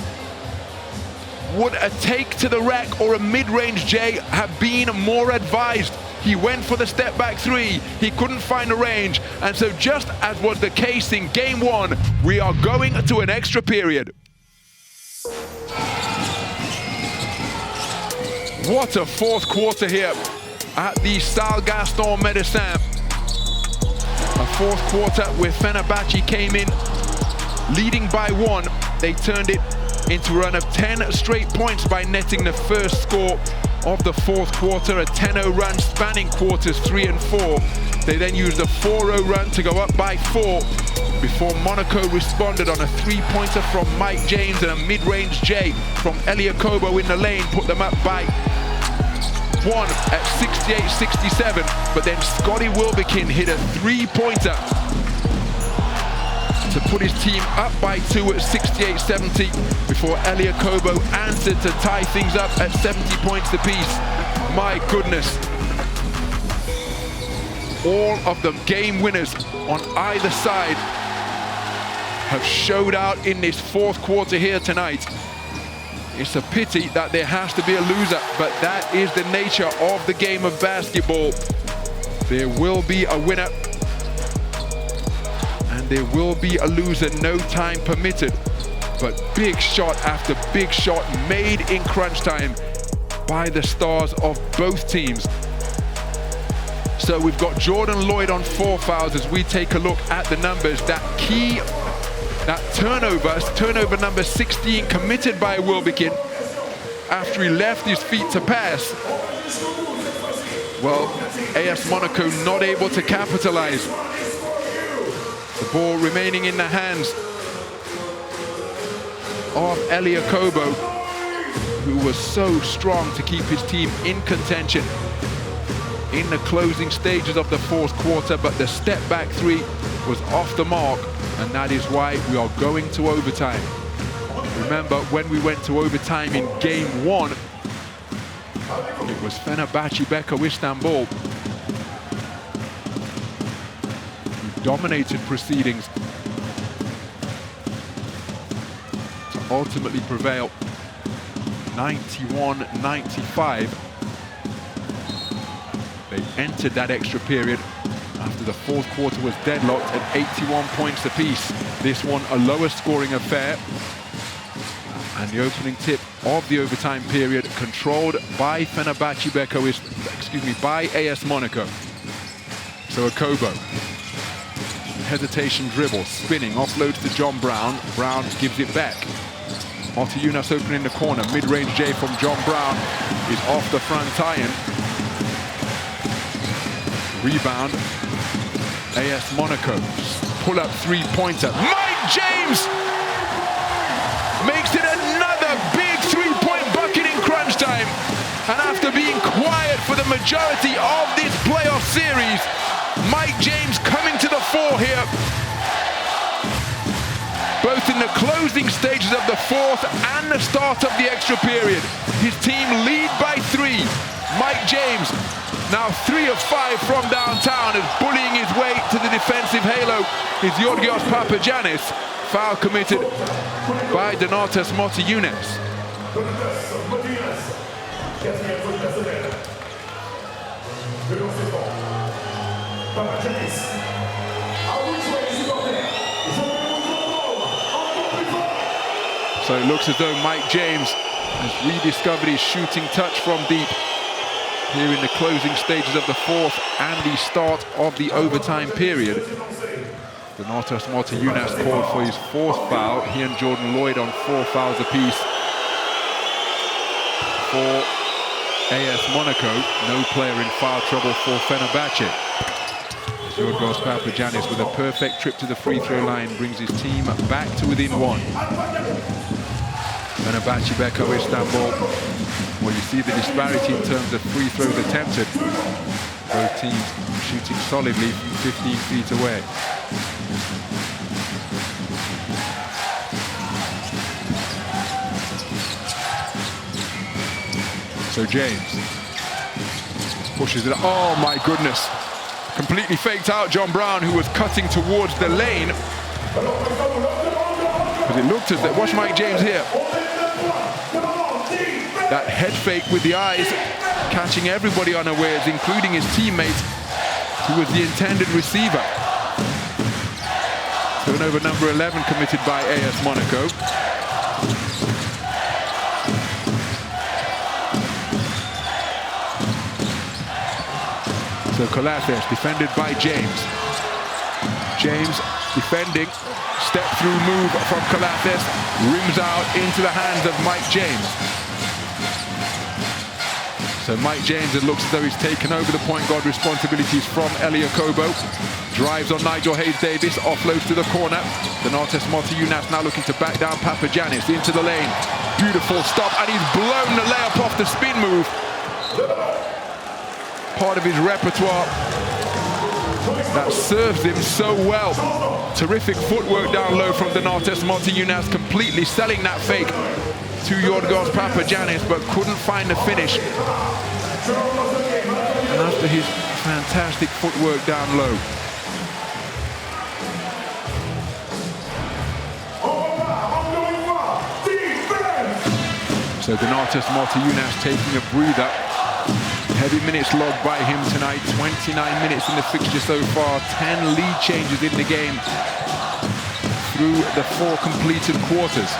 would a take to the rack or a mid-range J have been more advised? He went for the step back 3, he couldn't find a range, and so just as was the case in game 1, we are going to an extra period. What a fourth quarter here at the Salle Gaston Médecin. A fourth quarter where Fenerbahçe came in leading by 1. They turned it into a run of 10 straight points by netting the first score of the fourth quarter, a 10-0 run spanning quarters 3 and 4. They then used a 4-0 run to go up by 4 before Monaco responded on a 3-pointer from Mike James and a mid-range J from Elia Kobo in the lane, put them up by 1 at 68-67, but then Scotty Wilbekin hit a 3-pointer to put his team up by 2 at 68-70 before Elia Kobo answered to tie things up at 70 points apiece. My goodness. All of the game winners on either side have showed out in this fourth quarter here tonight. It's a pity that there has to be a loser, but that is the nature of the game of basketball. There will be a winner and there will be a loser, no time permitted. But big shot after big shot made in crunch time by the stars of both teams. So we've got Jordan Lloyd on 4 fouls as we take a look at the numbers. That turnover number 16 committed by Wilbekin after he left his feet to pass. Well, AS Monaco not able to capitalize. The ball remaining in the hands of Elia Kobo, who was so strong to keep his team in contention in the closing stages of the fourth quarter, but the step back 3 was off the mark, and that is why we are going to overtime. Remember, when we went to overtime in game 1, it was Fenerbahçe Beko Istanbul who dominated proceedings to ultimately prevail 91-95. They entered that extra period after the fourth quarter was deadlocked at 81 points apiece. This one a lower scoring affair. And the opening tip of the overtime period controlled by Fenerbahçe Beko, by AS Monaco. So a Kobo. Hesitation dribble, spinning, offloads to John Brown. Brown gives it back. Motiejunas opening the corner. Mid-range J from John Brown is off the front iron. Rebound. AS Monaco. Pull-up three-pointer. Mike James makes it another big three-point bucket in crunch time. And after being quiet for the majority of this playoff series, Mike James coming to the fore here. Both in the closing stages of the fourth and the start of the extra period. His team lead by 3. Mike James, now 3 of 5 from downtown, is bullying his way to the defensive halo. Is Georgios Papagiannis. Foul committed by Donatas Motiejunas. So it looks as though Mike James has rediscovered his shooting touch from deep here in the closing stages of the fourth and the start of the overtime period. Donatas Motiejunas called for his 4th foul. He and Jordan Lloyd on 4 fouls apiece for AS Monaco. No player in foul trouble for Fenerbahçe. Georgios Papagiannis with a perfect trip to the free throw line brings his team back to within 1. Fenerbahçe Beko Istanbul. Well, you see the disparity in terms of free throws attempted. Both teams shooting solidly from 15 feet away. So James pushes it. Oh my goodness. Completely faked out John Brown, who was cutting towards the lane. But it looked as though, watch Mike James here. That head fake with the eyes, catching everybody unawares, including his teammate, who was the intended receiver. Turnover number 11 committed by AS Monaco. So Collathis defended by James. James defending, step through move from Collathis, rims out into the hands of Mike James. So Mike James, it looks as though he's taken over the point guard responsibilities from Elie Okobo. Drives on Nigel Hayes-Davis, offloads to the corner. Donatas Motiejunas now looking to back down Papagiannis into the lane. Beautiful stop, and he's blown the layup off the spin move. Part of his repertoire that serves him so well. Terrific footwork down low from Donatas Motiejunas, completely selling that fake to Georgios Papagiannis, but couldn't find the finish. And after his fantastic footwork down low. So Donatas Motiejunas taking a breather. Heavy minutes logged by him tonight, 29 minutes in the fixture so far, 10 lead changes in the game through the 4 completed quarters.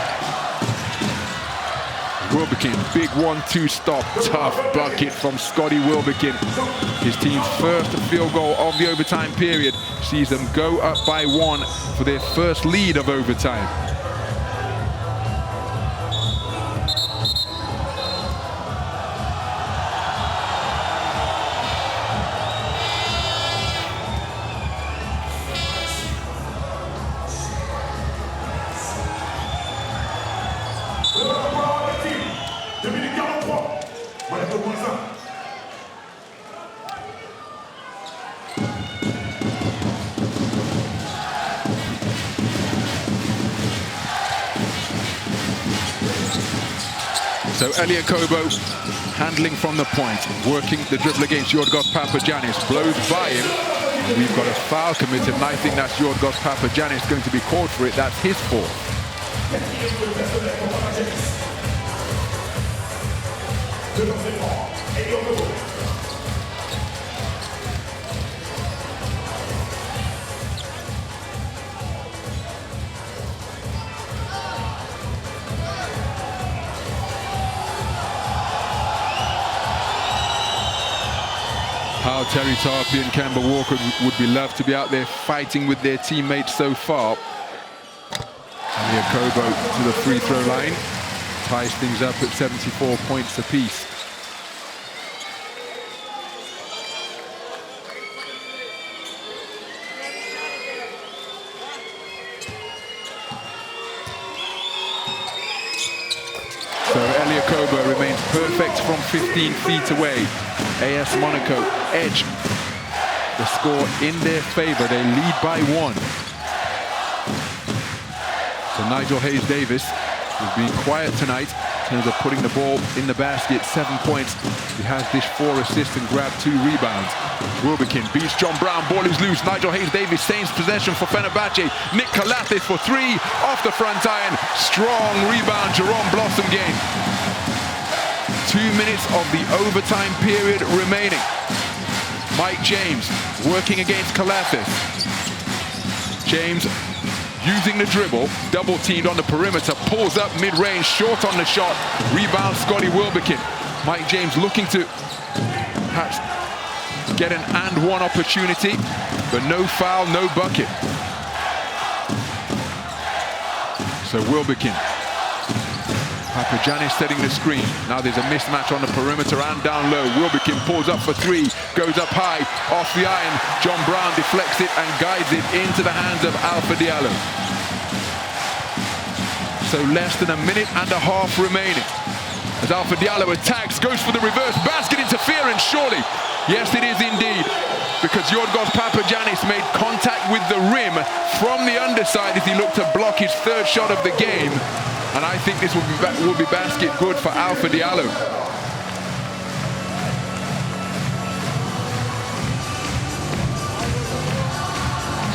Wilbekin, big 1-2 stop, tough bucket from Scotty Wilbekin. His team's first field goal of the overtime period sees them go up by 1 for their first lead of overtime. So Elie Okobo handling from the point, working the dribble against Georgios Papagiannis, blows by him. We've got a foul committed, and I think that's Georgios Papagiannis going to be called for it. That's his fault. How Terry Tarpey and Kemba Walker would be loved to be out there fighting with their teammates so far. Elie Okobo to the free throw line. ties things up at 74 points apiece. So Eliakoba remains perfect from 15 feet away. AS Monaco edge the score in their favor. They lead by 1. So Nigel Hayes-Davis has been quiet tonight in terms of putting the ball in the basket. 7 points. He has dished 4 assists and grabbed 2 rebounds. Wilbekin beats John Brown. Ball is loose. Nigel Hayes-Davis saves possession for Fenerbahçe. Nick Kalathis for 3 off the front iron. Strong rebound. Jerome Blossom game. 2 minutes of the overtime period remaining. Mike James working against Kalathis. James using the dribble, double teamed on the perimeter, pulls up mid-range, short on the shot, rebound Scotty Wilbekin. Mike James looking to perhaps get an and one opportunity, but no foul, no bucket. So Wilbekin. Papagiannis setting the screen. Now there's a mismatch on the perimeter and down low. Wilbekin pulls up for 3, goes up high, off the iron. John Brown deflects it and guides it into the hands of Alpha Diallo. So less than a minute and a half remaining. As Alpha Diallo attacks, goes for the reverse basket interference, surely. Yes, it is indeed, because Yorgos Papagiannis made contact with the rim from the underside as he looked to block his 3rd shot of the game. And I think this will be basket good for Alpha Diallo.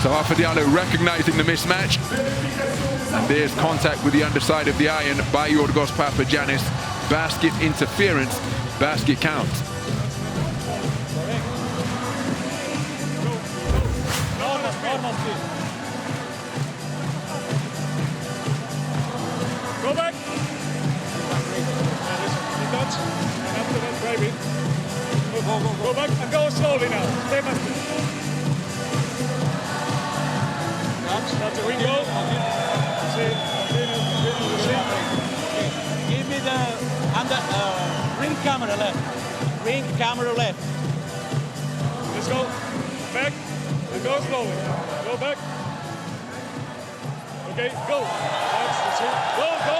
So Alpha Diallo recognizing the mismatch. And there's contact with the underside of the iron by Yorgos Papagiannis. Basket interference, basket count. Go back. Go back and go slowly now. Stay back. That's a window. Give me the ring camera left. Ring camera left. Let's go. Back and go slowly. Go back. Okay, go. That's it. Go, go.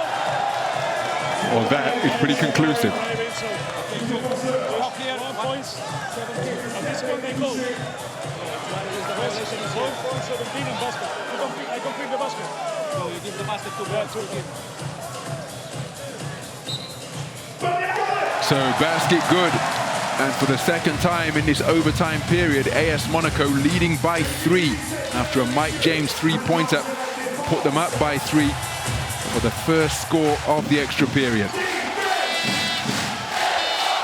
Well, that is pretty conclusive. 1 point, 17. At this point, they go. 1 point, 17 in basket. I complete the basket. So you give the basket to Turkey. So basket good. And for the 2nd time in this overtime period, AS Monaco leading by 3 after a Mike James 3-pointer put them up by 3 for the first score of the extra period.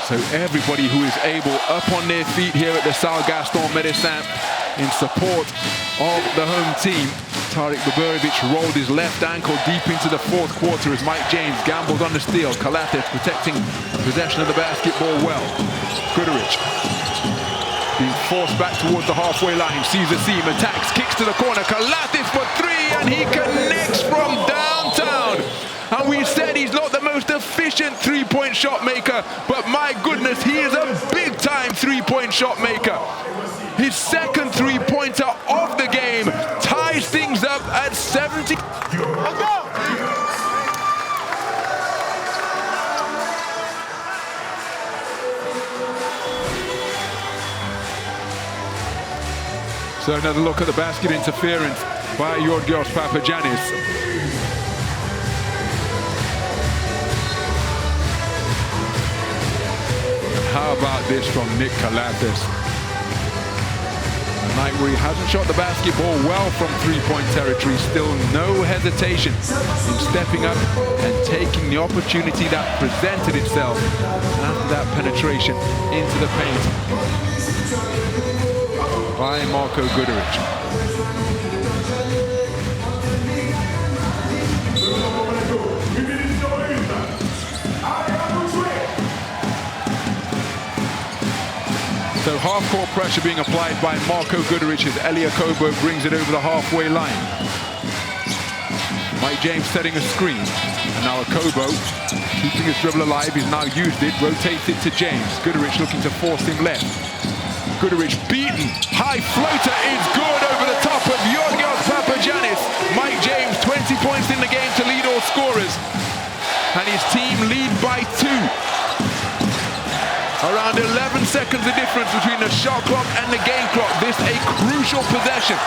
So everybody who is able up on their feet here at the Salle Gaston Médecin in support of the home team. Tarik Baburovic rolled his left ankle deep into the 4th quarter as Mike James gambled on the steal. Kalathis protecting possession of the basketball well. Guduric being forced back towards the halfway line. Sees a seam, attacks, kicks to the corner. Kalathis for 3 and he connects from downtown. And we said he's not the most efficient 3-point shot maker, but my goodness, he is a big-time 3-point shot maker. His 2nd 3-pointer of the game ties things up at 70. Let's go! So another look at the basket interference by Yorgos Papagiannis. How about this from Nick Kalathis? A night where he hasn't shot the basketball well from 3-point territory. Still no hesitation in stepping up and taking the opportunity that presented itself after that penetration into the paint by Marko Guduric. So half-court pressure being applied by Marko Guduric as Eliakoba brings it over the halfway line. Mike James setting a screen. And now Akobo, keeping his dribble alive, he's now used it, rotates it to James. Guduric looking to force him left. Guduric beaten, high floater is good over the top of Yorgos Papagiannis. Mike James, 20 points in the game to lead all scorers. And his team lead by 2. Around 11 seconds the difference between the shot clock and the game clock. This a crucial possession.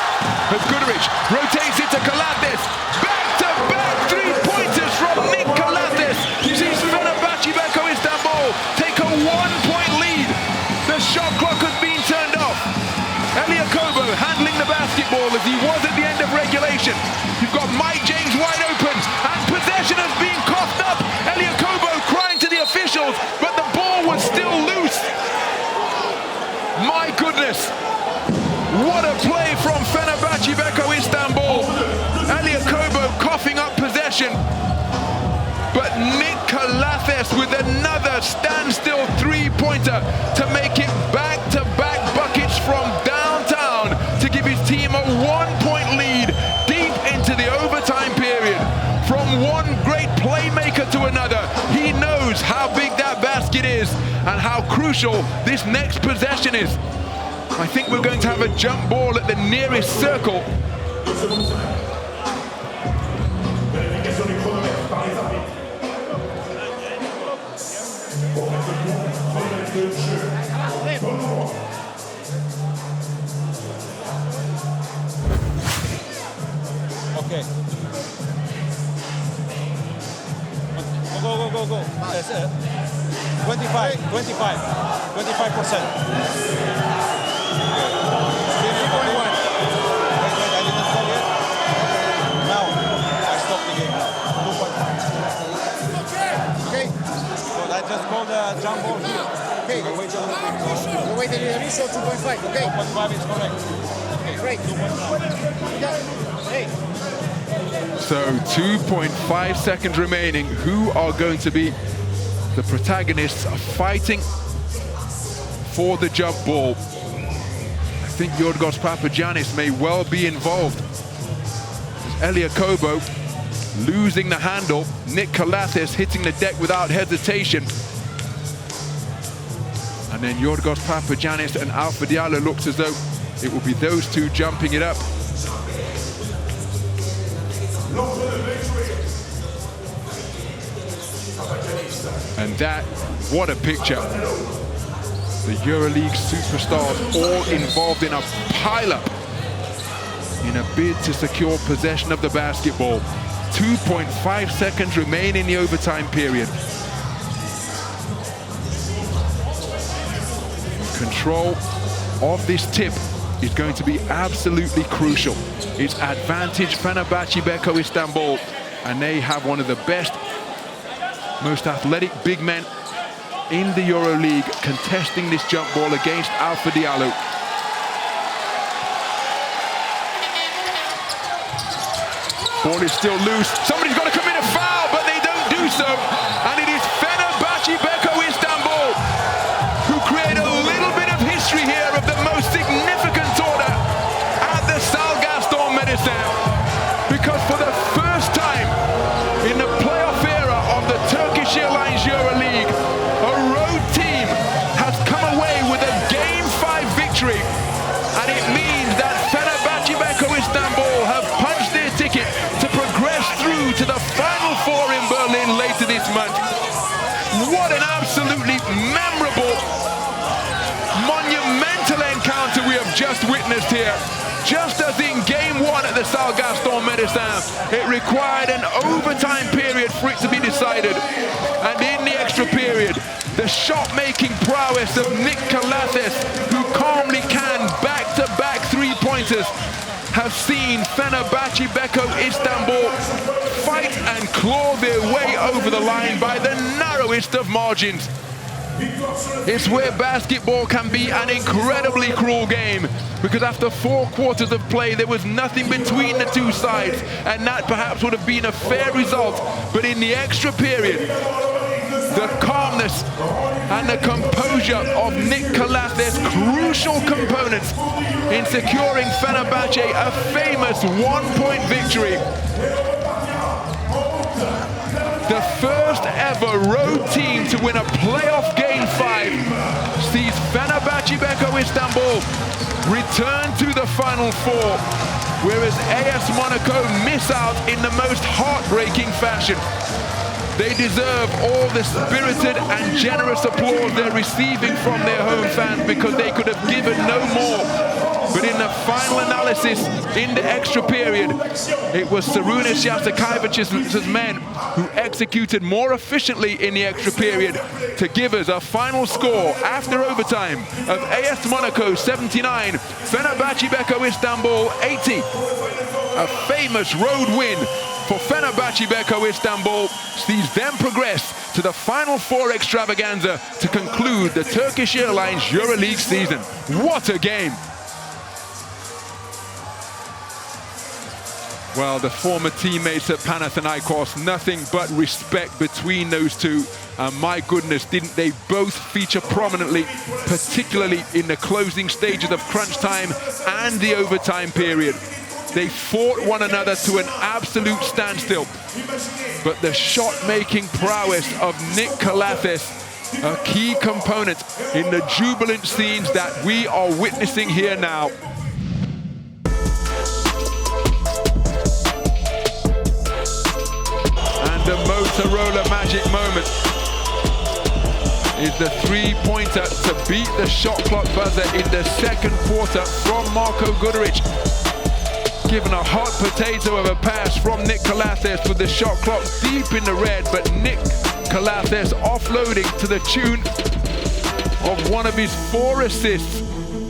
As Guduric rotates it to Kalates. Back-to-back three-pointers from Nick Kalates. Sees Fenerbahçe Beko Istanbul take a 1-point lead. The shot clock has been turned off. Elie Akobo handling the basketball as he was at the end of regulation. You've got Mike James wide open and possession has been coughed up. Elie Akobo crying to the officials, but the ball was still loose. My goodness. What a play from Fenerbahçe Beko Istanbul. Elie Akobo coughing up possession. But Nick Kalates with another standstill three-pointer to make it back-to-back buckets from downtown to give his team a 1-point lead deep into the overtime period. From one great playmaker to another, he knows how big that basket is and how crucial this next possession is. I think we're going to have a jump ball at the nearest circle. Okay. Go. That's it. 25%. 25%. Wait, I didn't call yet. Now, I stopped the game. 2.5. Okay. So I just called the jump ball here. Okay. You wait a little bit. You wait a little bit, so 2.5, okay? 2.5 is correct. Okay, great. 2.5. Hey. So 2.5 seconds remaining. Who are going to be the protagonists fighting for the jump ball? I think Yorgos Papagiannis may well be involved. Elie Akobo losing the handle. Nick Kalates hitting the deck without hesitation. And then Yorgos Papagiannis and Alpha Diallo looks as though it will be those two jumping it up. And that, what a picture. The EuroLeague superstars all involved in a pile-up in a bid to secure possession of the basketball. 2.5 seconds remain in the overtime period. Control of this tip is going to be absolutely crucial. It's advantage Fenerbahçe Beko Istanbul, and they have one of the best, most athletic big men in the EuroLeague contesting this jump ball against Alpha Diallo. Ball is still loose. Somebody's got to commit a foul, but they don't do so. And it is Fenerbahçe Beko Istanbul who create a little bit of history here of the most significant order at the Salgaston Medicine. Because for the first time in the playoff era of the Turkish Airlines EuroLeague, a road team has come away with a Game 5 victory. And it means that Fenerbahçe Beko Istanbul have punched their ticket to progress through to the Final Four in Berlin later this month. What an absolutely memorable, monumental encounter we have just witnessed here. Just as in Game 1 at the Salgaston Medicine, it required an overtime period for it to be decided. And in the extra period, the shot-making prowess of Nick Kalates, who calmly canned back-to-back three-pointers, have seen Fenerbahçe Beko Istanbul fight and claw their way over the line by the narrowest of margins. It's where basketball can be an incredibly cruel game, because after 4 quarters of play there was nothing between the two sides, and that perhaps would have been a fair result. But in the extra period, the calmness and the composure of Nick Kalates, crucial components in securing Fenerbahçe a famous 1-point victory. The first ever road team to win a playoff Game 5 sees Fenerbahçe Beko Istanbul return to the Final Four, whereas AS Monaco miss out in the most heartbreaking fashion. They deserve all the spirited and generous applause they're receiving from their home fans because they could have given no more. But in the final analysis, in the extra period, it was Ceremonies Jasikaevic's men who executed more efficiently in the extra period to give us a final score after overtime of AS Monaco 79, Fenerbahçe Beko Istanbul 80. A famous road win for Fenerbahçe Beko Istanbul sees them progress to the Final Four extravaganza to conclude the Turkish Airlines EuroLeague season. What a game! Well, the former teammates at Panathinaikos, nothing but respect between those two. And my goodness, didn't they both feature prominently, particularly in the closing stages of crunch time and the overtime period. They fought one another to an absolute standstill. But the shot-making prowess of Nick Calathes, a key component in the jubilant scenes that we are witnessing here now. The Motorola magic moment is the three-pointer to beat the shot clock buzzer in the second quarter from Marko Guduric. Given a hot potato of a pass from Nick Calathes with the shot clock deep in the red, but Nick Calathes offloading to the tune of one of his 4 assists,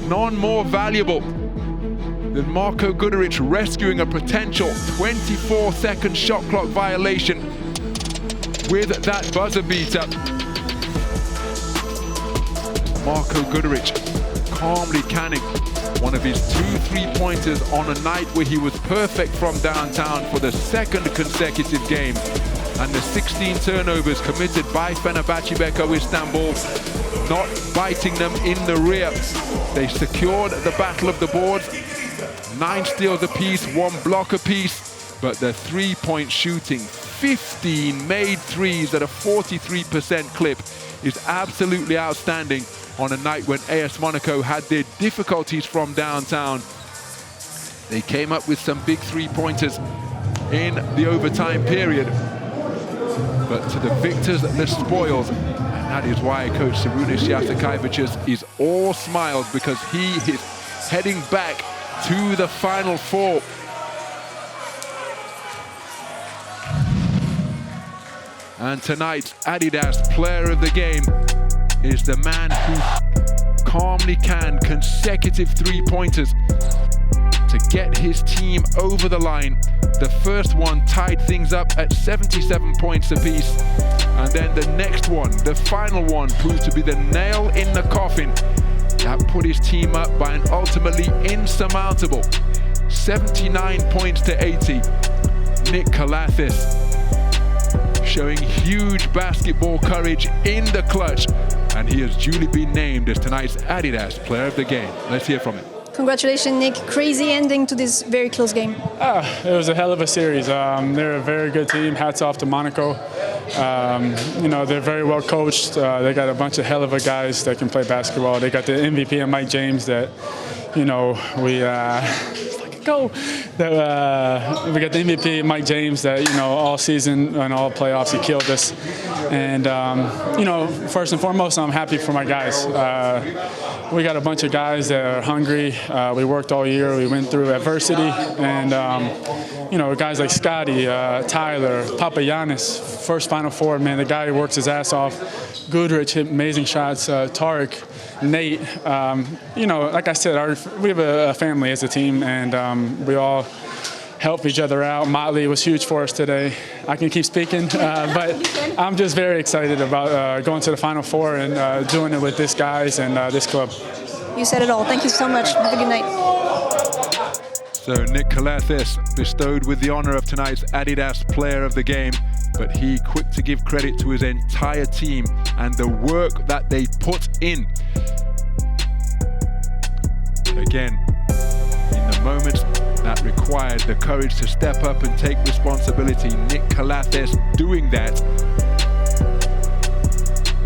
none more valuable than Marko Guduric rescuing a potential 24-second shot clock violation with that buzzer beater. Marko Guduric calmly canning one of his 2 3-pointers on a night where he was perfect from downtown for the second consecutive game. And the 16 turnovers committed by Fenerbahçe Beko Istanbul not biting them in the rear. They secured the battle of the boards, 9 steals apiece, 1 block apiece, but the 3-point shooting, 15 made threes at a 43% clip, is absolutely outstanding on a night when AS Monaco had their difficulties from downtown. They came up with some big 3-pointers in the overtime period, but to the victors, the spoils. And that is why Coach Ceremonies Jasikaevicius is all smiles, because he is heading back to the Final Four. And tonight's Adidas Player of the Game is the man who calmly canned consecutive 3-pointers to get his team over the line. The first one tied things up at 77 points apiece. And then the next one, the final one, proved to be the nail in the coffin that put his team up by an ultimately insurmountable 79 points to 80. Nick Calathes showing huge basketball courage in the clutch, and he has duly been named as tonight's Adidas Player of the Game. Let's hear from him. Congratulations, Nick. Crazy ending to this very close game. It was a hell of a series. They're a very good team. Hats off to Monaco. You know, they're very well coached. They got a bunch of hell of a guys that can play basketball. They got the MVP and Mike James that, you know, we got the MVP, Mike James, that, you know, all season and all playoffs, he killed us. And, you know, first and foremost, I'm happy for my guys. We got a bunch of guys that are hungry. We worked all year. We went through adversity. And, you know, guys like Scotty, Tyler, Papagiannis, first Final Four, man, the guy who works his ass off. Guduric hit amazing shots. Tarek, Nate, you know, like I said, we have a family as a team, and we all help each other out. Motley was huge for us today. I can keep speaking, but I'm just very excited about going to the Final Four and doing it with these guys and this club. You said it all. Thank you so much. Have a good night. So Nick Calathes bestowed with the honor of tonight's Adidas Player of the Game, but he quick to give credit to his entire team and the work that they put in. Again, in the moments that required the courage to step up and take responsibility. Nick Calathes doing that.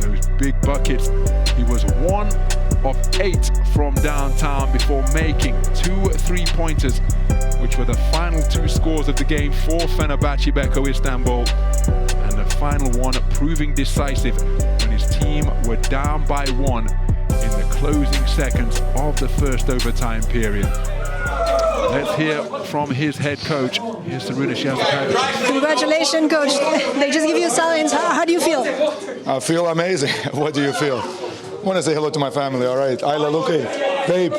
Those big buckets. He was 1 of 8 from downtown before making 2 3-pointers, which were the final 2 scores of the game for Fenerbahçe Beko Istanbul. And the final one proving decisive when his team were down by 1 in the closing seconds of the first overtime period. Let's hear from his head coach. Here's Ceremonies. Congratulations, coach. They just give you silence. How do you feel? I feel amazing. What do you feel? I want to say hello to my family, all right? Ayla, Luque, babe.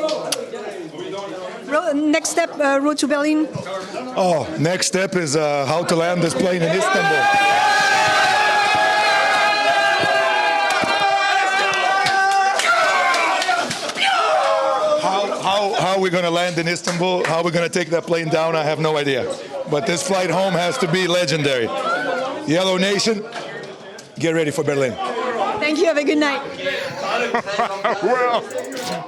Next step, road to Berlin. Oh, next step is how to land this plane in Istanbul. How we're going to land in Istanbul, how we're going to take that plane down, I have no idea. But this flight home has to be legendary. Yellow Nation, get ready for Berlin. Thank you. Have a good night. Well,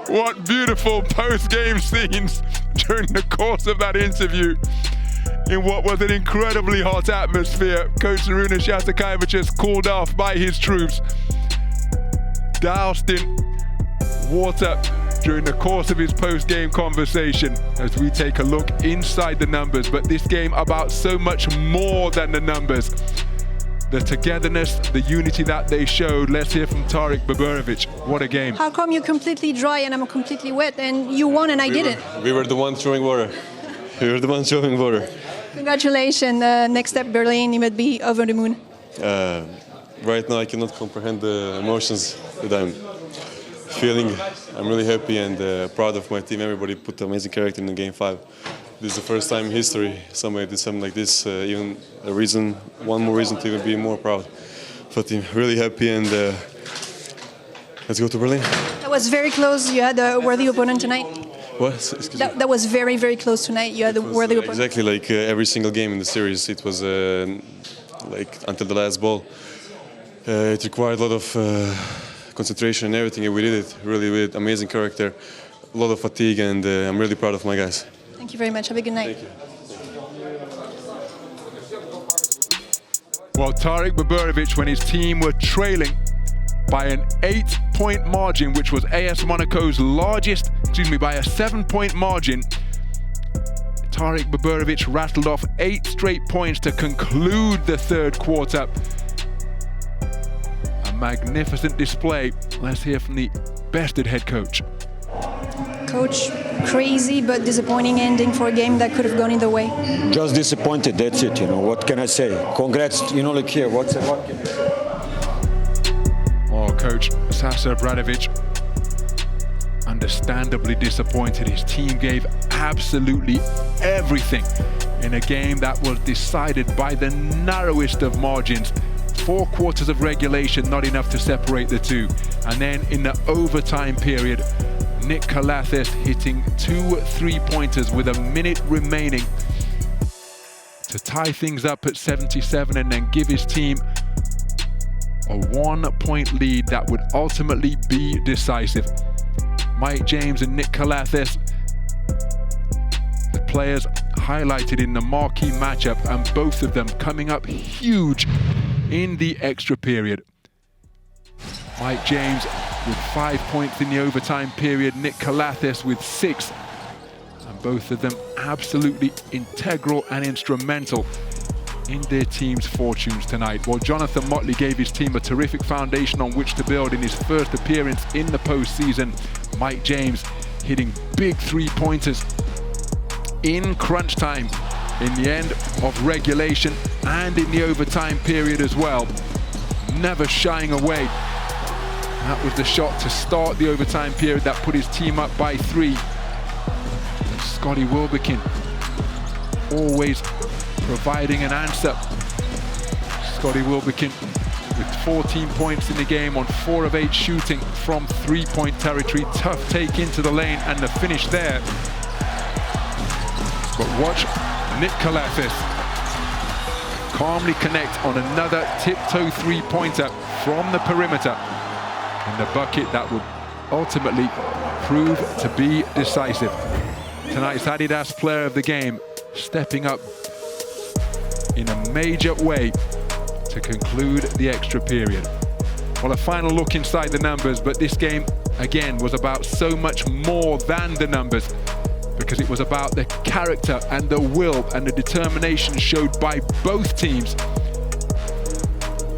what beautiful post-game scenes during the course of that interview. In what was an incredibly hot atmosphere, Coach Ceremonies is called off by his troops. Doused in water during the course of his post-game conversation as we take a look inside the numbers. But this game about so much more than the numbers. The togetherness, the unity that they showed. Let's hear from Tarik Baburovic. What a game. How come you're completely dry and I'm completely wet and you won and I didn't? We were the ones throwing water. We were the ones showing water. Congratulations. Next step, Berlin. You might be over the moon. Right now I cannot comprehend the emotions that I'm feeling. I'm really happy and proud of my team. Everybody put amazing character in Game 5. This is the first time in history somebody did something like this. Even one more reason to even be more proud for the team. Really happy and let's go to Berlin. That was very close. You had a worthy opponent tonight. What? Excuse me? That was very, very close tonight. You had a worthy opponent. Exactly like every single game in the series. It was like until the last ball. It required a lot of concentration and everything, and we did it. Really with amazing character, a lot of fatigue, and I'm really proud of my guys. Thank you very much. Have a good night. Thank you. Well, Tarik Baburovic, when his team were trailing by an 8-point margin, which was AS Monaco's largest, by a 7-point margin, Tarik Baburovic rattled off 8 straight points to conclude the third quarter. A magnificent display. Let's hear from the bested head coach. Coach, crazy but disappointing ending for a game that could have gone either way. Just disappointed, that's it, what can I say? Congrats, like here, what can I say? Oh, Coach Sasa Bradovic, understandably disappointed. His team gave absolutely everything in a game that was decided by the narrowest of margins. 4 quarters of regulation, not enough to separate the two. And then in the overtime period, Nick Calathes hitting 2 3-pointers with a minute remaining to tie things up at 77 and then give his team a 1-point lead that would ultimately be decisive. Mike James and Nick Calathes, the players highlighted in the marquee matchup, and both of them coming up huge in the extra period. Mike James with 5 points in the overtime period, Nick Calathes with 6. And both of them absolutely integral and instrumental in their team's fortunes tonight. Well, Jonathan Motley gave his team a terrific foundation on which to build in his first appearance in the postseason. Mike James hitting big 3-pointers in crunch time in the end of regulation and in the overtime period as well. Never shying away. That was the shot to start the overtime period that put his team up by 3. And Scotty Wilbekin always providing an answer. Scotty Wilbekin with 14 points in the game on 4 of 8 shooting from 3-point territory. Tough take into the lane and the finish there. But watch Nick Calathes calmly connect on another tiptoe 3-pointer from the perimeter. And the bucket that would ultimately prove to be decisive. tonight's Adidas Player of the Game, stepping up in a major way to conclude the extra period. Well, a final look inside the numbers, but this game, again, was about so much more than the numbers, because it was about the character and the will and the determination showed by both teams.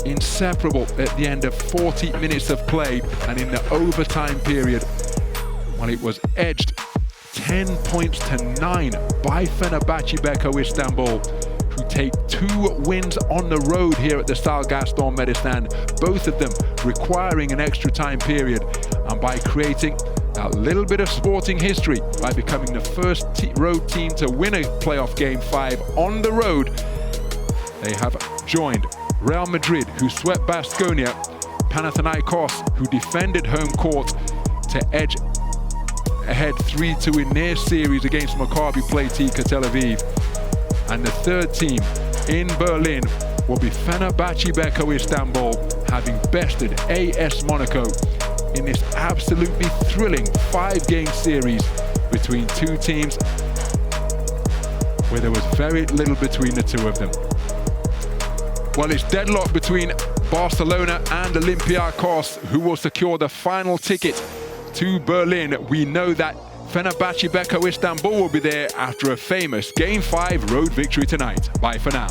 Inseparable at the end of 40 minutes of play, and in the overtime period, well, it was edged 10 points to 9 by Fenerbahçe Beko Istanbul, who take 2 wins on the road here at the Stade Gaston Médecin, both of them requiring an extra time period, and by creating a little bit of sporting history by becoming the first road team to win a playoff game 5 on the road. They have joined Real Madrid, who swept Baskonia, Panathinaikos, who defended home court to edge ahead 3-2 in their series against Maccabi Playtika Tel Aviv. And the third team in Berlin will be Fenerbahçe Beko Istanbul, having bested AS Monaco in this absolutely thrilling 5-game series between two teams where there was very little between the two of them. Well, it's deadlock between Barcelona and Olympiacos, who will secure the final ticket to Berlin. We know that Fenerbahçe Beko Istanbul will be there after a famous Game 5 road victory tonight. Bye for now.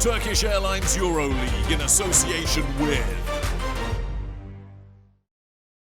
Turkish Airlines EuroLeague in association with